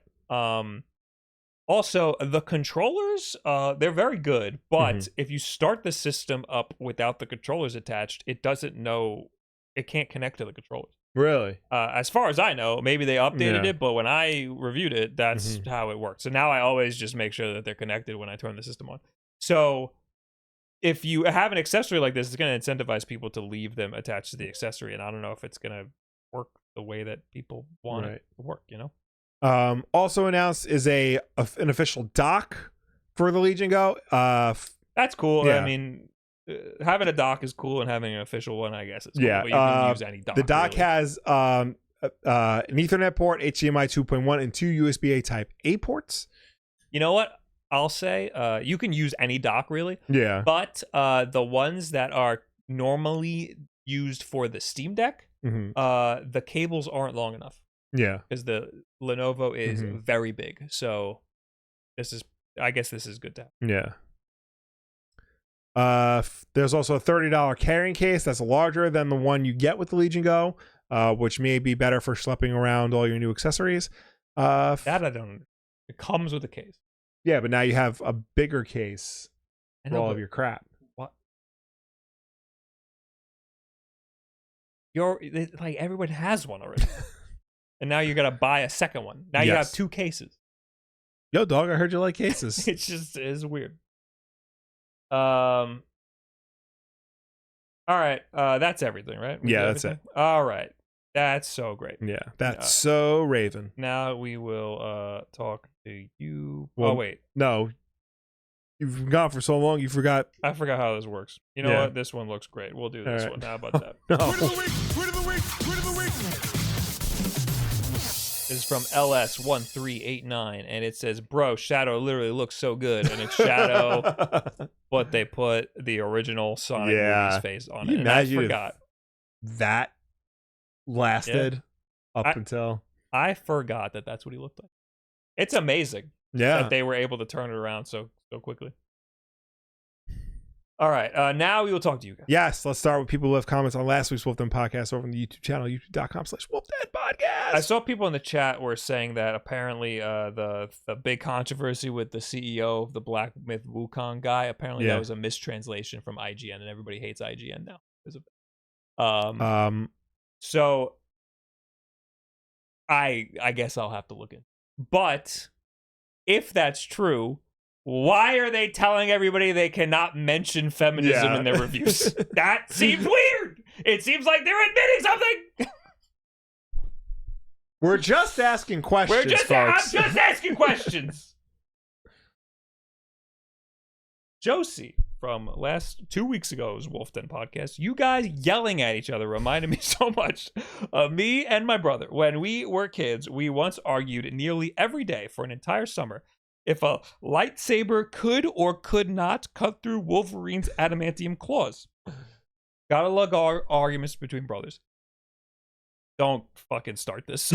Also, the controllers, they're very good, but if you start the system up without the controllers attached, it can't connect to the controllers. Really? As far as I know, maybe they updated it, but when I reviewed it, that's how it works. So now I always just make sure that they're connected when I turn the system on. So if you have an accessory like this, it's going to incentivize people to leave them attached to the accessory, and I don't know if it's going to work the way that people want it to work, Also announced is an official dock for the Legion Go. That's cool. Yeah. I mean, having a dock is cool, and having an official one, I guess, is cool. Yeah. But you can use any dock. The dock has an Ethernet port, HDMI 2.1, and 2 USB-A Type A ports. You know what? I'll say you can use any dock, really. Yeah. But the ones that are normally used for the Steam Deck, the cables aren't long enough. Yeah. Because the Lenovo is very big. So I guess this is good to have. Yeah. There's also a $30 carrying case that's larger than the one you get with the Legion Go, which may be better for schlepping around all your new accessories. That I don't. It comes with a case. Yeah, but now you have a bigger case for all of your crap. What? Like everyone has one already, and now you got to buy a second one. Now you have 2 cases. Yo, dog, I heard you like cases. It's weird. All right, that's everything, right? That's it. All right, that's so great. Yeah, that's so Raven. Now we will talk to you. Well, oh wait, no, you've been gone for so long, you forgot. I forgot how this works. You know what? This one looks great. We'll do this one. How about that? No. Tweet of the week. Tweet of the week. Tweet of the week. This is from LS1389, and it says, "Bro, Shadow literally looks so good," and it's Shadow, but they put the original Sonic movie's face on it. And I forgot that lasted up until I forgot that that's what he looked like. It's amazing that they were able to turn it around so quickly. All right, now we will talk to you guys. Yes, let's start with people who left comments on last week's WULFF Den Podcast over on the YouTube channel, youtube.com/WULFF Den Podcast. I saw people in the chat were saying that apparently the big controversy with the CEO of the Black Myth Wukong guy, apparently that was a mistranslation from IGN, and everybody hates IGN now. So I guess I'll have to look in. But if that's true, why are they telling everybody they cannot mention feminism in their reviews? That seems weird. It seems like they're admitting something. We're just asking questions, folks. I'm just asking questions. Josie from 2 weeks ago's WULFF Den Podcast, you guys yelling at each other reminded me so much of me and my brother. When we were kids, we once argued nearly every day for an entire summer if a lightsaber could or could not cut through Wolverine's adamantium claws. Gotta love our arguments between brothers. Don't fucking start this.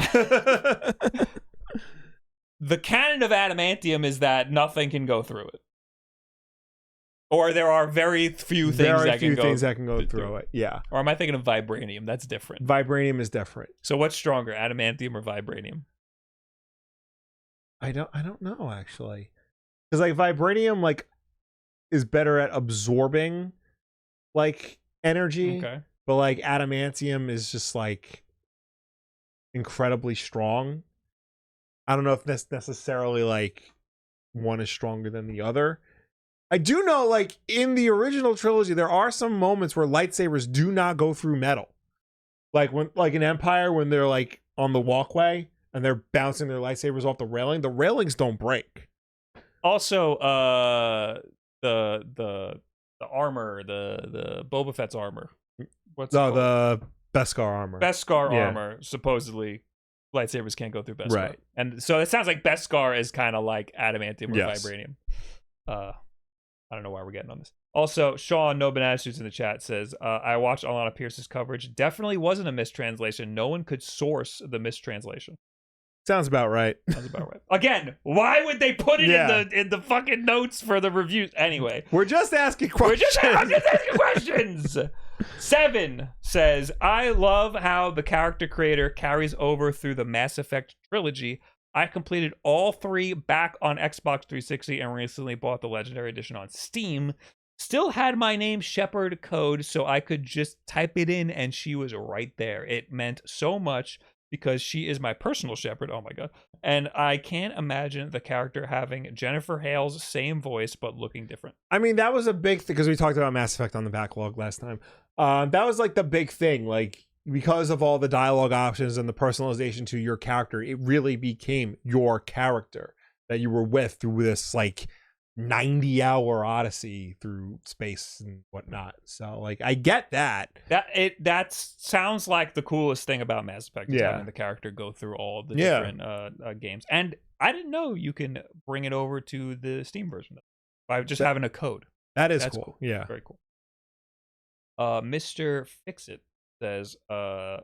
The canon of adamantium is that nothing can go through it. Or there are very few things that can go through it. Yeah. Or am I thinking of vibranium? That's different. Vibranium is different. So what's stronger, adamantium or vibranium? I don't know actually. Cuz like vibranium like is better at absorbing like energy. Okay. But like adamantium is just like incredibly strong. I don't know if that's necessarily like one is stronger than the other. I do know, like, in the original trilogy, there are some moments where lightsabers do not go through metal. Like when, like in Empire, when they're like on the walkway and they're bouncing their lightsabers off the railings don't break. Also, the armor, the Boba Fett's armor. What's it called? The Beskar armor. Beskar armor, supposedly lightsabers can't go through Beskar. Right. And so it sounds like Beskar is kind of like adamantium or Yes. vibranium. I don't know why we're getting on this. Also, Sean No Bananas in the chat says, I watched Alana Pierce's coverage. Definitely wasn't a mistranslation. No one could source the mistranslation. Sounds about right. Sounds about right. Again, why would they put it in the fucking notes for the reviews? Anyway. We're just asking questions. I'm just asking questions. 7 says, I love how the character creator carries over through the Mass Effect trilogy. I completed all 3 back on Xbox 360 and recently bought the Legendary Edition on Steam. Still had my name Shepard code, so I could just type it in and she was right there. It meant so much because she is my personal Shepard. Oh my god. And I can't imagine the character having Jennifer Hale's same voice but looking different. I mean, that was a big thing because we talked about Mass Effect on the backlog last time. That was like the big thing. Like, because of all the dialogue options and the personalization to your character, it really became your character that you were with through this like 90-hour odyssey through space and whatnot. So like, I get that. That sounds like the coolest thing about Mass Effect is having the character go through all of the different games. And I didn't know you can bring it over to the Steam version by just having a code. That's cool. Yeah, very cool. Mr. Fixit says,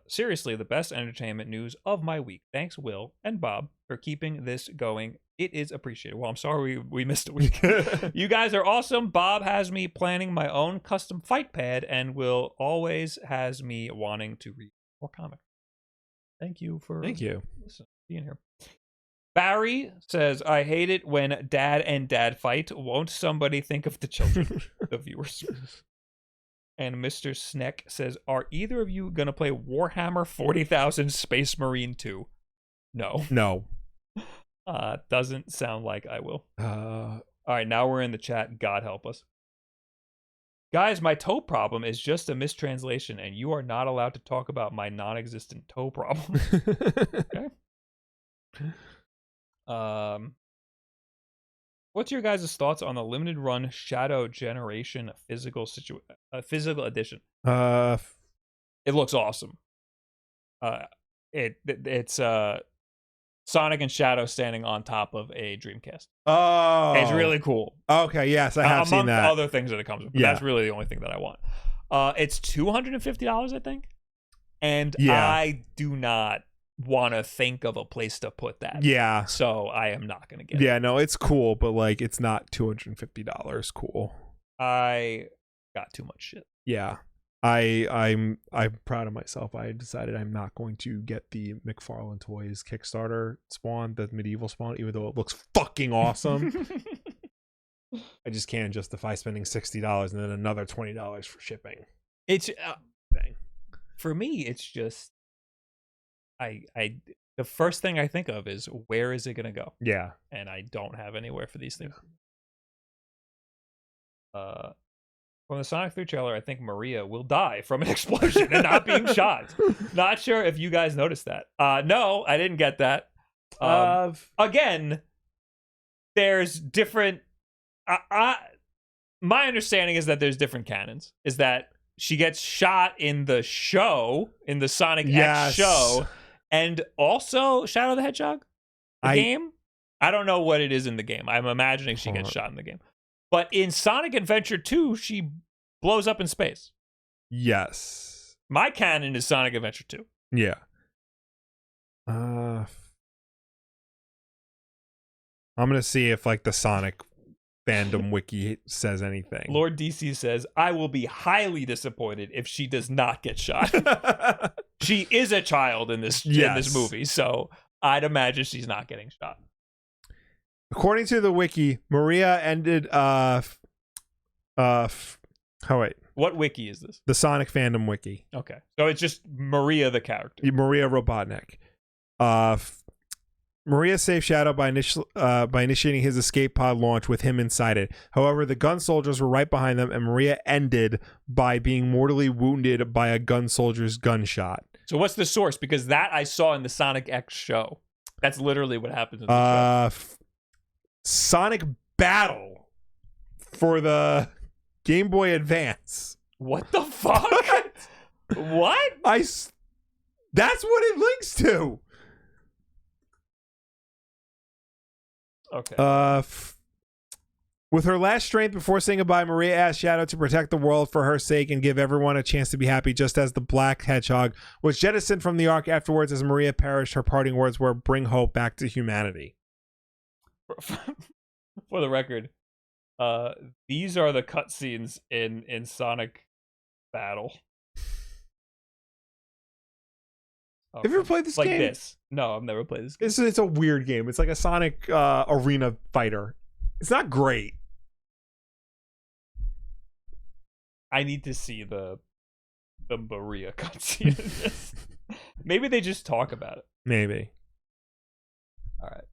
seriously, the best entertainment news of my week. Thanks, Will and Bob, for keeping this going. It is appreciated. Well, I'm sorry we missed a week. You guys are awesome. Bob has me planning my own custom fight pad, and Will always has me wanting to read more comics. Thank you for being here. Barry says, I hate it when dad and dad fight. Won't somebody think of the children, the viewers? And Mr. Sneck says, are either of you going to play Warhammer 40,000 Space Marine 2? No. Doesn't sound like I will. All right, now we're in the chat. God help us. Guys, my toe problem is just a mistranslation, and you are not allowed to talk about my non-existent toe problem. Okay. What's your guys' thoughts on the limited run Shadow Generation physical edition? It looks awesome. It's Sonic and Shadow standing on top of a Dreamcast. Oh, it's really cool. Okay, yes, I have seen that. Among other things that it comes with, but that's really the only thing that I want. It's $250, I think, and I do not want to think of a place to put that. Yeah. So I am not going to get it. Yeah, no, it's cool, but like it's not $250 cool. I got too much shit. Yeah. I'm proud of myself. I decided I'm not going to get the McFarlane Toys Kickstarter spawn, the medieval spawn, even though it looks fucking awesome. I just can't justify spending $60 and then another $20 for shipping. It's for me, it's just the first thing I think of is where is it gonna go? Yeah. And I don't have anywhere for these things. From the Sonic 3 trailer, I think Maria will die from an explosion and not being shot. Not sure if you guys noticed that. No, I didn't get that. Again, there's different my understanding is that there's different canons. Is that she gets shot in the show, in the Sonic X show, and also Shadow the Hedgehog, the game. I don't know what it is in the game. I'm imagining she gets shot in the game. But in Sonic Adventure 2, she blows up in space. Yes. My canon is Sonic Adventure 2. Yeah. I'm gonna see if like the Sonic fandom wiki says anything. Lord DC says, I will be highly disappointed if she does not get shot. She is a child in this movie, so I'd imagine she's not getting shot. According to the wiki, Maria ended What wiki is this? The Sonic fandom wiki. Okay. So it's just Maria the character. Maria Robotnik. Maria saved Shadow by initiating his escape pod launch with him inside it. However, the gun soldiers were right behind them, and Maria ended by being mortally wounded by a gun soldier's gunshot. So what's the source? Because that I saw in the Sonic X show. That's literally what happens in the show. Sonic Battle for the Game Boy Advance. What the fuck? What? That's what it links to. Okay. With her last strength before saying goodbye, Maria asked Shadow to protect the world for her sake and give everyone a chance to be happy, just as the Black Hedgehog was jettisoned from the Ark afterwards. As Maria perished, her parting words were, "Bring hope back to humanity." For the record, these are the cutscenes in Sonic Battle. Have you ever played this like game? This? No, I've never played this game. It's a weird game. It's like a Sonic arena fighter. It's not great. I need to see the Maria cutscene in this. Maybe they just talk about it. Maybe. All right.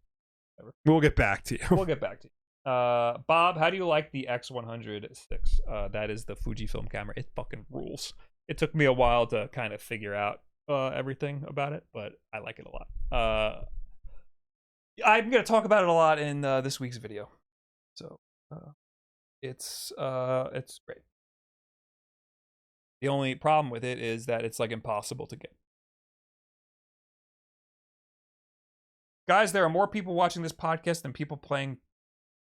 Whatever. We'll get back to you. We'll get back to you. Bob, how do you like the X100-6? That is the Fujifilm camera. It fucking rules. It took me a while to kind of figure out everything about it, but I like it a lot. I'm going to talk about it a lot in this week's video. So it's great. The only problem with it is that it's like impossible to get. Guys, there are more people watching this podcast than people playing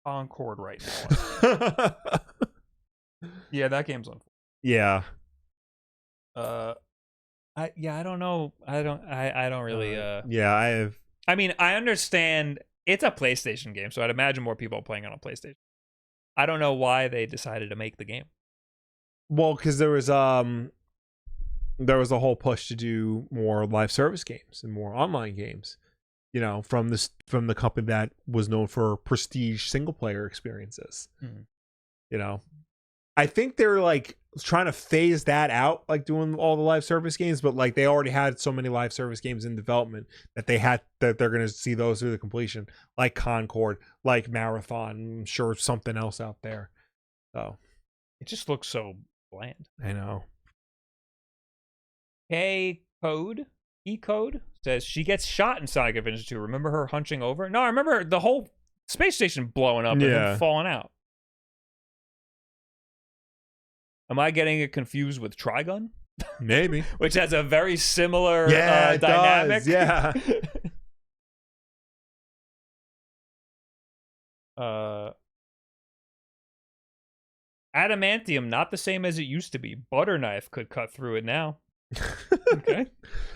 Concord right now. Yeah, that game's on. Yeah. I don't know. I don't really. Yeah, I mean, I understand it's a PlayStation game, so I'd imagine more people are playing it on PlayStation. I don't know why they decided to make the game. Well, because there was a whole push to do more live service games and more online games. You know, from the company that was known for prestige single player experiences. Mm-hmm. You know, I think they're like trying to phase that out, like doing all the live service games, but like they already had so many live service games in development that they're going to see those through the completion, like Concord, like Marathon. I'm sure something else out there. So it just looks so bland. I know. E-Code says she gets shot in Sonic Adventure 2. Remember her hunching over? No, I remember the whole space station blowing up and him falling out. Am I getting it confused with Trigun? Maybe. Which has a very similar it dynamic. Does. Yeah. Adamantium, not the same as it used to be. Butter knife could cut through it now. Okay.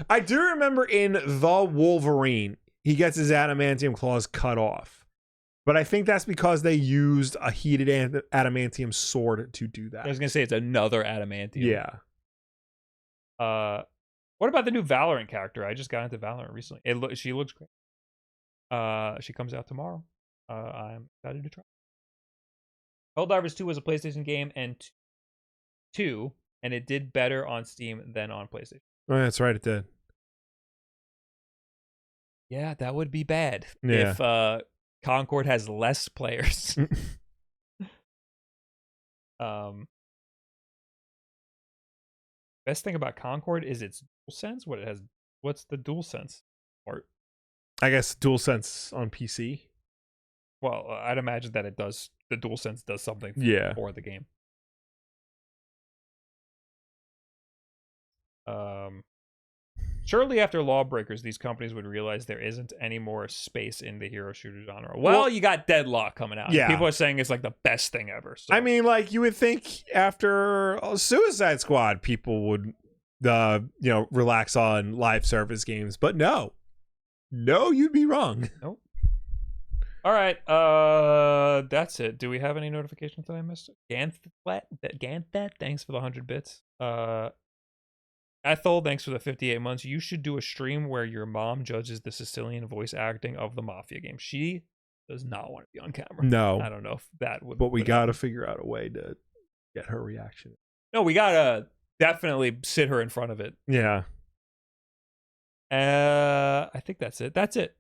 I do remember in The Wolverine, he gets his adamantium claws cut off. But I think that's because they used a heated adamantium sword to do that. I was going to say it's another adamantium. Yeah. What about the new Valorant character? I just got into Valorant recently. She looks great. She comes out tomorrow. I'm excited to try. Helldivers 2 was a PlayStation game and it did better on Steam than on PlayStation. Oh, that's right, it did. Yeah, that would be bad Yeah. if Concord has less players. Best thing about Concord is its DualSense. What's the DualSense part? I guess DualSense on PC. Well, I'd imagine that the DualSense does something for the game. Surely after Lawbreakers, these companies would realize there isn't any more space in the hero shooter genre. Well, you got Deadlock coming out. Yeah. People are saying it's like the best thing ever. So. I mean, like, you would think after Suicide Squad, people would, relax on live service games, but no, you'd be wrong. Nope. All right, that's it. Do we have any notifications that I missed? Ganthet, thanks for the 100 bits. Ethel, thanks for the 58 months. You should do a stream where your mom judges the Sicilian voice acting of the Mafia game. She does not want to be on camera. No. I don't know if that would. But we got to figure out a way to get her reaction. No, we got to definitely sit her in front of it. Yeah. I think that's it.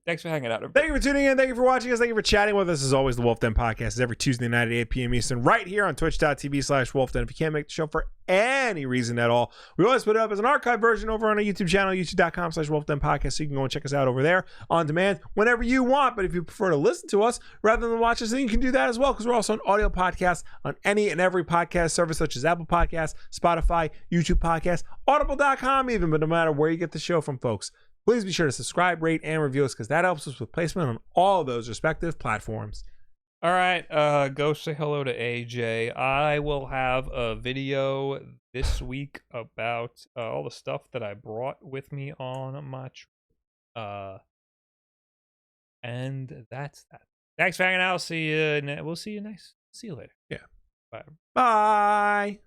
Thanks for hanging out. Thank you for tuning in. Thank you for watching us. Thank you for chatting with us. As always, the WULFF DEN Podcast is every Tuesday night at 8 p.m. Eastern, right here on twitch.tv/WULFF. If you can't make the show for any reason at all, we always put it up as an archive version over on our YouTube channel, youtube.com/WULFF Podcast. So you can go and check us out over there on demand whenever you want. But if you prefer to listen to us rather than watch us, then you can do that as well, because we're also an audio podcast on any and every podcast service, such as Apple Podcasts, Spotify, YouTube Podcasts, Audible.com even. But no matter where you get the show from, folks, please be sure to subscribe, rate, and review us, because that helps us with placement on all of those respective platforms. All right, go say hello to AJ. I will have a video this week about all the stuff that I brought with me on my trip. And that's that. Thanks for hanging out. We'll see you next. See you later. Yeah. Bye. Bye.